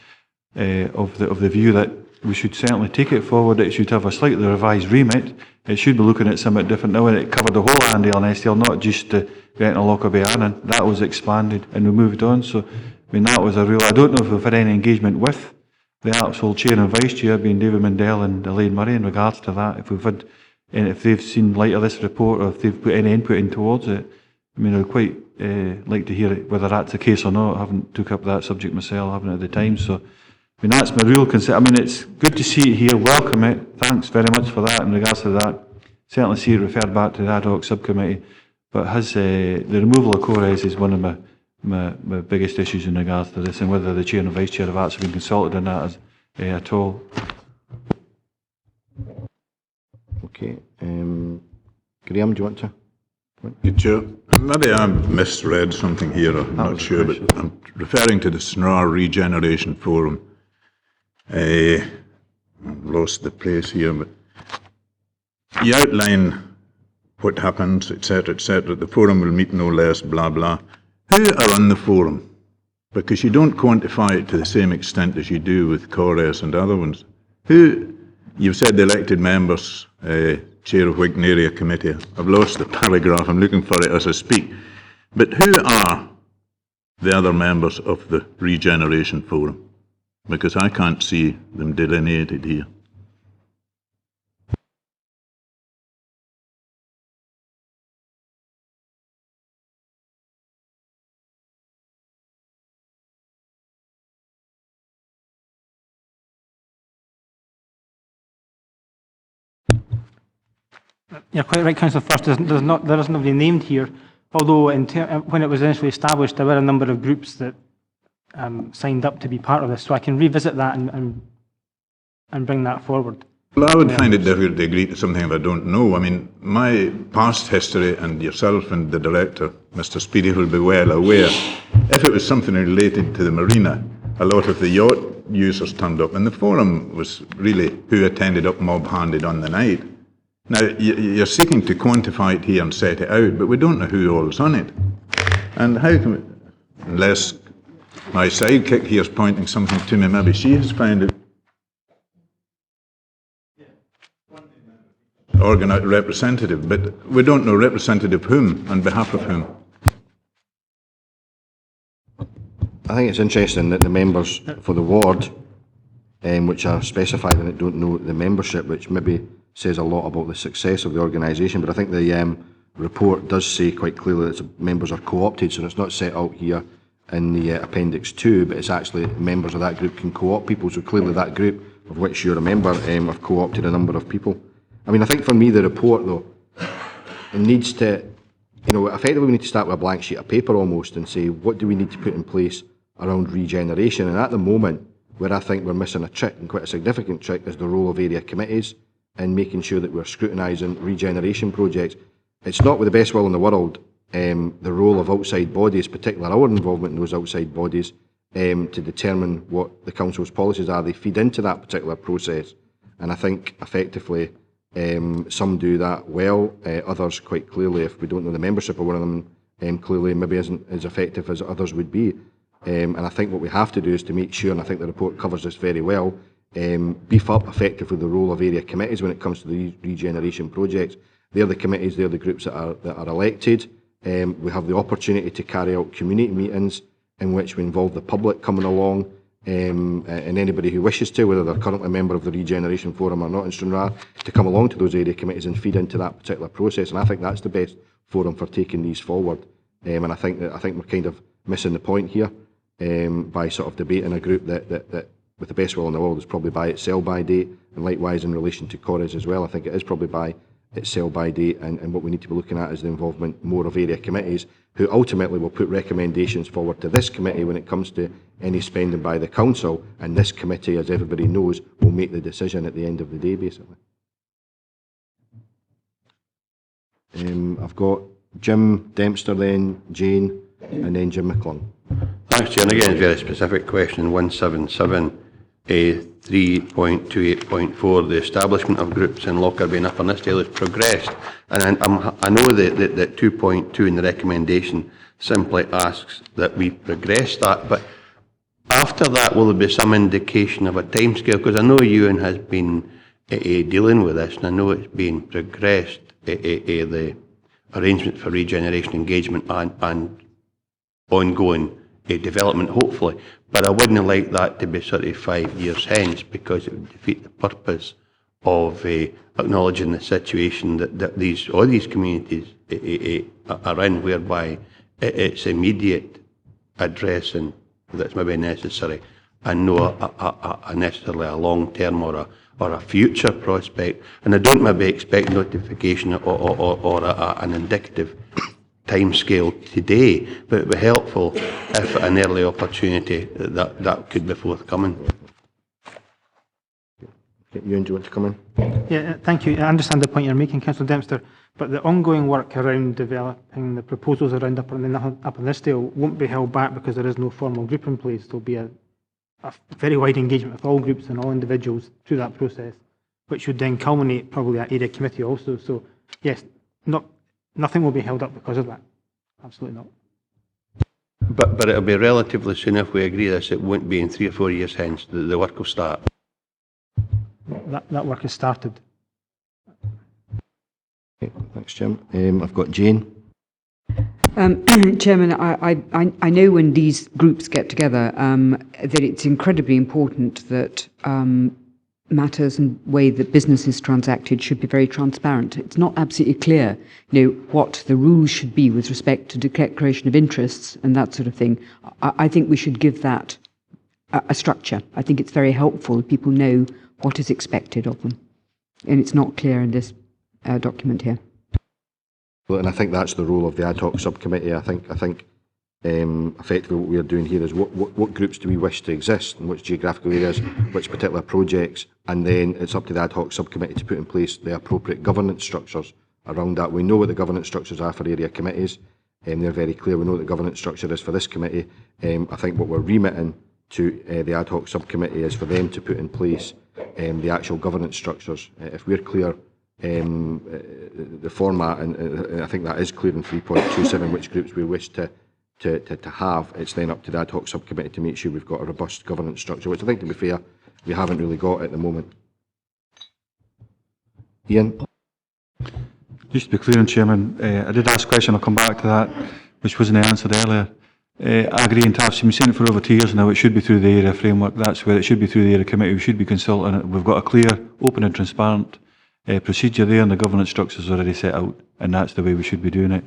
of the view that we should certainly take it forward. It should have a slightly revised remit. It should be looking at something different now, and it covered the whole Andale and Estill, not just the Gretna Lockerbie Annan. That was expanded, and we moved on. So, I mean, that was a real. I don't know if we've had any engagement with the actual chair and vice chair, being David Mundell and Elaine Murray, in regards to that. If we've had, and if they've seen light of this report, or if they've put any input in towards it, I mean, I'd quite like to hear it, whether that's the case or not. I haven't took up that subject myself, haven't at the time. So, I mean, that's my real concern. I mean, it's good to see it here. Welcome it. Thanks very much for that in regards to that. Certainly see it referred back to the ad hoc subcommittee. But has the removal of CORES is one of my biggest issues in regards to this, and whether the chair and vice chair have actually been consulted on that at all. Okay. Graham, do you want to? Yeah, Chair. Maybe I misread something here, I'm not sure, but I'm referring to the Stranraer Regeneration Forum. I've lost the place here, but you outline what happens, etc., etc. The forum will meet no less, blah, blah. Who are on the forum? Because you don't quantify it to the same extent as you do with CORES and other ones. Who, you've said the elected members, Chair of Whig Area Committee. I've lost the paragraph, I'm looking for it as I speak. But who are the other members of the Regeneration Forum? Because I can't see them delineated here. You're quite right, Councillor First. There is nobody named here. Although when it was initially established, there were a number of groups that signed up to be part of this. So I can revisit that and bring that forward. Well, I would find it difficult to agree to something if I don't know. I mean, my past history, and yourself and the director, Mr. Speedy, will be well aware, if it was something related to the marina, a lot of the yacht users turned up, and the forum was really who attended up mob-handed on the night. Now, you're seeking to quantify it here and set it out, but we don't know who all's on it. And how can we, unless my sidekick here is pointing something to me, maybe she has found it. Organised representative, but we don't know representative whom, on behalf of whom. I think it's interesting that the members for the ward, which are specified in it, don't know the membership, which maybe says a lot about the success of the organisation. But I think the report does say quite clearly that members are co-opted, so it's not set out here in the Appendix 2, but it's actually members of that group can co-opt people. So clearly that group, of which you're a member, have co-opted a number of people. I mean, I think for me the report, though, it needs to, effectively we need to start with a blank sheet of paper almost and say, what do we need to put in place around regeneration? And at the moment, where I think we're missing a trick, and quite a significant trick, is the role of area committees and making sure that we're scrutinising regeneration projects. It's not with the best will in the world the role of outside bodies, particularly our involvement in those outside bodies, to determine what the council's policies are. They feed into that particular process, and I think effectively some do that well, others quite clearly, if we don't know the membership of one of them, clearly maybe isn't as effective as others would be. And I think what we have to do is to make sure, and I think the report covers this very well, beef up effectively the role of area committees when it comes to the regeneration projects. They're the committees, they're the groups that are elected. We have the opportunity to carry out community meetings in which we involve the public coming along, and anybody who wishes to, whether they're currently a member of the Regeneration Forum or not in Stranraer, to come along to those area committees and feed into that particular process. And I think that's the best forum for taking these forward. And I think we're kind of missing the point here by sort of debating a group that with the best will in the world is probably by its sell-by date, and likewise in relation to Corries as well. I think it is probably by its sell-by date, and what we need to be looking at is the involvement more of area committees, who ultimately will put recommendations forward to this committee when it comes to any spending by the council, and this committee, as everybody knows, will make the decision at the end of the day, basically. I've got Jim Dempster, then Jane, and then Jim McClung. Thanks, Chair. And again, very specific question, 177, 3.28.4, the establishment of groups in Lockerbie and Upper Nithsdale has progressed. And I know that 2.2 in the recommendation simply asks that we progress that, but after that, will there be some indication of a timescale? Because I know Ewan has been dealing with this, and I know it's been progressed, the arrangement for regeneration engagement and ongoing development, hopefully. But I wouldn't like that to be sort of 5 years hence, because it would defeat the purpose of acknowledging the situation that all these communities are in, whereby it's immediate addressing that's maybe necessary, and no necessarily a long-term or a future prospect. And I don't maybe expect notification or an indicative timescale today, but it would be helpful if an early opportunity that could be forthcoming. Ewan, do you want to come in? Yeah, thank you. I understand the point you're making, Councillor Dempster, but the ongoing work around developing the proposals around Upper Nithsdale won't be held back because there is no formal group in place. There'll be a very wide engagement with all groups and all individuals through that process, which would then culminate probably at area committee also. So yes, nothing will be held up because of that. Absolutely not. But it'll be relatively soon if we agree this. It won't be in 3 or 4 years hence the work will start. That work has started. Okay, thanks, Jim. I've got Jane. Chairman, I know when these groups get together that it's incredibly important that matters and way that business is transacted should be very transparent. It's not absolutely clear, what the rules should be with respect to declaration of interests and that sort of thing. I think we should give that a structure. I think it's very helpful if people know what is expected of them, and it's not clear in this document here. Well, and I think that's the role of the ad hoc subcommittee. I think effectively what we are doing here is what groups do we wish to exist, in which geographical areas, which particular projects, and then it's up to the ad hoc subcommittee to put in place the appropriate governance structures around that. We know what the governance structures are for area committees, and they're very clear. We know what the governance structure is for this committee. I think what we're remitting to the ad hoc subcommittee is for them to put in place the actual governance structures. If we're clear the format, and I think that is clear in 3.27, which groups we wish to have, it's then up to the ad hoc subcommittee to make sure we've got a robust governance structure, which I think, to be fair, we haven't really got at the moment. Ian? Just to be clear, Chairman, I did ask a question, I'll come back to that, which wasn't answered earlier. Agri and TAFs, we've seen it for over 2 years now. It should be through the area framework. That's where it should be, through the area committee. We should be consulting it. We've got a clear, open and transparent procedure there, and the governance structure is already set out, and that's the way we should be doing it.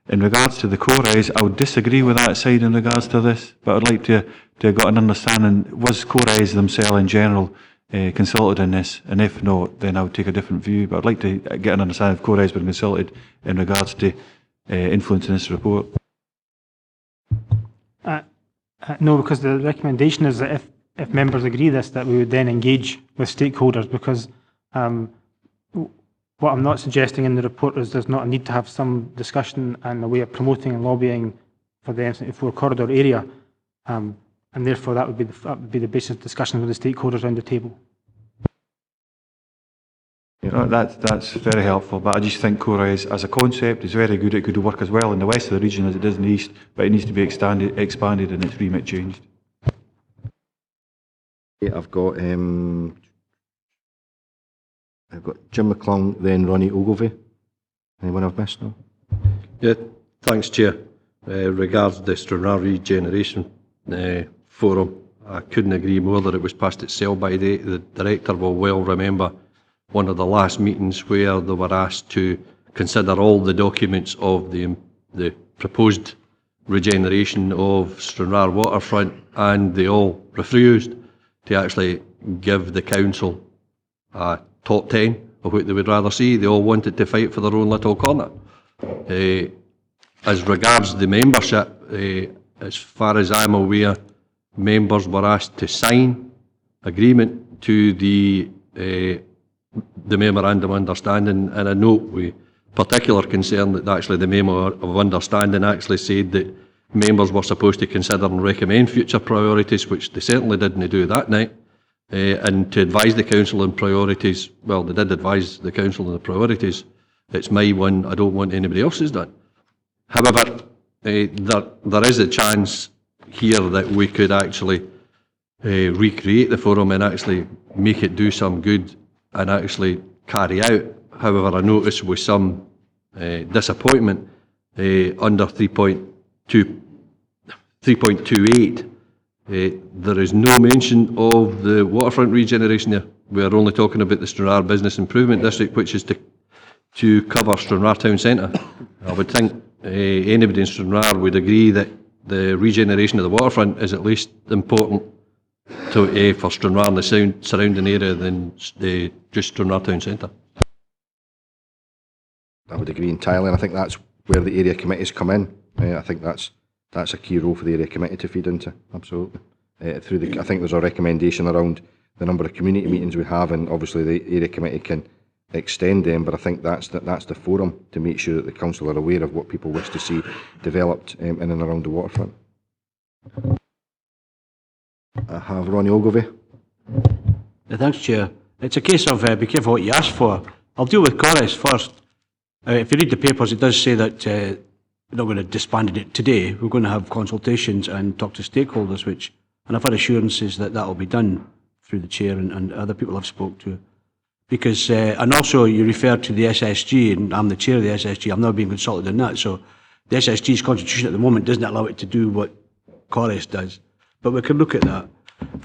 In regards to the Corries, I would disagree with that side in regards to this, but I'd like to have got an understanding, was Corries themselves in general consulted in this, and if not, then I would take a different view, but I'd like to get an understanding if Corries been consulted in regards to influencing this report. No, because the recommendation is that if members agree this, that we would then engage with stakeholders, because what I'm not suggesting in the report is there's not a need to have some discussion and a way of promoting and lobbying for the M74 corridor area. and therefore that would be the basis of discussions with the stakeholders around the table. You know, that's very helpful, but I just think Cora is, as a concept, is very good. It could work as well in the west of the region as it does in the east, but it needs to be expanded and its remit changed. Yeah, I've got Jim McClung, then Ronnie Ogilvie. Anyone I've missed now? Yeah, thanks, Chair. Regards the Stranraer Regeneration Forum, I couldn't agree more that it was past its sell-by date. The Director will well remember one of the last meetings where they were asked to consider all the documents of the proposed regeneration of Stranraer waterfront, and they all refused to actually give the council a top 10 of what they would rather see. They all wanted to fight for their own little corner. As regards the membership, as far as I'm aware, members were asked to sign agreement to the memorandum of understanding, and I note with particular concern that actually the memo of understanding actually said that members were supposed to consider and recommend future priorities, which they certainly didn't do that night, and to advise the council on priorities. Well, they did advise the council on the priorities. It's my one, I don't want anybody else's done. However, there is a chance here that we could actually recreate the forum and actually make it do some good and actually carry out. However, I noticed with some disappointment under 3.28, there is no mention of the waterfront regeneration there. We are only talking about the Stranraer Business Improvement District, which is to cover Stranraer Town Centre. I would think anybody in Stranraer would agree that the regeneration of the waterfront is at least important for Stranraer and the surrounding area than just Stranraer Town Centre. I would agree entirely, and I think that's where the area committees come in. I think that's a key role for the area committee to feed into, absolutely. I think there's a recommendation around the number of community meetings we have, and obviously the area committee can extend them, but I think that's the forum to make sure that the council are aware of what people wish to see developed in and around the waterfront. I have Ronnie Ogilvie. Thanks, Chair. It's a case of be careful what you ask for. I'll deal with Corris first. If you read the papers, it does say that we're not going to disband it today. We're going to have consultations and talk to stakeholders, and I've had assurances that that will be done through the Chair and other people I've spoke to. Because, and also you referred to the SSG, and I'm the Chair of the SSG. I'm not being consulted on that, so the SSG's constitution at the moment doesn't allow it to do what Corris does. But we can look at that.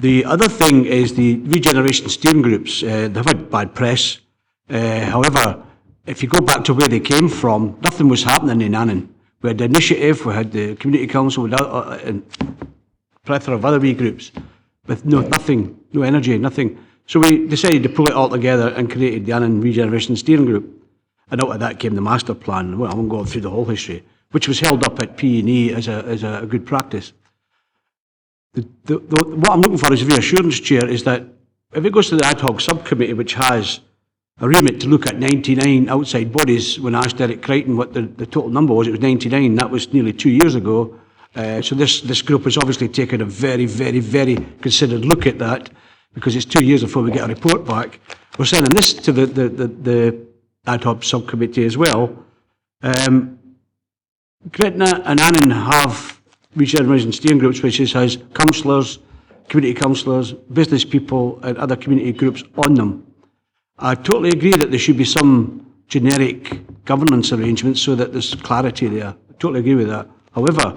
The other thing is the regeneration steering groups. They've had bad press. However, if you go back to where they came from, nothing was happening in Annan. We had the initiative, we had the community council, and a plethora of other wee groups, with nothing, no energy, nothing. So we decided to pull it all together and created the Annan Regeneration Steering Group. And out of that came the master plan. Well, I won't go through the whole history, which was held up at P&E as a good practice. What I'm looking for as a reassurance, Chair, is that if it goes to the ad hoc subcommittee, which has a remit to look at 99 outside bodies, when I asked Eric Crichton what the total number was, it was 99. That was nearly 2 years ago. So this group has obviously taken a very, very, very considered look at that, because it's 2 years before we get a report back. We're sending this to the ad hoc subcommittee as well. Gretna and Annan have regeneration steering groups, which has councillors, community councillors, business people and other community groups on them. I totally agree that there should be some generic governance arrangements so that there's clarity there. I totally agree with that. However,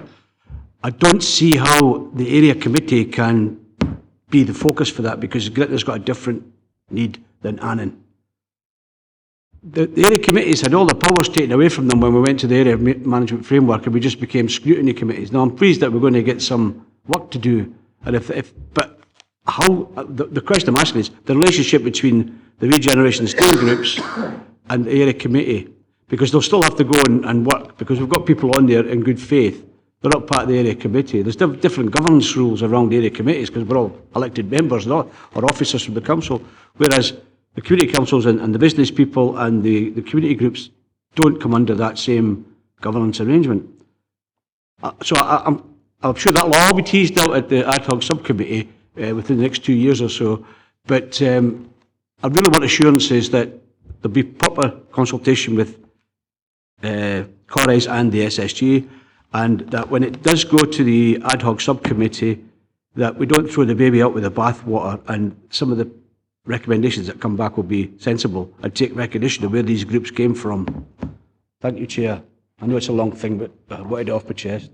I don't see how the area committee can be the focus for that, because Gretna's got a different need than Annan. The area committees had all the powers taken away from them when we went to the area management framework, and we just became scrutiny committees. Now I'm pleased that we're going to get some work to do, and but how the question I'm asking is the relationship between the regeneration steering groups and the area committee, because they'll still have to go and work, because we've got people on there in good faith. They're not part of the area committee. There's different governance rules around area committees, because we're all elected members or officers from the council, whereas the community councils and the business people and the community groups don't come under that same governance arrangement. So I I'm sure that will all be teased out at the ad hoc subcommittee within the next 2 years or so. But I really want assurances that there'll be proper consultation with Corries and the SSG, and that when it does go to the ad hoc subcommittee, that we don't throw the baby out with the bathwater, and some of the recommendations that come back will be sensible and take recognition of where these groups came from. Thank you, Chair. I know it's a long thing, but I wanted it off my chest.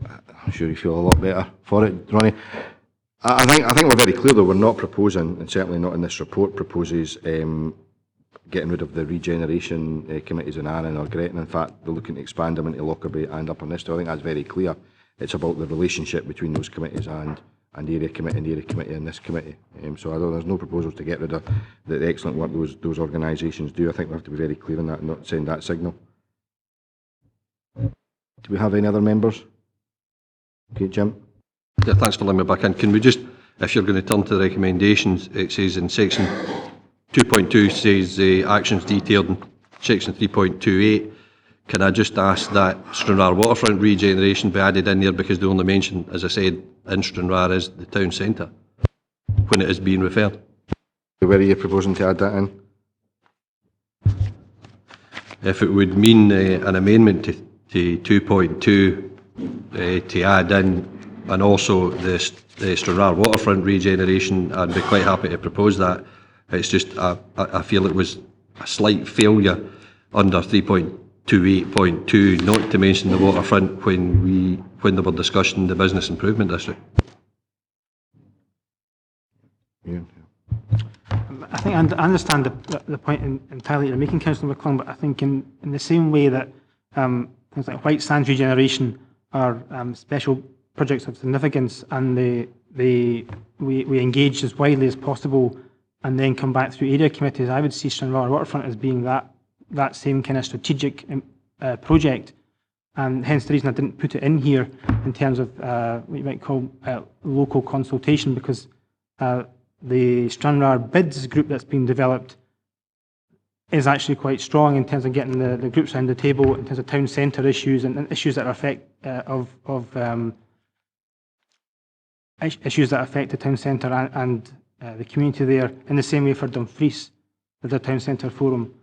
I'm sure you feel a lot better for it, Ronnie. I think we're very clear, though. We're not proposing, and certainly not in this report, proposes getting rid of the regeneration committees in Arran or Gretton. In fact, they're looking to expand them into Lockerbie and Upper Nister. I think that's very clear. It's about the relationship between those committees and area committee and area committee and this committee. So although there's no proposals to get rid of the excellent work those organisations do, I think we have to be very clear on that and not send that signal. Do we have any other members? Okay, Jim. Yeah, thanks for letting me back in. Can we just, if you're going to turn to the recommendations, it says in section 2.2 says actions detailed in section 3.28. Can I just ask that Stranraer waterfront regeneration be added in there, because the only mention, as I said, in Stranraer is the town centre when it is being referred? Where are you proposing to add that in? If it would mean an amendment to 2.2 to add in, and also the Stranraer waterfront regeneration, I'd be quite happy to propose that. It's just I feel it was a slight failure under 3.28.2 not to mention the waterfront when they were discussing the business improvement district. Yeah. I think I understand the point entirely you're making, Councillor McClung, but I think in the same way that things like Whitesands regeneration are special projects of significance, and we engage as widely as possible and then come back through area committees, I would see Stranraer Waterfront as being that same kind of strategic project, and hence the reason I didn't put it in here in terms of what you might call local consultation, because the Stranraer bids group that's been developed is actually quite strong in terms of getting the groups around the table in terms of town centre issues and issues that affect issues that affect the town centre and the community there. In the same way for Dumfries, with the town centre forum.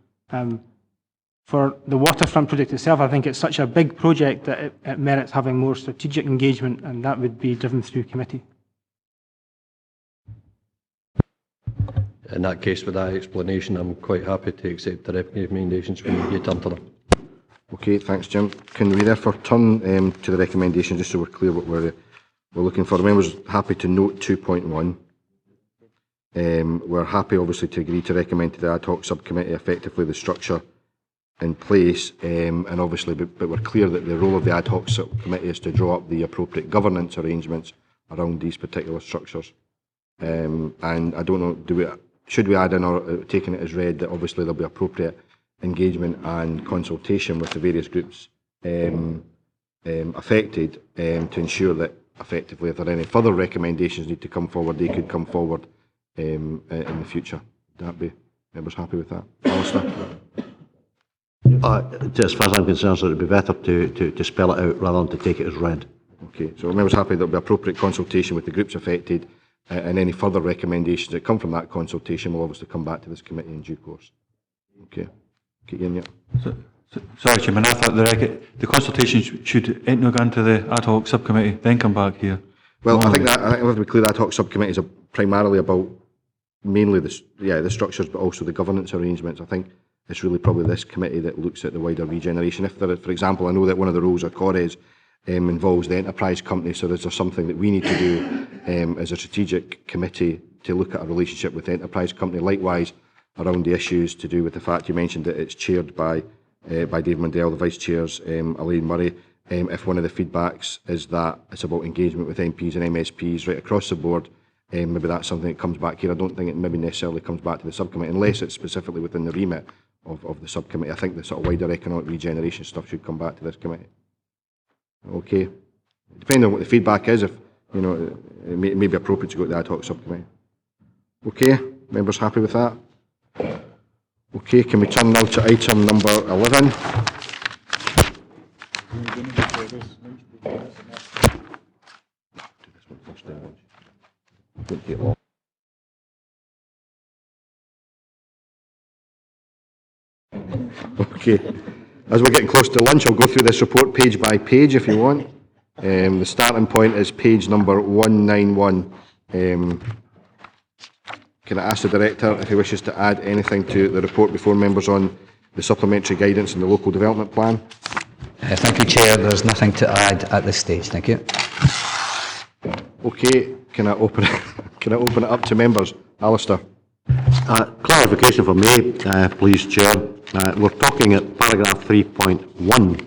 For the waterfront project itself, I think it's such a big project that it merits having more strategic engagement, and that would be driven through committee. In that case, with that explanation, I'm quite happy to accept the recommendations when you turn to them. Okay, thanks, Jim. Can we therefore turn to the recommendations, just so we're clear what we're looking for? The members happy to note 2.1. We're happy, obviously, to agree to recommend to the ad hoc subcommittee effectively the structure in place, and obviously, but we're clear that the role of the ad hoc subcommittee is to draw up the appropriate governance arrangements around these particular structures. And I don't know, should we add in, or taking it as read, that obviously there'll be appropriate engagement and consultation with the various groups affected to ensure that effectively, if there are any further recommendations need to come forward, they could come forward in the future. Would that be members happy with that? Alistair? As far as I'm concerned, so it would be better to spell it out rather than to take it as read. Okay, so members happy there will be appropriate consultation with the groups affected, and any further recommendations that come from that consultation will obviously come back to this committee in due course. Okay, Ian, yeah. Sorry, Chairman, I thought the consultation should go into the ad hoc subcommittee, then come back here. Well, I think we have to be clear, the ad hoc subcommittees are primarily about mainly the structures, but also the governance arrangements. I think it's really probably this committee that looks at the wider regeneration. If there, for example, I know that one of the roles of Corries involves the enterprise company, so is there something that we need to do as a strategic committee to look at a relationship with the enterprise company? Likewise, around the issues to do with the fact you mentioned that it's chaired by Dave Mundell, the vice chairs, Elaine Murray. If one of the feedbacks is that it's about engagement with MPs and MSPs right across the board, maybe that's something that comes back here. I don't think it maybe necessarily comes back to the subcommittee unless it's specifically within the remit of the subcommittee. I think the sort of wider economic regeneration stuff should come back to this committee. Okay. Depending on what the feedback is, if you know, it may be appropriate to go to the ad hoc subcommittee. Okay, members happy with that? Okay, can we turn now to item number 11? Okay. As we're getting close to lunch, I'll go through this report page by page if you want. The starting point is page number 191. Can I ask the Director if he wishes to add anything to the report before members on the supplementary guidance and the local development plan? Thank you, Chair. There's nothing to add at this stage. Thank you. Okay. Can I open it up to members? Alistair. Clarification for me, please, Chair. We're talking at paragraph 3.1.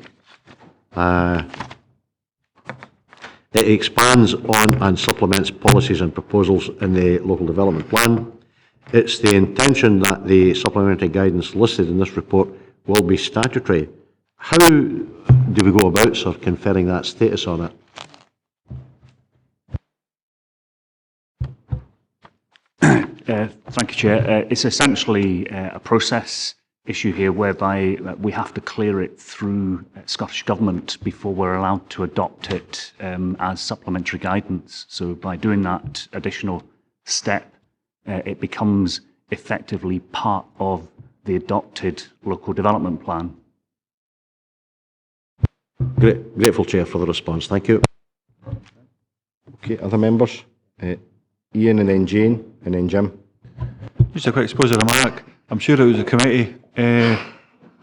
It expands on and supplements policies and proposals in the local development plan. It's the intention that the supplementary guidance listed in this report will be statutory. How do we go about, sir, conferring that status on it? Thank you, Chair. It's essentially a process issue here whereby we have to clear it through Scottish Government before we're allowed to adopt it as supplementary guidance. So by doing that additional step, it becomes effectively part of the adopted local development plan. Grateful, Chair, for the response. Thank you. Okay, other members? Ian and then Jane and then Jim. Just a quick exposure remark. I'm sure it was a committee a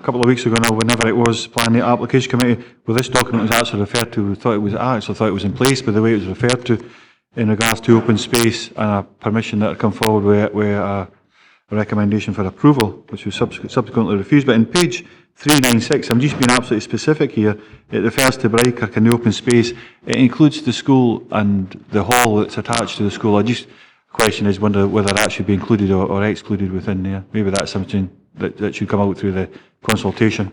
couple of weeks ago now, whenever it was, planning the application committee, where this document was actually referred to. I actually thought it was in place, but the way it was referred to in regards to open space and a permission that had come forward with a recommendation for approval, which was subsequently refused. But in page 396, I'm just being absolutely specific here. It refers to Brykirk and the open space. It includes the school and the hall that's attached to the school. Question is whether that should be included or excluded within there. Maybe that's something that should come out through the consultation.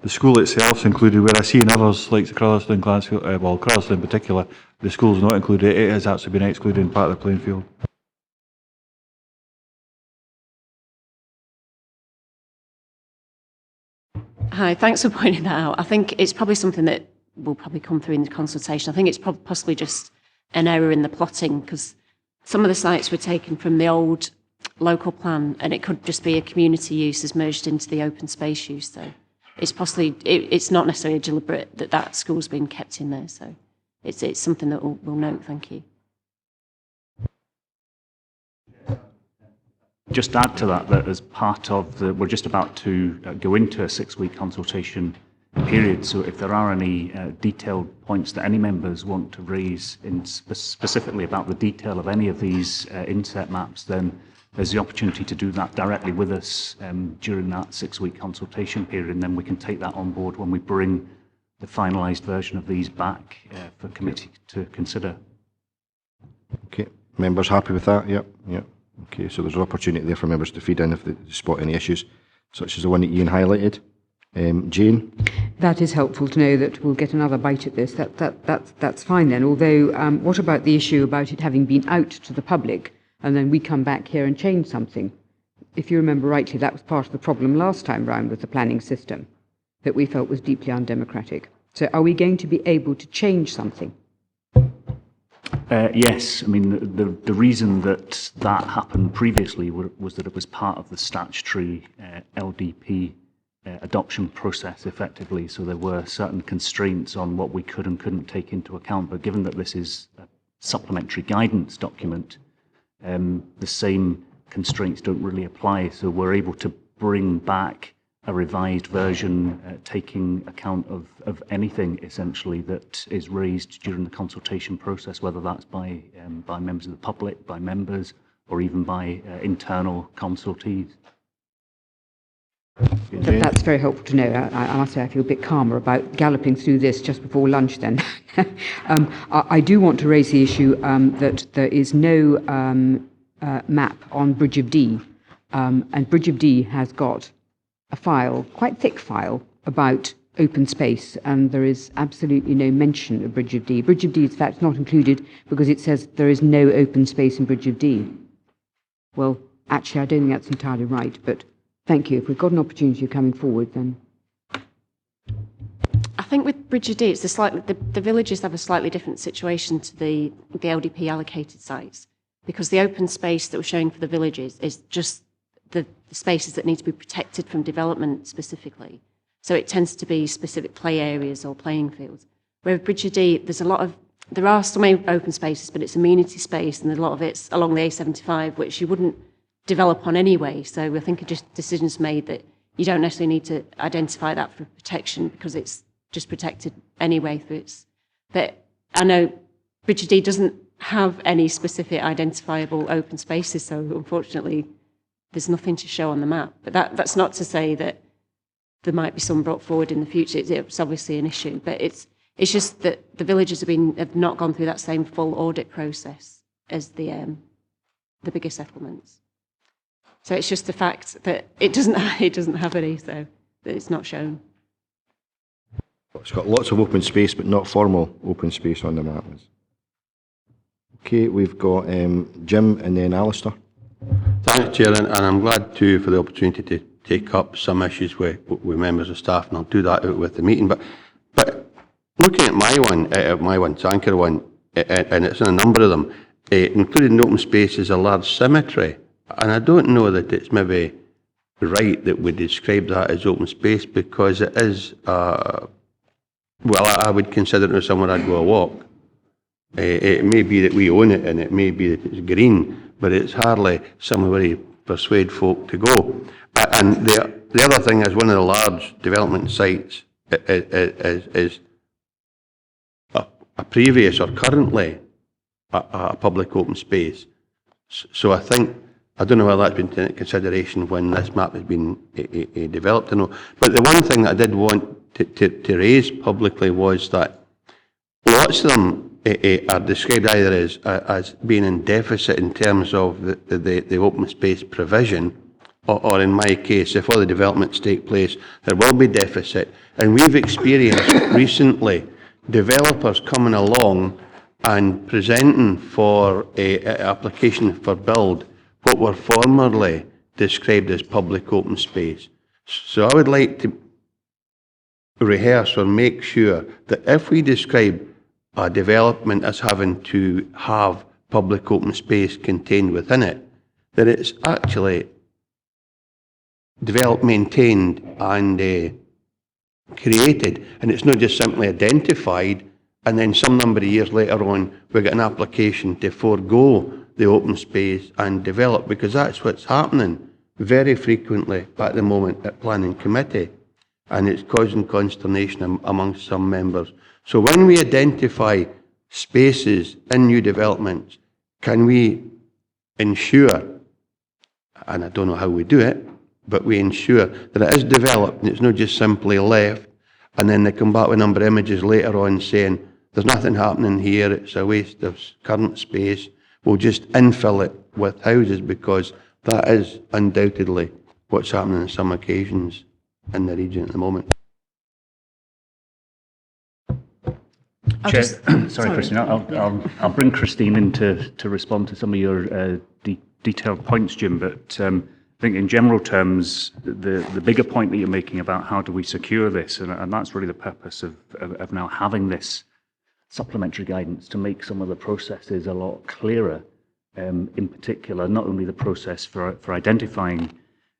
The school itself is included, where I see in others, like the Crosland, Crosland in particular, the school is not included. It has actually been excluded in part of the playing field. Hi, thanks for pointing that out. I think it's probably something that will probably come through in the consultation. I think it's possibly just an error in the plotting, because some of the sites were taken from the old local plan, and it could just be a community use as merged into the open space use. So it's possibly, it's not necessarily deliberate that school's been kept in there. So it's something that we'll note. Thank you. Just add to that as part of we're just about to go into a 6-week consultation period. So if there are any detailed points that any members want to raise specifically about the detail of any of these inset maps, then there's the opportunity to do that directly with us during that 6-week consultation period, and then we can take that on board when we bring the finalised version of these back for committee to consider. Okay, members happy with that? Yep. Okay, so there's an opportunity there for members to feed in if they spot any issues, such as the one that Ian highlighted. Jane? That is helpful to know that we'll get another bite at this. That's fine then. Although, what about the issue about it having been out to the public and then we come back here and change something? If you remember rightly, that was part of the problem last time round with the planning system that we felt was deeply undemocratic. So are we going to be able to change something? Yes, I mean, the reason that happened previously was that it was part of the statutory LDP adoption process effectively, so there were certain constraints on what we could and couldn't take into account. But given that this is a supplementary guidance document, the same constraints don't really apply, so we're able to bring back a revised version taking account of anything essentially that is raised during the consultation process, whether that's by members of the public, by members, or even by internal consultees. That's very helpful to know. I must say I feel a bit calmer about galloping through this just before lunch then. I do want to raise the issue that there is no map on Bridge of Dee, and Bridge of Dee has got a file, quite thick file, about open space, and there is absolutely no mention of Bridge of Dee. Bridge of Dee is in fact not included because it says there is no open space in Bridge of Dee. Well, actually I don't think that's entirely right, but thank you. If we've got an opportunity of coming forward, then. I think with Bridge of Dee, it's the villages have a slightly different situation to the LDP allocated sites, because the open space that we're showing for the villages is just the spaces that need to be protected from development specifically. So it tends to be specific play areas or playing fields. Where with Bridger D, there are some open spaces, but it's amenity space, and a lot of it's along the A75, which you wouldn't develop on anyway. So I think just decisions made that you don't necessarily need to identify that for protection because it's just protected anyway through its. But I know Bridger D doesn't have any specific identifiable open spaces, so unfortunately there's nothing to show on the map. But that's not to say that there might be some brought forward in the future. It's obviously an issue, but it's just that the villages have not gone through that same full audit process as the bigger settlements. So it's just the fact that it doesn't have any, so that it's not shown. It's got lots of open space, but not formal open space on the map. Okay, we've got Jim and then Alistair. Thanks, Chair, and I'm glad too for the opportunity to take up some issues with members of staff, and I'll do that out with the meeting. But looking at my one, Sanker one, and it's in a number of them, including open space is a large cemetery, and I don't know that it's maybe right that we describe that as open space because it is, well, I would consider it somewhere I'd go a walk. It may be that we own it and it may be that it's green, but it's hardly somewhere you persuade folk to go. And the other thing is one of the large development sites is a previous or currently a public open space. So I don't know whether that's been taken into consideration when this map has been developed. But the one thing that I did want to raise publicly was that lots of them are described either as being in deficit in terms of the open space provision, or in my case, if other developments take place, there will be deficit. And we've experienced recently developers coming along and presenting for an application for build what were formerly described as public open space. So I would like to rehearse or make sure that if we describe a development as having to have public open space contained within it, that it's actually developed, maintained and created, and it's not just simply identified and then some number of years later on we get an application to forego the open space and develop, because that's what's happening very frequently at the moment at planning committee, and it's causing consternation amongst some members. So when we identify spaces in new developments, can we ensure, and I don't know how we do it, but we ensure that it is developed and it's not just simply left, and then they come back with a number of images later on saying there's nothing happening here, it's a waste of current space, we'll just infill it with houses, because that is undoubtedly what's happening on some occasions in the region at the moment. Chair, sorry, Christine, I'll bring Christine in to respond to some of your detailed points, Jim, but I think in general terms, the bigger point that you're making about how do we secure this, and that's really the purpose of now having this supplementary guidance, to make some of the processes a lot clearer, in particular, not only the process for identifying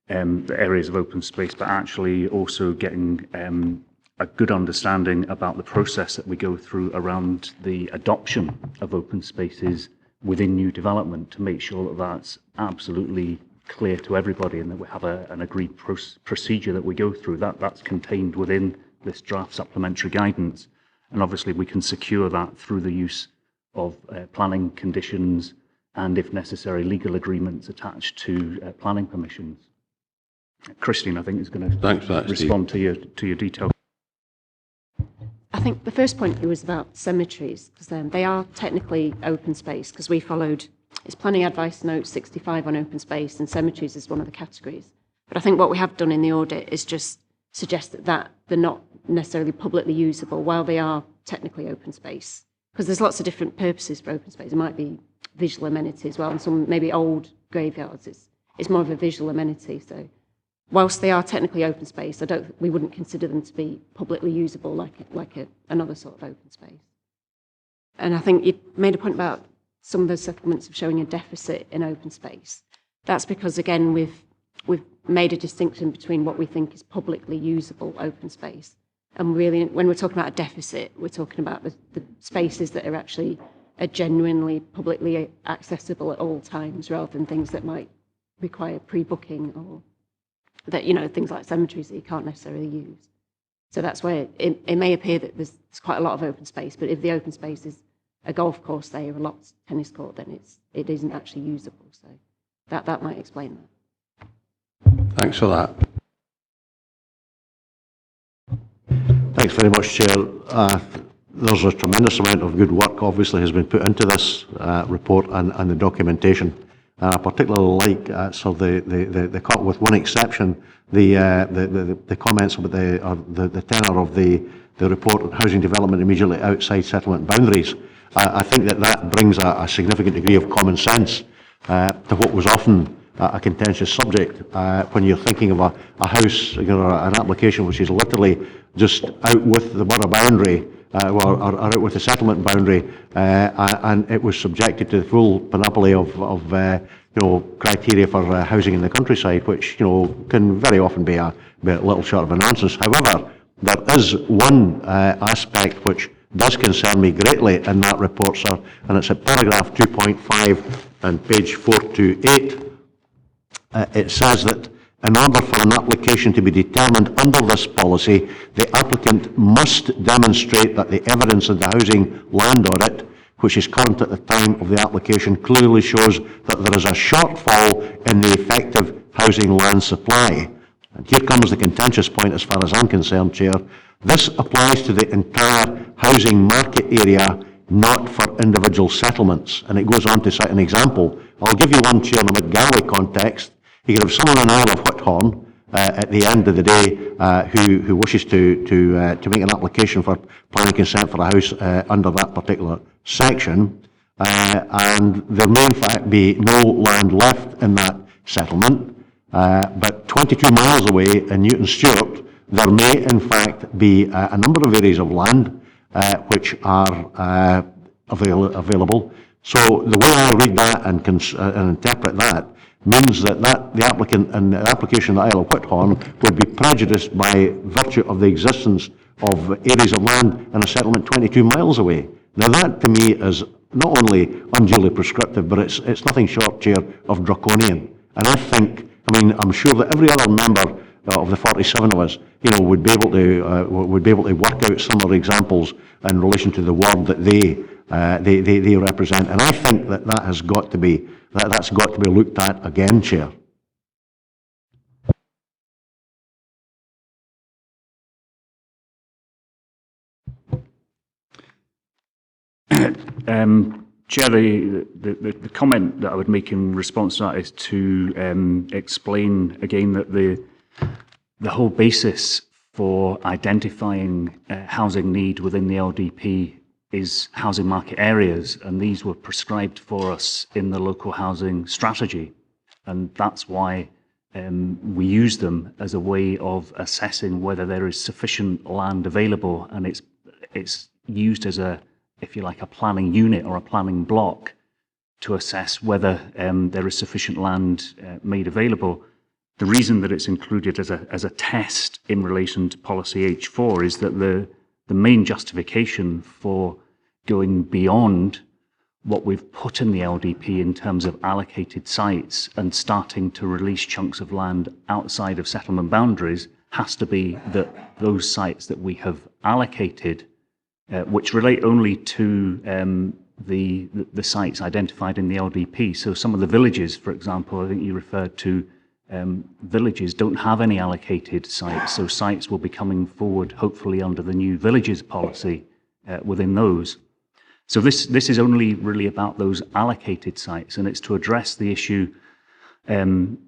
the areas of open space, but actually also getting a good understanding about the process that we go through around the adoption of open spaces within new development, to make sure that that's absolutely clear to everybody and that we have an agreed procedure that we go through. That's contained within this draft supplementary guidance. And obviously we can secure that through the use of planning conditions and, if necessary, legal agreements attached to planning permissions. Christine, I think, is going to respond to your detail. I think the first point was about cemeteries, because they are technically open space, because we followed, it's Planning Advice Note 65 on open space, and cemeteries is one of the categories. But I think what we have done in the audit is just suggest that they're not necessarily publicly usable while they are technically open space. Because there's lots of different purposes for open space. It might be visual amenity as well, and some maybe old graveyards. It's more of a visual amenity. So whilst they are technically open space, we wouldn't consider them to be publicly usable like another sort of open space. And I think you made a point about some of the settlements of showing a deficit in open space. That's because, again, with we've made a distinction between what we think is publicly usable open space. And really, when we're talking about a deficit, we're talking about the spaces that are genuinely publicly accessible at all times, rather than things that might require pre-booking, or that, things like cemeteries that you can't necessarily use. So that's where it may appear that there's quite a lot of open space, but if the open space is a golf course, say, or a lots tennis court, then it isn't actually usable. So that might explain that. Thanks for that. Thanks very much, Chair. There's a tremendous amount of good work obviously has been put into this report and the documentation. I particularly like with one exception, the comments about the tenor of the report on housing development immediately outside settlement boundaries. I think that brings a significant degree of common sense to what was often a contentious subject when you're thinking of a house, an application which is literally just out with the borough boundary or out with the settlement boundary, and it was subjected to the full panoply of criteria for housing in the countryside, which can very often be a little short of a nonsense. However, there is one aspect which does concern me greatly in that report, sir, and it's at paragraph 2.5 and page 428. It says that in order for an application to be determined under this policy, the applicant must demonstrate that the evidence in the housing land audit, which is current at the time of the application, clearly shows that there is a shortfall in the effective housing land supply. And here comes the contentious point as far as I'm concerned, Chair. This applies to the entire housing market area, not for individual settlements. And it goes on to cite an example. I'll give you one, Chair, in the McGalloway context. You could have someone on the Isle of Whithorn at the end of the day who wishes to make an application for planning consent for a house under that particular section, and there may in fact be no land left in that settlement, but 22 miles away in Newton Stewart there may in fact be a number of areas of land which are available. So the way I read that and interpret that means that the applicant and the application of the Isle of Whithorn would be prejudiced by virtue of the existence of areas of land in a settlement 22 miles away. Now that to me is not only unduly prescriptive, but it's nothing short, Chair, of draconian. And I'm sure that every other member of the 47 of us, would be able to work out similar examples in relation to the ward that they represent. And I think that has got to be that's got to be looked at again, Chair. Chair, the comment that I would make in response to that is to explain again that the whole basis for identifying housing need within the LDP is housing market areas, and these were prescribed for us in the local housing strategy, and that's why we use them as a way of assessing whether there is sufficient land available, and it's used as if you like, a planning unit or a planning block to assess whether there is sufficient land made available. The reason that it's included as a test in relation to policy H4 is that the main justification for going beyond what we've put in the LDP in terms of allocated sites and starting to release chunks of land outside of settlement boundaries has to be that those sites that we have allocated, which relate only to the sites identified in the LDP. So some of the villages, for example, I think you referred to, villages don't have any allocated sites, so sites will be coming forward hopefully under the new villages policy within those. So this is only really about those allocated sites, and it's to address the issue in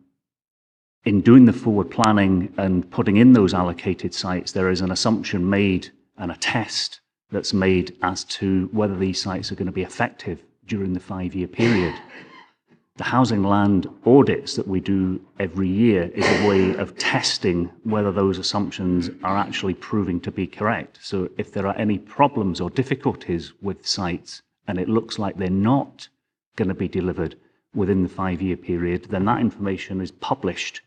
doing the forward planning and putting in those allocated sites. There is an assumption made and a test that's made as to whether these sites are going to be effective during the 5-year period. The housing land audits that we do every year is a way of testing whether those assumptions are actually proving to be correct. So if there are any problems or difficulties with sites and it looks like they're not going to be delivered within the 5-year period, then that information is published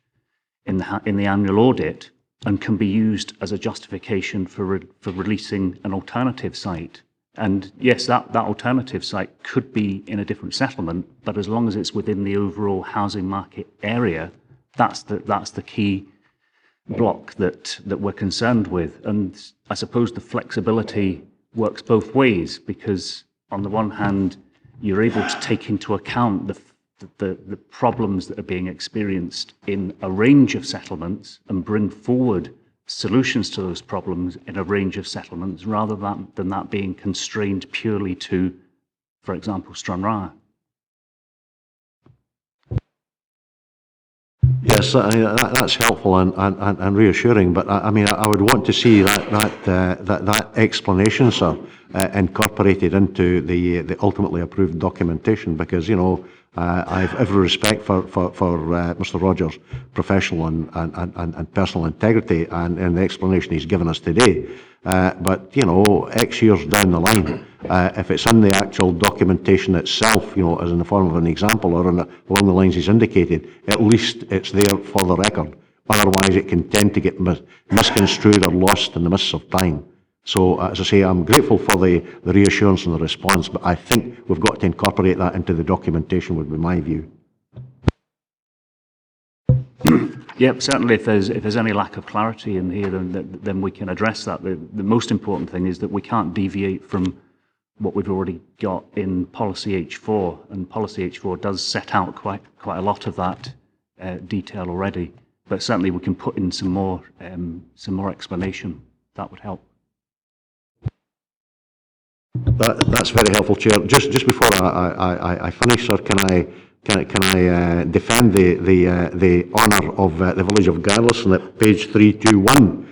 in the annual audit and can be used as a justification for releasing an alternative site. And yes, that alternative site could be in a different settlement, but as long as it's within the overall housing market area, that's the key block that we're concerned with. And I suppose the flexibility works both ways, because on the one hand, you're able to take into account the problems that are being experienced in a range of settlements and bring forward solutions to those problems in a range of settlements, rather than that being constrained purely to, for example, Stranraer. Yes, that's helpful and reassuring, but I mean, I would want to see that explanation, sir, incorporated into the ultimately approved documentation, because, you know, I have every respect for Mr. Rogers' professional and personal integrity and the explanation he's given us today. But, you know, X years down the line, if it's in the actual documentation itself, you know, as in the form of an example or along the lines he's indicated, at least it's there for the record. Otherwise, it can tend to get misconstrued or lost in the mists of time. So, as I say, I'm grateful for the reassurance and the response, but I think we've got to incorporate that into the documentation, would be my view. Yep, certainly if there's any lack of clarity in here, then we can address that. The most important thing is that we can't deviate from what we've already got in Policy H4, and Policy H4 does set out quite a lot of that detail already. But certainly we can put in some more explanation. That would help. That's very helpful, Chair. Just before I finish, sir, can I defend the honour of the village of Garlison at page 321?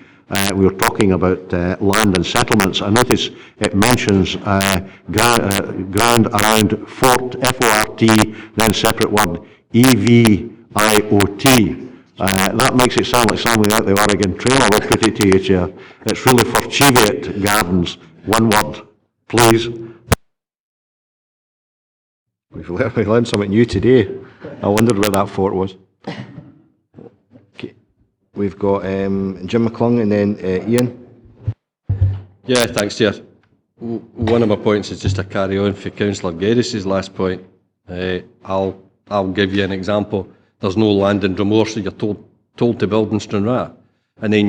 We were talking about land and settlements. I notice it mentions ground around Fort, F-O-R-T, then separate word, E-V-I-O-T. That makes it sound like something out the Oregon Trail. I will put it to you, Chair. It's really for Cheviot Gardens, one word, please. We learned something new today. I wondered where that fort was. Okay. We've got Jim McClung and then Ian. Yeah, thanks, Chair. One of my points is just a carry on for Councillor Geddes' last point. I'll give you an example. There's no land in Dromore, so you're told to build in Stranraer. And then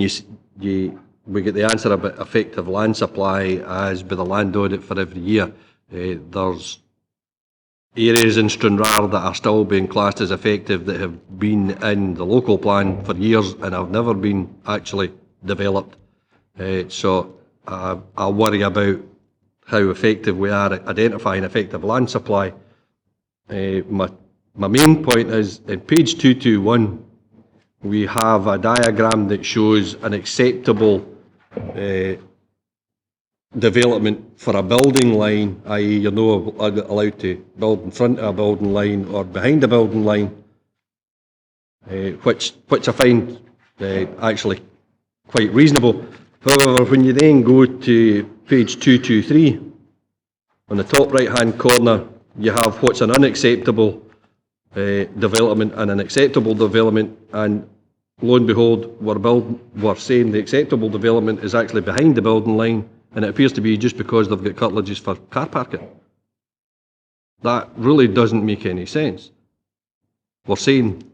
we get the answer about effective land supply as by the land audit for every year. There's areas in Stranraer that are still being classed as effective that have been in the local plan for years and have never been actually developed. So I worry about how effective we are at identifying effective land supply. My main point is, in page 221, we have a diagram that shows an acceptable development for a building line, i.e. you're not allowed to build in front of a building line or behind a building line, which I find actually quite reasonable. However, when you then go to page 223, on the top right hand corner, you have what's an unacceptable development and an acceptable development, and lo and behold, we're saying the acceptable development is actually behind the building line, and it appears to be just because they've got curtilages for car parking. That really doesn't make any sense. We're saying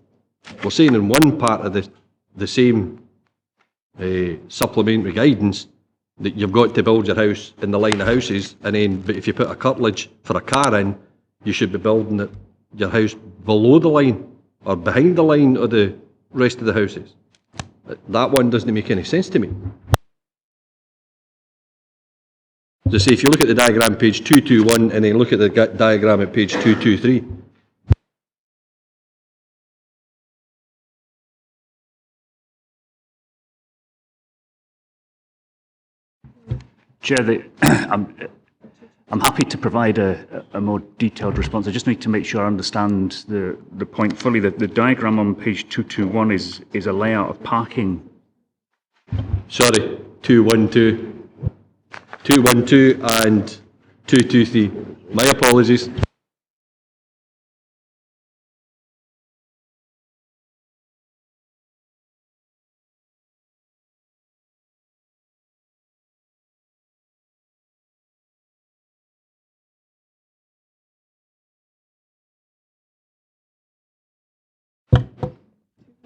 in one part of the same supplementary guidance that you've got to build your house in the line of houses, and then but if you put a curtilage for a car in, you should be building your house below the line or behind the line of the rest of the houses. That one doesn't make any sense to me. So say if you look at the diagram page 221 and then look at the diagram at page 223. Chair, I'm happy to provide a more detailed response. I just need to make sure I understand the point fully. The diagram on page 221 is a layout of parking. Sorry, 212 and 223. My apologies.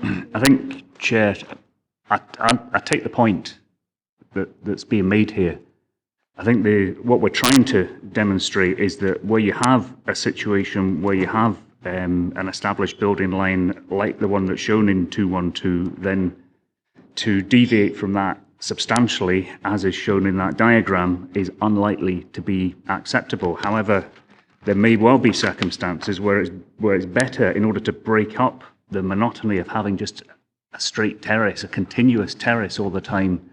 I think, Chair, I take the point that's being made here. I think what we're trying to demonstrate is that where you have a situation where you have an established building line like the one that's shown in 212, then to deviate from that substantially, as is shown in that diagram, is unlikely to be acceptable. However, there may well be circumstances where it's better, in order to break up the monotony of having just a straight terrace, a continuous terrace all the time,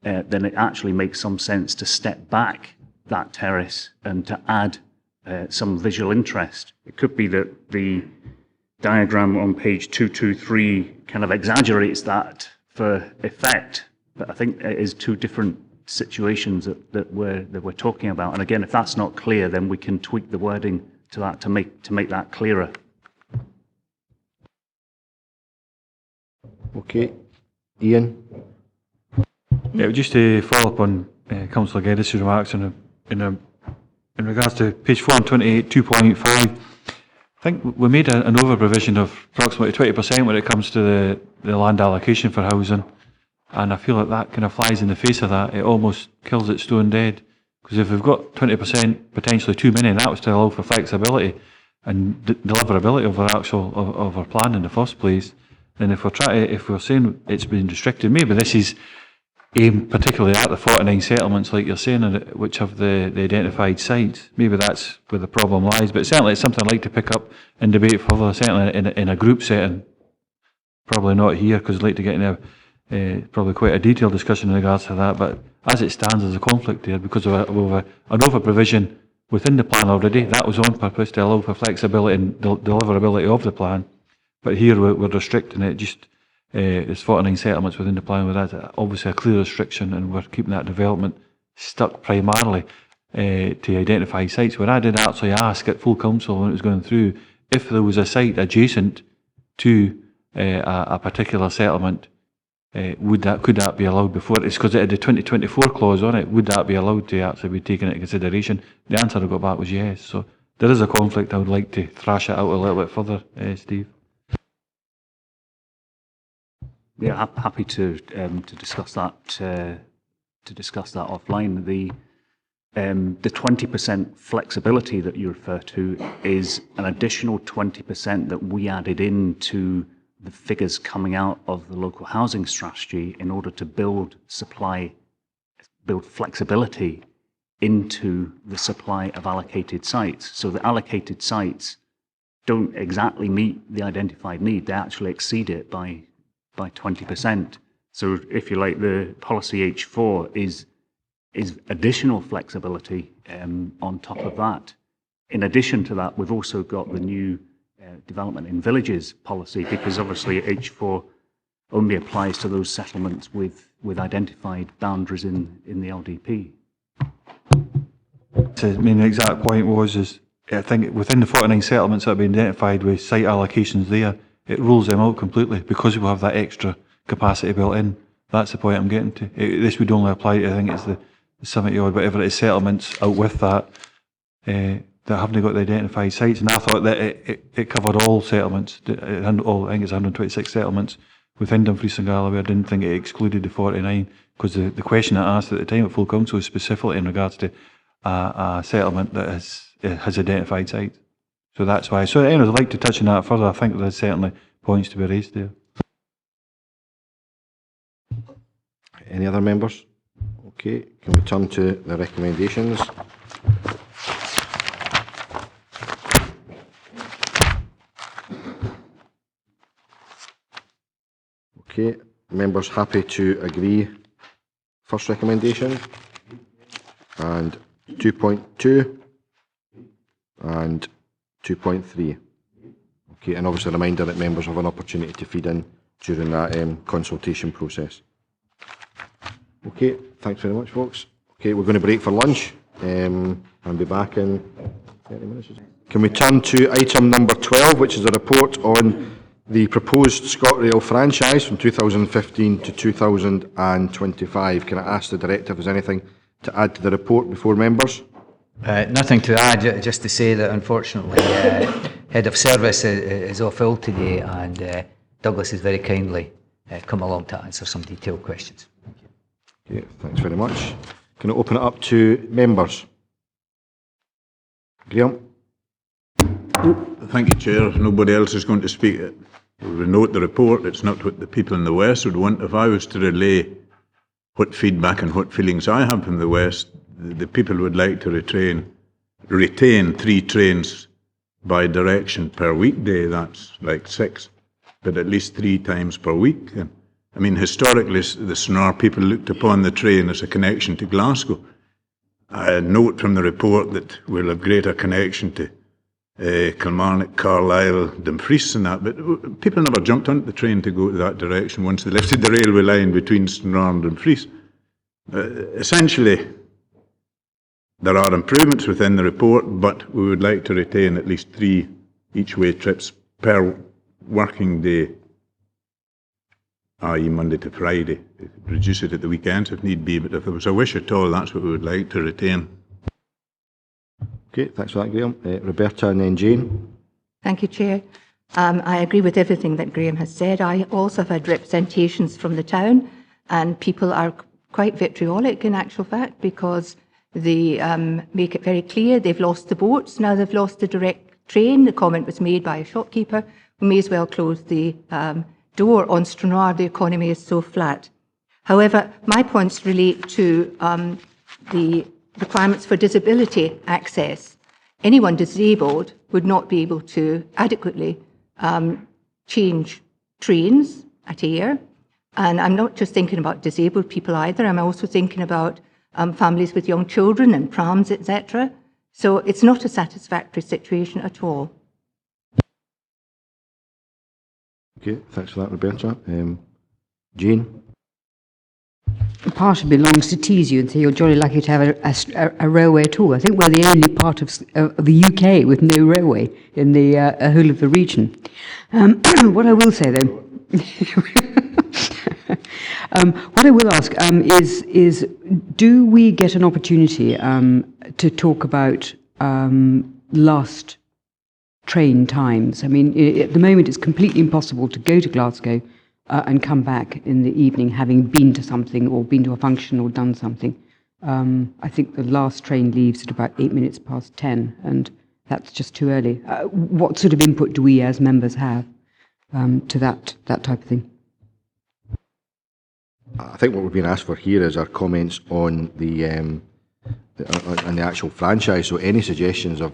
then it actually makes some sense to step back that terrace and to add some visual interest. It could be that the diagram on page 223 kind of exaggerates that for effect, but I think it is two different situations that we're talking about. And again, if that's not clear, then we can tweak the wording to that to make that clearer. Okay, Ian. Yeah, just to follow up on Councillor Geddes' remarks in regards to page 428, 2.5, I think we made an over provision of approximately 20% when it comes to the land allocation for housing, and I feel like that kind of flies in the face of that. It almost kills it stone dead, because if we've got 20% potentially too many, and that was to allow for flexibility and deliverability of our plan in the first place, then if we're saying it's been restricted, maybe this is aimed particularly at the 49 settlements, like you're saying, which have the identified sites. Maybe that's where the problem lies, but certainly it's something I'd like to pick up and debate further, certainly in a group setting. Probably not here, because I'd like to get in probably quite a detailed discussion in regards to that, but as it stands, there's a conflict here because of an over provision within the plan already. That was on purpose to allow for flexibility and deliverability of the plan, but here we're restricting it. Just there's 49 settlements within the plan, with that obviously a clear restriction, and we're keeping that development stuck primarily to identify sites. When I did actually ask at full council when it was going through if there was a site adjacent to a particular settlement, could that be allowed before? It's because it had the 2024 clause on it. Would that be allowed to actually be taken into consideration? The answer I got back was yes. So there is a conflict. I would like to thrash it out a little bit further, Steve. Yeah, happy to discuss that offline. The 20% flexibility that you refer to is an additional 20% that we added into the figures coming out of the local housing strategy in order to build flexibility into the supply of allocated sites. So the allocated sites don't exactly meet the identified need; they actually exceed it by 20%. So if you like, the policy H4 is additional flexibility on top of that. In addition to that, we've also got the new development in villages policy, because obviously H4 only applies to those settlements with identified boundaries in the LDP. So, I mean, the exact point was I think within the 49 settlements that have been identified with site allocations there, it rules them out completely because we have that extra capacity built in. That's the point I'm getting to. This would only apply to, I think it's the 70 odd, whatever it is, settlements out with that that haven't got the identified sites. And I thought that it covered all settlements. I think it's 126 settlements within Dumfries and Galloway. I didn't think it excluded the 49, because the question I asked at the time at full council was specifically in regards to a settlement that has identified sites. So that's why. So anyways, I'd like to touch on that further. I think there's certainly points to be raised there. Any other members? Okay, can we turn to the recommendations? Okay, members happy to agree first recommendation, and 2.2 and 2.3. Okay, and obviously a reminder that members have an opportunity to feed in during that consultation process. Okay, thanks very much, folks. Okay, we're going to break for lunch and be back in 30 minutes. Can we turn to item number 12, which is a report on the proposed Scotrail franchise from 2015 to 2025. Can I ask the Director if there's anything to add to the report before members? Nothing to add, just to say that unfortunately Head of Service is off ill today, and Douglas has very kindly come along to answer some detailed questions. Okay, thanks very much. Can I open it up to members? Graham? Thank you, Chair. Nobody else is going to speak. We note the report. It's not what the people in the West would want. If I was to relay what feedback and what feelings I have from the West, the people would like to retain 3 trains by direction per weekday. That's like 6, but at least 3 times per week. And, I mean, historically, the Stranraer people looked upon the train as a connection to Glasgow. I note from the report that we'll have greater connection to Kilmarnock, Carlisle, Dumfries and that, but people never jumped onto the train to go to that direction once they lifted the railway line between Stranraer and Dumfries. Essentially, there are improvements within the report, but we would like to retain at least 3 each-way trips per working day, i.e. Monday to Friday. Reduce it at the weekends if need be, but if there was a wish at all, that's what we would like to retain. Okay, thanks for that, Graham. Roberta and then Jane. Thank you, Chair. I agree with everything that Graham has said. I also have had representations from the town, and people are quite vitriolic in actual fact, because they make it very clear they've lost the boats, now they've lost the direct train. The comment was made by a shopkeeper, we may as well close the door on Stranraer, the economy is so flat. However, my points relate to the requirements for disability access. Anyone disabled would not be able to adequately change trains at Ayr. And I'm not just thinking about disabled people either, I'm also thinking about families with young children and prams, etc. So it's not a satisfactory situation at all. Okay, thanks for that, Roberta. Jane? Part of me longs to tease you and say you're jolly lucky to have a railway at all. I think we're the only part of the UK with no railway in the whole of the region. What I will say, though, what I will ask is do we get an opportunity to talk about last train times? I mean, at the moment it's completely impossible to go to Glasgow and come back in the evening having been to something or been to a function or done something. I think the last train leaves at about 8 minutes past 10, and that's just too early. What sort of input do we as members have to that type of thing? I think what we're being asked for here is our comments on the actual franchise. So any suggestions of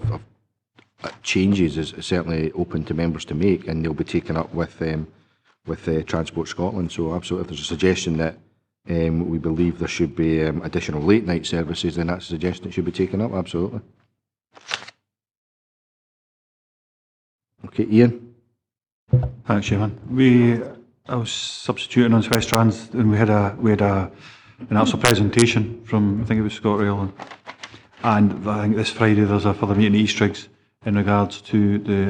changes is certainly open to members to make, and they'll be taken up with Transport Scotland. So absolutely, if there's a suggestion that we believe there should be additional late night services, then that's a suggestion that should be taken up. Absolutely. Okay, Ian. Thanks, Chairman. I was substituting on Westrands, and we had an actual presentation from, I think it was Scotrail, and I think this Friday there's a further meeting at Eastriggs in regards to the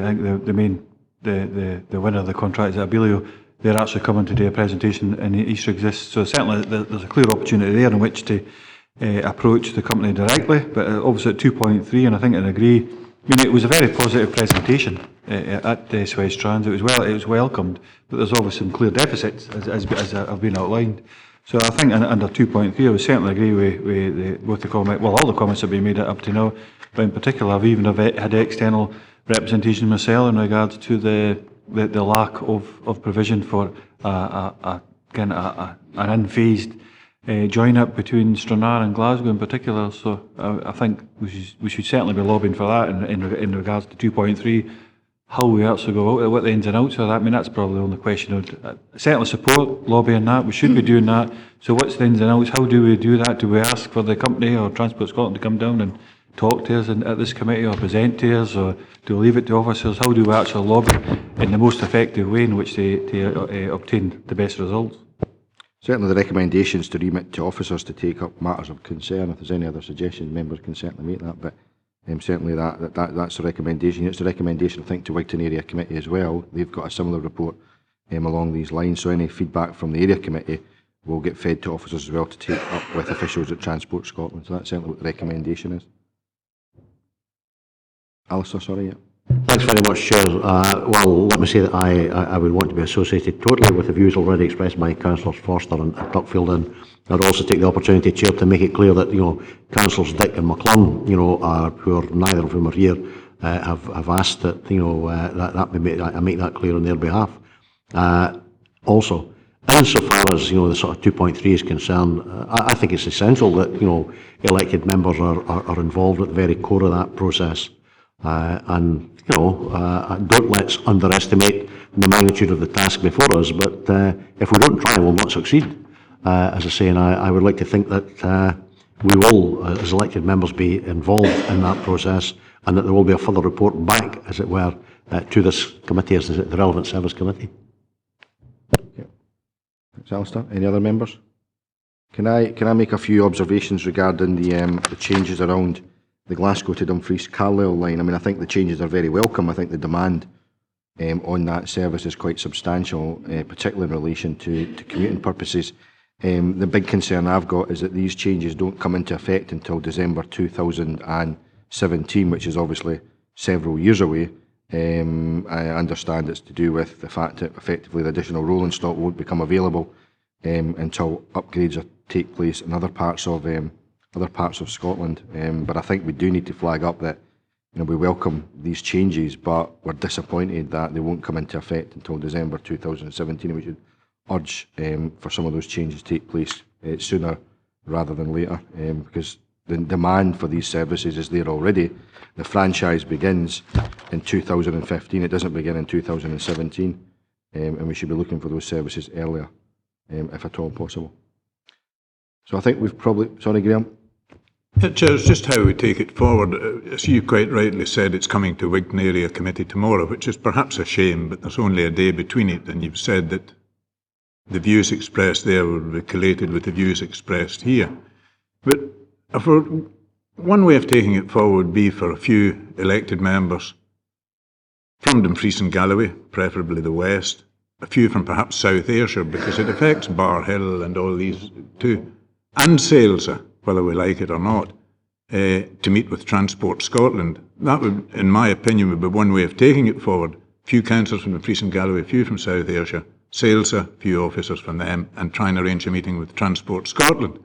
winner of the contract at Abilio. They're actually coming to do a presentation in Eastriggs. So certainly there's a clear opportunity there in which to approach the company directly, but obviously at 2.3, and I think I'd agree. I mean, it was a very positive presentation at Westrands. It was welcomed, but there's obviously some clear deficits as have been outlined. So I think under 2.3, I would certainly agree with both the comment. Well, all the comments have been made up to now, but in particular, I've even had external representation myself in regards to the lack of provision for an unphased join-up between Stranraer and Glasgow in particular. So I think we should certainly be lobbying for that in regards to 2.3. How we actually go out, what the ins and outs of that, I mean, that's probably the only question. I'd certainly support lobbying that. We should be doing that. So what's the ins and outs? How do we do that? Do we ask for the company or Transport Scotland to come down and talk to us at this committee, or present to us, or do we leave it to officers? How do we actually lobby in the most effective way in which to obtain the best results? Certainly the recommendations to remit to officers to take up matters of concern. If there's any other suggestions, members can certainly make that, but certainly that's the recommendation. It's the recommendation, I think, to Wigtown Area Committee as well. They've got a similar report along these lines, so any feedback from the Area Committee will get fed to officers as well to take up with officials at Transport Scotland. So that's certainly what the recommendation is. Alistair, sorry. Yeah. Thanks very much, Chair. Well, let me say that I would want to be associated totally with the views already expressed by Councillors Forster and Tuckfield, and I'd also take the opportunity, Chair, to make it clear that, Councillors Dick and McClung, who are neither of whom are here, have asked that, I make that clear on their behalf. Also, insofar as, the sort of 2.3 is concerned, I think it's essential that, elected members are involved at the very core of that process. And don't let's underestimate the magnitude of the task before us, but if we don't try, we'll not succeed. As I say, and I would like to think that we will, as elected members, be involved in that process, and that there will be a further report back, as it were, to this committee, as the relevant service committee. Thanks, Alistair. Any other members? Can I make a few observations regarding the changes around the Glasgow to Dumfries Carlisle line? I mean, I think the changes are very welcome. I think the demand on that service is quite substantial, particularly in relation to commuting purposes. The big concern I've got is that these changes don't come into effect until December 2017, which is obviously several years away. I understand it's to do with the fact that effectively the additional rolling stock won't become available until upgrades take place in other parts of Scotland. But I think we do need to flag up that we welcome these changes, but we're disappointed that they won't come into effect until December 2017. We should urge for some of those changes to take place sooner rather than later, because the demand for these services is there already. The franchise begins in 2015, it doesn't begin in 2017, and we should be looking for those services earlier, if at all possible. So I think we've probably... Sorry, Graham? Chair, it's just how we take it forward. As you quite rightly said, it's coming to Wigton Area Committee tomorrow, which is perhaps a shame, but there's only a day between it, and you've said that the views expressed there will be collated with the views expressed here. But one way of taking it forward would be for a few elected members from Dumfries and Galloway, preferably the west, a few from perhaps South Ayrshire, because it affects Bar Hill and all these too, and Saylsa, whether we like it or not, to meet with Transport Scotland. That would, in my opinion, would be one way of taking it forward. A few councillors from Dumfries and Galloway, a few from South Ayrshire, Saylsa, a few officers from them, and try and arrange a meeting with Transport Scotland.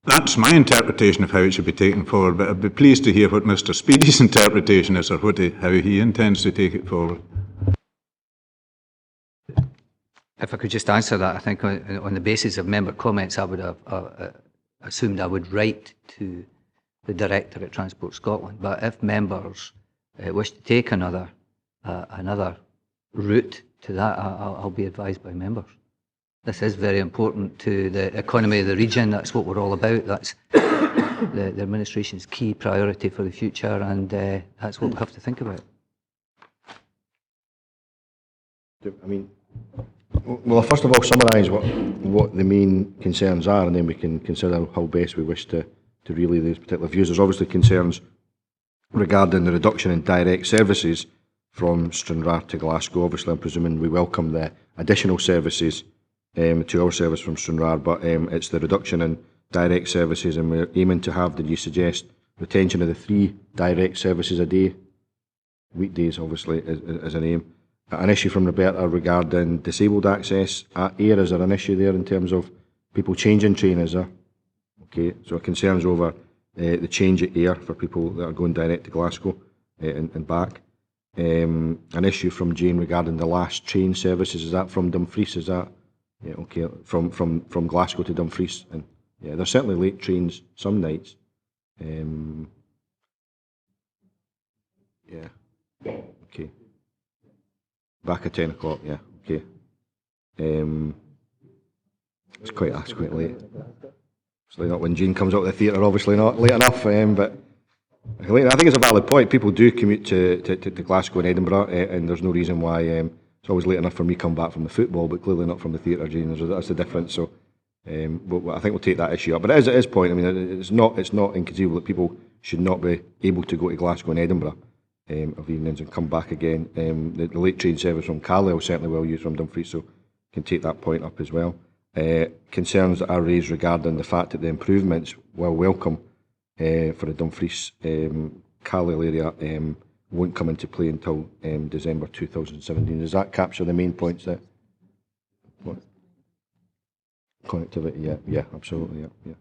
That's my interpretation of how it should be taken forward, but I'd be pleased to hear what Mr. Speedy's interpretation is, or how he intends to take it forward. If I could just answer that, I think on the basis of member comments, I would have assumed I would write to the Director at Transport Scotland. But if members wish to take another route to that, I'll be advised by members. This is very important to the economy of the region. That's what we're all about. That's the administration's key priority for the future, and that's what we have to think about. I mean, well, first of all, summarise what the main concerns are, and then we can consider how best we wish to relay those particular views. There's obviously concerns regarding the reduction in direct services from Stranraer to Glasgow. Obviously, I'm presuming we welcome the additional services to our service from Stranraer, but it's the reduction in direct services, and we're aiming to have, did you suggest, retention of the 3 direct services a day? Weekdays, obviously, is an aim. An issue from Roberta regarding disabled access at Ayr. Is there an issue there in terms of people changing train, is there? Okay, so concerns over the change at Ayr for people that are going direct to Glasgow and back. An issue from Jane regarding the last train services. Is that from Dumfries? Is that... Yeah, okay, from Glasgow to Dumfries. And yeah, there's certainly late trains some nights. Yeah, okay. Back at 10 o'clock, yeah, okay. It's quite late. Obviously not when Jean comes out of the theatre, obviously not late enough, but I think it's a valid point. People do commute to Glasgow and Edinburgh, and there's no reason why it's always late enough for me coming back from the football, but clearly not from the theatre, Jean. That's the difference. So but I think we'll take that issue up. But it is point. I mean, it's not inconceivable that people should not be able to go to Glasgow and Edinburgh of evenings and come back again. The late train service from Carlisle certainly well used from Dumfries, so can take that point up as well. Concerns that are raised regarding the fact that the improvements were welcome for the Dumfries Carlisle area won't come into play until December 2017. Does that capture the main points that? What? Connectivity, yeah, absolutely, yeah.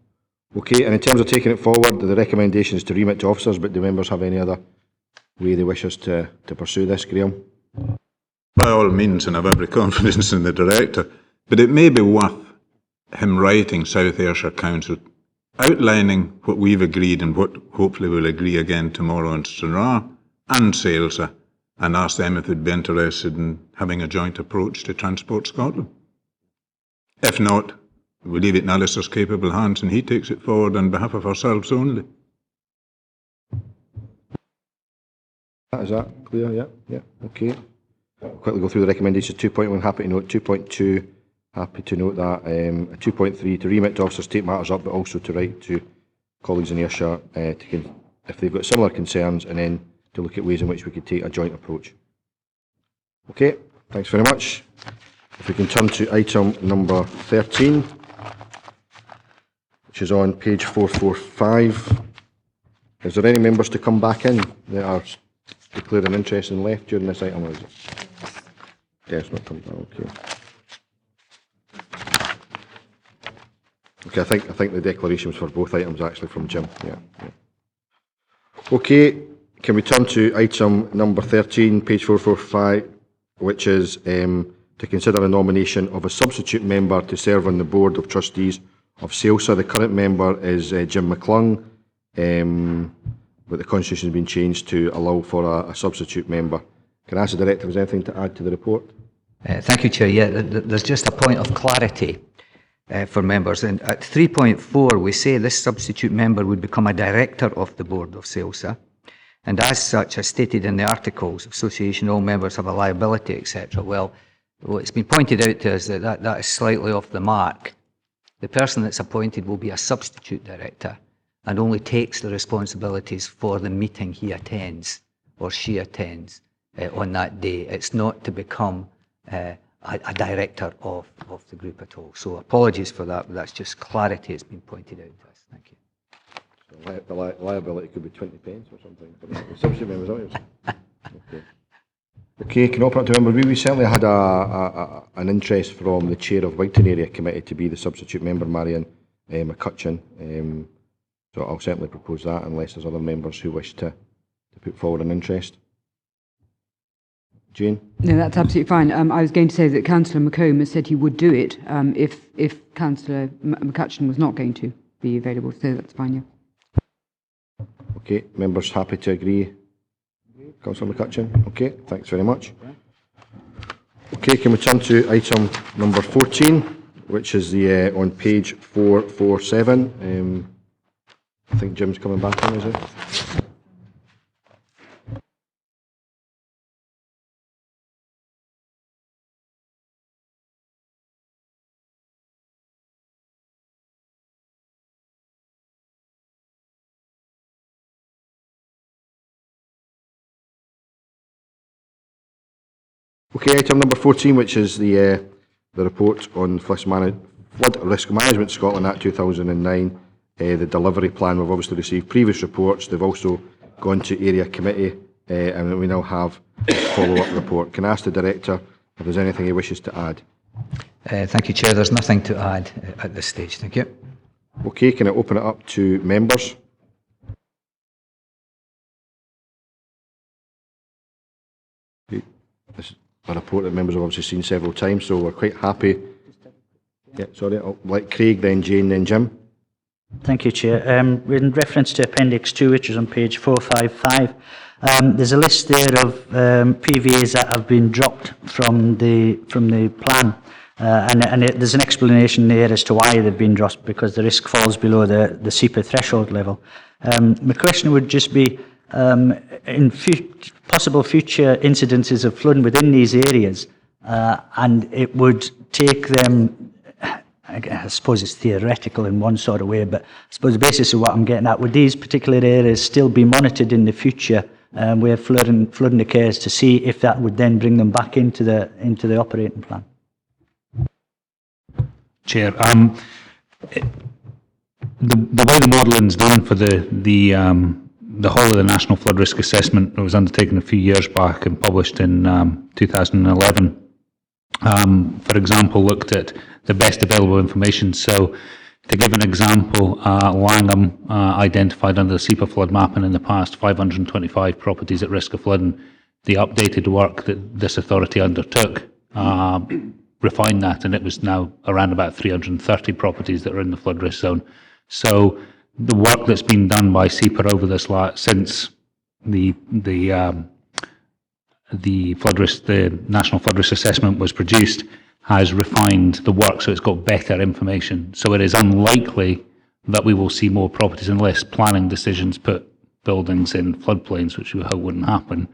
Okay, and in terms of taking it forward, the recommendation is to remit to officers, but do members have any other way they wish us to pursue this, Graham? By all means, and I have every confidence in the Director, but it may be worth him writing South Ayrshire Council, outlining what we've agreed and what hopefully we'll agree again tomorrow in Stranraer and Saylsa, and ask them if they'd be interested in having a joint approach to Transport Scotland. If not, we leave it in Alistair's capable hands and he takes it forward on behalf of ourselves only. Is that clear? Yeah, okay. I'll quickly go through the recommendations. 2.1, happy to note. 2.2, happy to note that. 2.3, to remit to officers take matters up, but also to write to colleagues in Ayrshire if they've got similar concerns, and then to look at ways in which we could take a joint approach. Okay, thanks very much. If we can turn to item number 13, which is on page 445. Is there any members to come back in that are declaring interest and left during this item? Or is it? Yes, not come back. Okay, I think the declaration was for both items actually from Jim. Yeah. Okay, can we turn to item number 13, page 445, which is to consider a nomination of a substitute member to serve on the Board of Trustees of Saylsa. The current member is Jim McClung, but the constitution has been changed to allow for a substitute member. Can I ask the Director if there's anything to add to the report? Thank you, Chair. Yeah, there's just a point of clarity for members. And at 3.4, we say this substitute member would become a director of the Board of Saylsa. And as such, as stated in the Articles of Association, all members have a liability, etc. Well, it's been pointed out to us that is slightly off the mark. The person that's appointed will be a substitute director and only takes the responsibilities for the meeting he attends or she attends on that day. It's not to become a director of the group at all. So apologies for that, but that's just clarity has been pointed out to us. Thank you. So the liability could be 20 pence or something for the substitute members. Okay, can I open up to members? We certainly had an interest from the chair of Wigtown Area Committee to be the substitute member, Marion McCutcheon. So I'll certainly propose that unless there's other members who wish to put forward an interest. Jane? No, that's absolutely fine. I was going to say that Councillor McComb has said he would do it if Councillor McCutcheon was not going to be available, so that's fine, yeah. Okay, members happy to agree? Councillor McCutcheon? Okay, thanks very much. Okay, can we turn to item number 14, which is the on page 447. I think Jim's coming back in, is it? Okay, item number 14, which is the report on Flood Risk Management Scotland Act 2009, the delivery plan. We've obviously received previous reports. They've also gone to Area Committee, and we now have a follow-up report. Can I ask the Director if there's anything he wishes to add? Thank you, Chair. There's nothing to add at this stage. Thank you. Okay, can I open it up to members? This is a report that members have obviously seen several times, so we're quite happy. Yeah, sorry, I'll let Craig, then Jane, then Jim. Thank you, Chair. In reference to Appendix 2, which is on page 455, there's a list there of PVAs that have been dropped from the plan, there's an explanation there as to why they've been dropped, because the risk falls below the CEPA threshold level. My question would just be, in possible future incidences of flooding within these areas, and it would take them, I suppose it's theoretical in one sort of way, but I suppose the basis of what I'm getting at, would these particular areas still be monitored in the future where flooding occurs, to see if that would then bring them back into the operating plan? Chair, the way the modelling's done for the the whole of the National Flood Risk Assessment that was undertaken a few years back and published in 2011, for example, looked at the best available information. So, to give an example, Langham identified under the SEPA flood mapping in the past 525 properties at risk of flooding. The updated work that this authority undertook refined that, and it was now around about 330 properties that are in the flood risk zone. So the work that's been done by SEPA over this since the National Flood Risk Assessment was produced has refined the work, so it's got better information. So it is unlikely that we will see more properties unless planning decisions put buildings in floodplains, which we hope wouldn't happen.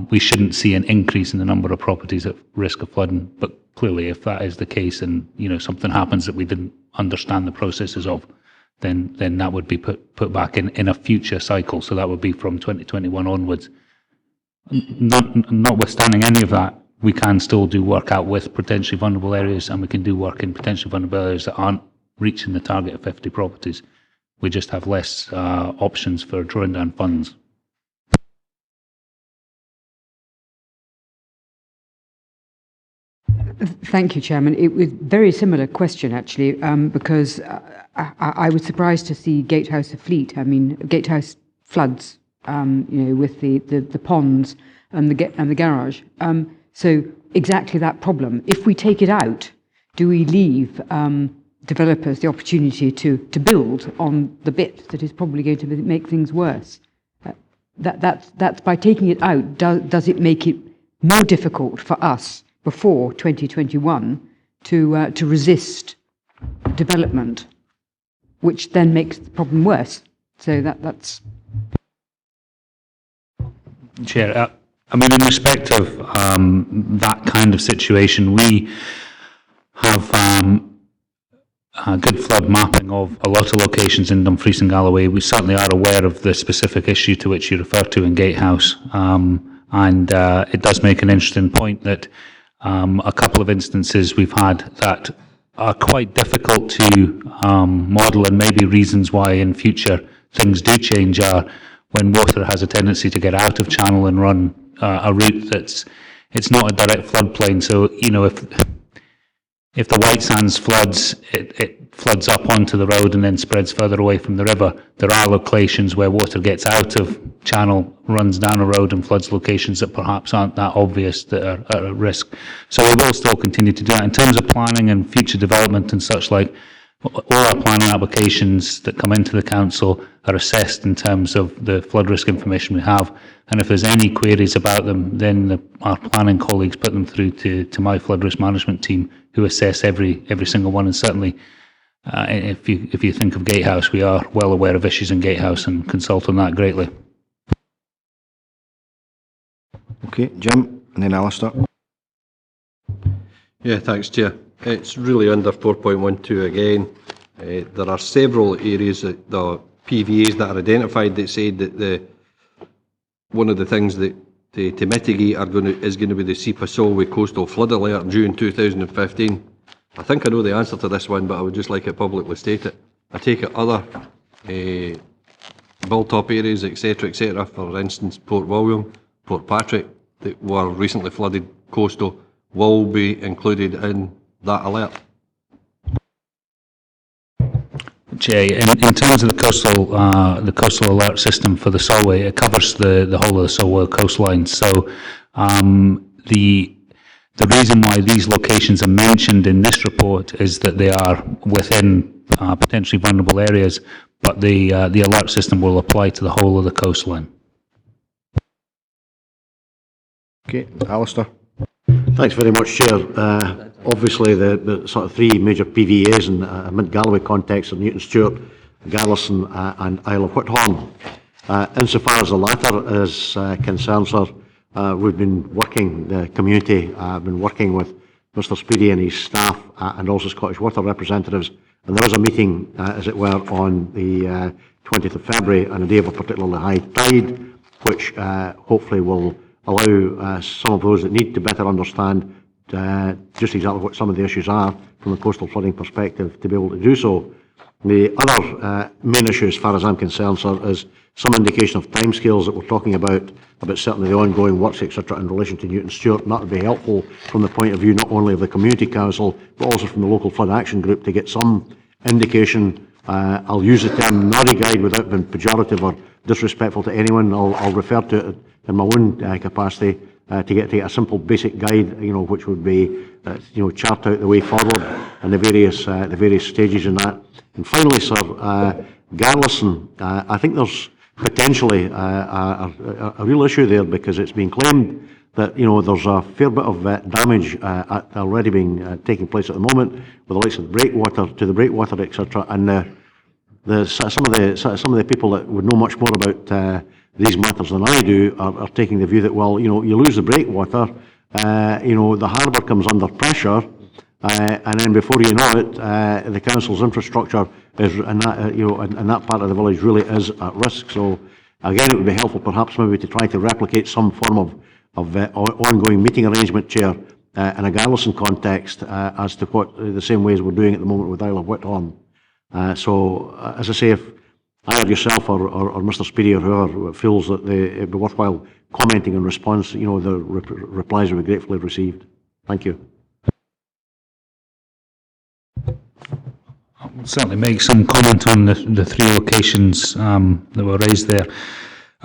We shouldn't see an increase in the number of properties at risk of flooding, but clearly if that is the case and something happens that we didn't understand the processes of, then that would be put back in a future cycle. So that would be from 2021 onwards. Notwithstanding any of that, we can still do work out with potentially vulnerable areas, and we can do work in potentially vulnerable areas that aren't reaching the target of 50 properties. We just have less options for drawing down funds. Thank you, Chairman. It was a very similar question, actually, because I was surprised to see Gatehouse Fleet. I mean, Gatehouse floods, with the ponds and the garage. So exactly that problem. If we take it out, do we leave developers the opportunity to build on the bit that is probably going to make things worse? That's by taking it out. Does it make it more difficult for us before 2021 to resist development, which then makes the problem worse? So that's. Chair, I mean, in respect of that kind of situation, we have good flood mapping of a lot of locations in Dumfries and Galloway. We certainly are aware of the specific issue to which you refer to in Gatehouse, and it does make an interesting point that a couple of instances we've had that are quite difficult to model, and maybe reasons why in future things do change are when water has a tendency to get out of channel and run a route it's not a direct floodplain. So, if the Whitesands floods, it floods up onto the road and then spreads further away from the river. There are locations where water gets out of channel, runs down a road and floods locations that perhaps aren't that obvious that are at risk. So we will still continue to do that. In terms of planning and future development and such like, all our planning applications that come into the council are assessed in terms of the flood risk information we have, and if there's any queries about them, then our planning colleagues put them through to my flood risk management team, who assess every single one. And certainly, if you think of Gatehouse, we are well aware of issues in Gatehouse and consult on that greatly. Okay, Jim, and then Alistair. Yeah, thanks, Chair. It's really under 4.12 again. There are several areas that the PVAs that are identified that say that one of the things that to mitigate is going to be the SEPA Solway Coastal Flood Alert June 2015. I think I know the answer to this one, but I would just like it publicly stated. I take it other built-up areas, etc., for instance, Port William, Port Patrick, that were recently flooded coastal, will be included in that alert. Jay, in terms of the coastal alert system for the Solway, it covers the whole of the Solway coastline. So the reason why these locations are mentioned in this report is that they are within potentially vulnerable areas, but the alert system will apply to the whole of the coastline. Okay, Alistair. Thanks very much, Chair. Obviously, the sort of three major PVAs in a mid-Galloway context are Newton Stewart, Garrison and Isle of Whithorn. Insofar as the latter is concerned, sir, we've been working, the community been working with Mr Speedy and his staff and also Scottish Water representatives, and there was a meeting, as it were, on the 20th of February on a day of a particularly high tide, which hopefully will allow some of those that need to better understand just exactly what some of the issues are from a coastal flooding perspective to be able to do so. The other main issue, as far as I'm concerned, sir, is some indication of timescales that we're talking about certainly the ongoing works, etc., in relation to Newton Stewart, and that would be helpful from the point of view not only of the Community Council, but also from the Local Flood Action Group to get some indication. I'll use the term naughty guide without being pejorative or disrespectful to anyone. I'll refer to it in my own capacity to get a simple basic guide, which would be, chart out the way forward and the various stages in that. And finally, sir, Garlison, I think there's potentially a real issue there, because it's been claimed that there's a fair bit of damage already being taking place at the moment with the likes of the breakwater, etc. And some of the people that would know much more about these matters than I do are taking the view that, well, you lose the breakwater, the harbour comes under pressure, and then before you know it, the council's infrastructure is in that part of the village really is at risk. So again, it would be helpful perhaps maybe to try to replicate some form of ongoing meeting arrangement, Chair, in a Garlison context, as to what the same ways we're doing at the moment with Isle of Whitehorn. So as I say, if either yourself or Mr. Speedy or whoever feels that it'd be worthwhile commenting in response, the replies will be gratefully received. Thank you. I'll certainly make some comment on the three locations that were raised there.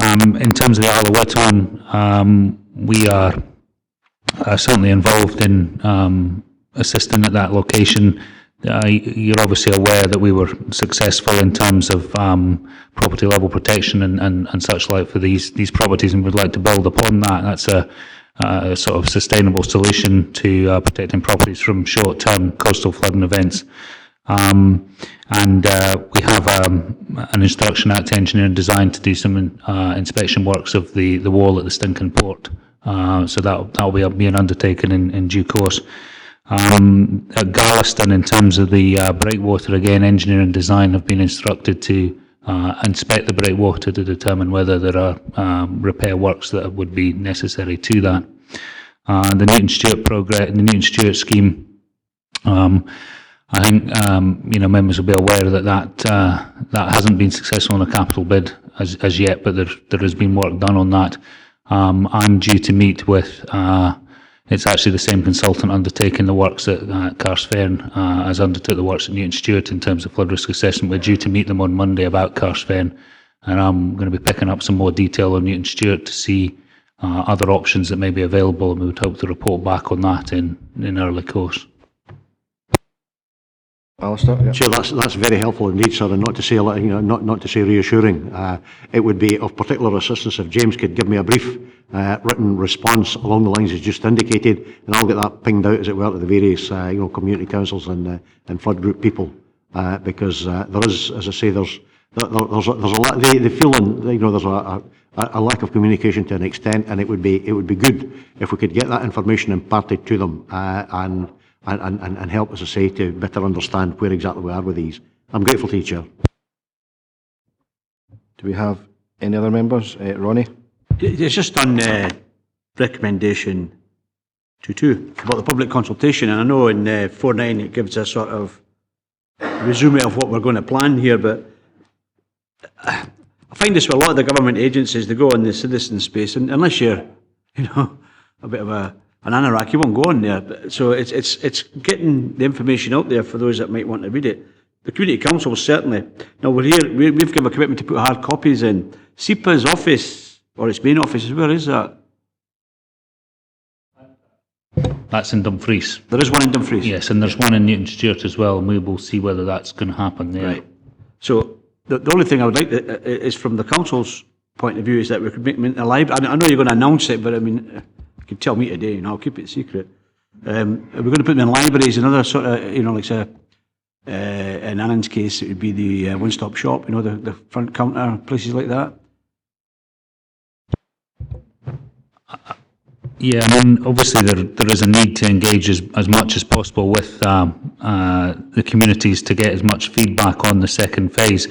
In terms of the Isle of Whitehorn, we are certainly involved in assisting at that location. You're obviously aware that we were successful in terms of property level protection and such like for these properties, and would like to build upon that. That's a sort of sustainable solution to protecting properties from short-term coastal flooding events. And we have an instruction out to engineering design to do some inspection works of the wall at the Stinkin Port. So that'll be being undertaken in due course. At Garliston, in terms of the breakwater, again, engineering design have been instructed to inspect the breakwater to determine whether there are repair works that would be necessary to that. The Newton Stewart progress, the Newton Stewart scheme. I think members will be aware that hasn't been successful in a capital bid as yet, but there has been work done on that. I'm due to meet with. It's actually the same consultant undertaking the works at Carsfern as undertook the works at Newton Stewart in terms of flood risk assessment. We're due to meet them on Monday about Carsfern, and I'm going to be picking up some more detail on Newton Stewart to see other options that may be available, and we would hope to report back on that in early course. Alistair? Yeah. Chair, that's very helpful indeed, sir, and not to say reassuring. It would be of particular assistance if James could give me a brief written response along the lines he's just indicated, and I'll get that pinged out, as it were, to the various community councils and flood group people, because there is, as I say, there's a lot. They feel there's a lack of communication to an extent, and it would be good if we could get that information imparted to them and help, as I say, to better understand where exactly we are with these. I'm grateful to you, Chair. Do we have any other members? Ronnie? It's just on recommendation 2.2 about the public consultation, and I know in 4.9 it gives a sort of resume of what we're going to plan here, but I find this with a lot of the government agencies. They go in the citizen space, and unless you're, a bit of an anorak, you won't go on there. But, so it's getting the information out there for those that might want to read it. The Community Council certainly. Now we're here. We've given a commitment to put hard copies in. SEPA's office, or its main office, where is that? That's in Dumfries. There is one in Dumfries? Yes, and there's one in Newton Stewart as well, and we will see whether that's going to happen there. Right. So the only thing I would like is from the council's point of view is that we could make a library. I know you're going to announce it, but I mean, you could tell me today, I'll keep it secret. We're going to put them in libraries and other sort of, like say, in Annan's case, it would be the one-stop shop, the front counter, places like that. Yeah, I mean, obviously there is a need to engage as much as possible with the communities to get as much feedback on the second phase.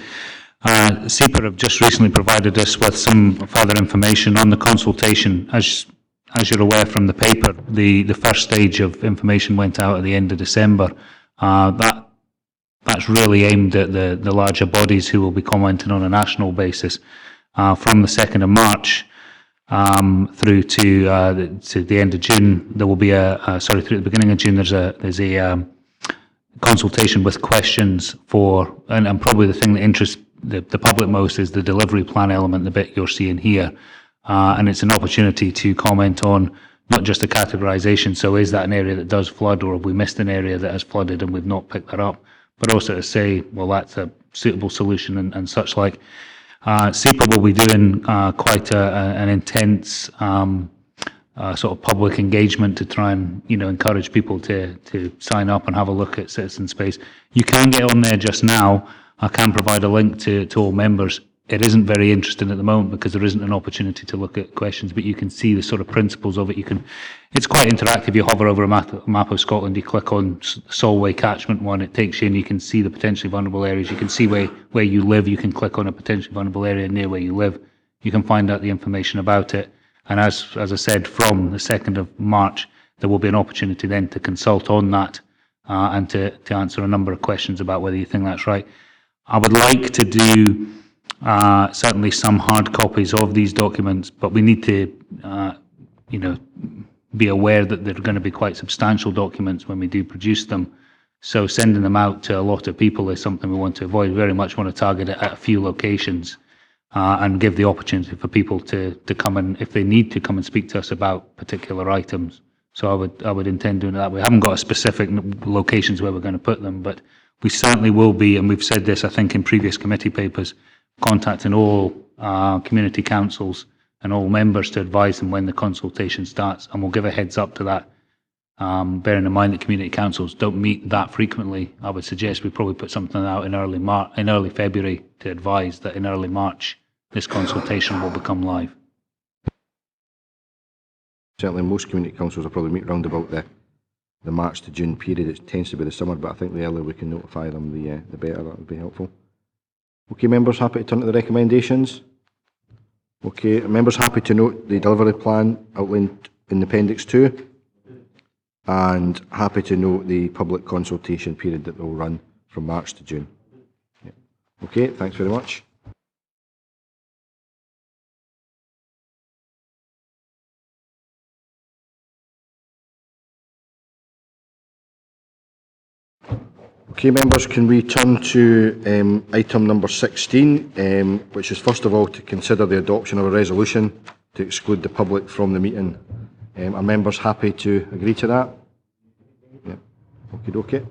SEPA have just recently provided us with some further information on the consultation. As you're aware from the paper, the first stage of information went out at the end of December. That that's really aimed at the larger bodies who will be commenting on a national basis. From the 2nd of March through to the end of June, there will be through the beginning of June, there's a consultation with questions for, and probably the thing that interests the public most is the delivery plan element, the bit you're seeing here. And it's an opportunity to comment on not just the categorisation, so is that an area that does flood, or have we missed an area that has flooded and we've not picked that up, but also to say, well, that's a suitable solution and such like. SEPA will be doing quite an intense sort of public engagement to try and encourage people to sign up and have a look at citizen space. You can get on there just now. I can provide a link to all members. It isn't very interesting at the moment because there isn't an opportunity to look at questions, but you can see the sort of principles of it. It's quite interactive. You hover over a map of Scotland, you click on Solway catchment one, it takes you and you can see the potentially vulnerable areas. You can see where you live. You can click on a potentially vulnerable area near where you live. You can find out the information about it. And as I said, from the 2nd of March, there will be an opportunity then to consult on that and to answer a number of questions about whether you think that's right. I would like to do certainly some hard copies of these documents, but we need to, be aware that they're going to be quite substantial documents when we do produce them. So sending them out to a lot of people is something we want to avoid. We very much want to target it at a few locations and give the opportunity for people to come and, if they need to, come and speak to us about particular items. So I would intend doing it that way. We haven't got a specific locations where we're going to put them, but we certainly will be, and we've said this, I think, in previous committee papers, contacting all community councils and all members to advise them when the consultation starts, and we'll give a heads up to that. Bearing in mind that community councils don't meet that frequently, I would suggest we probably put something out in early February to advise that in early March this consultation will become live. Certainly most community councils will probably meet round about the March to June period. It tends to be the summer, but I think the earlier we can notify them, the better. That would be helpful. Okay, members, happy to turn to the recommendations? Okay, members happy to note the delivery plan outlined in Appendix 2, and happy to note the public consultation period that will run from March to June. Yeah. Okay, thanks very much. Okay, members, can we turn to item number 16, which is first of all to consider the adoption of a resolution to exclude the public from the meeting. Are members happy to agree to that? Yeah. Okay.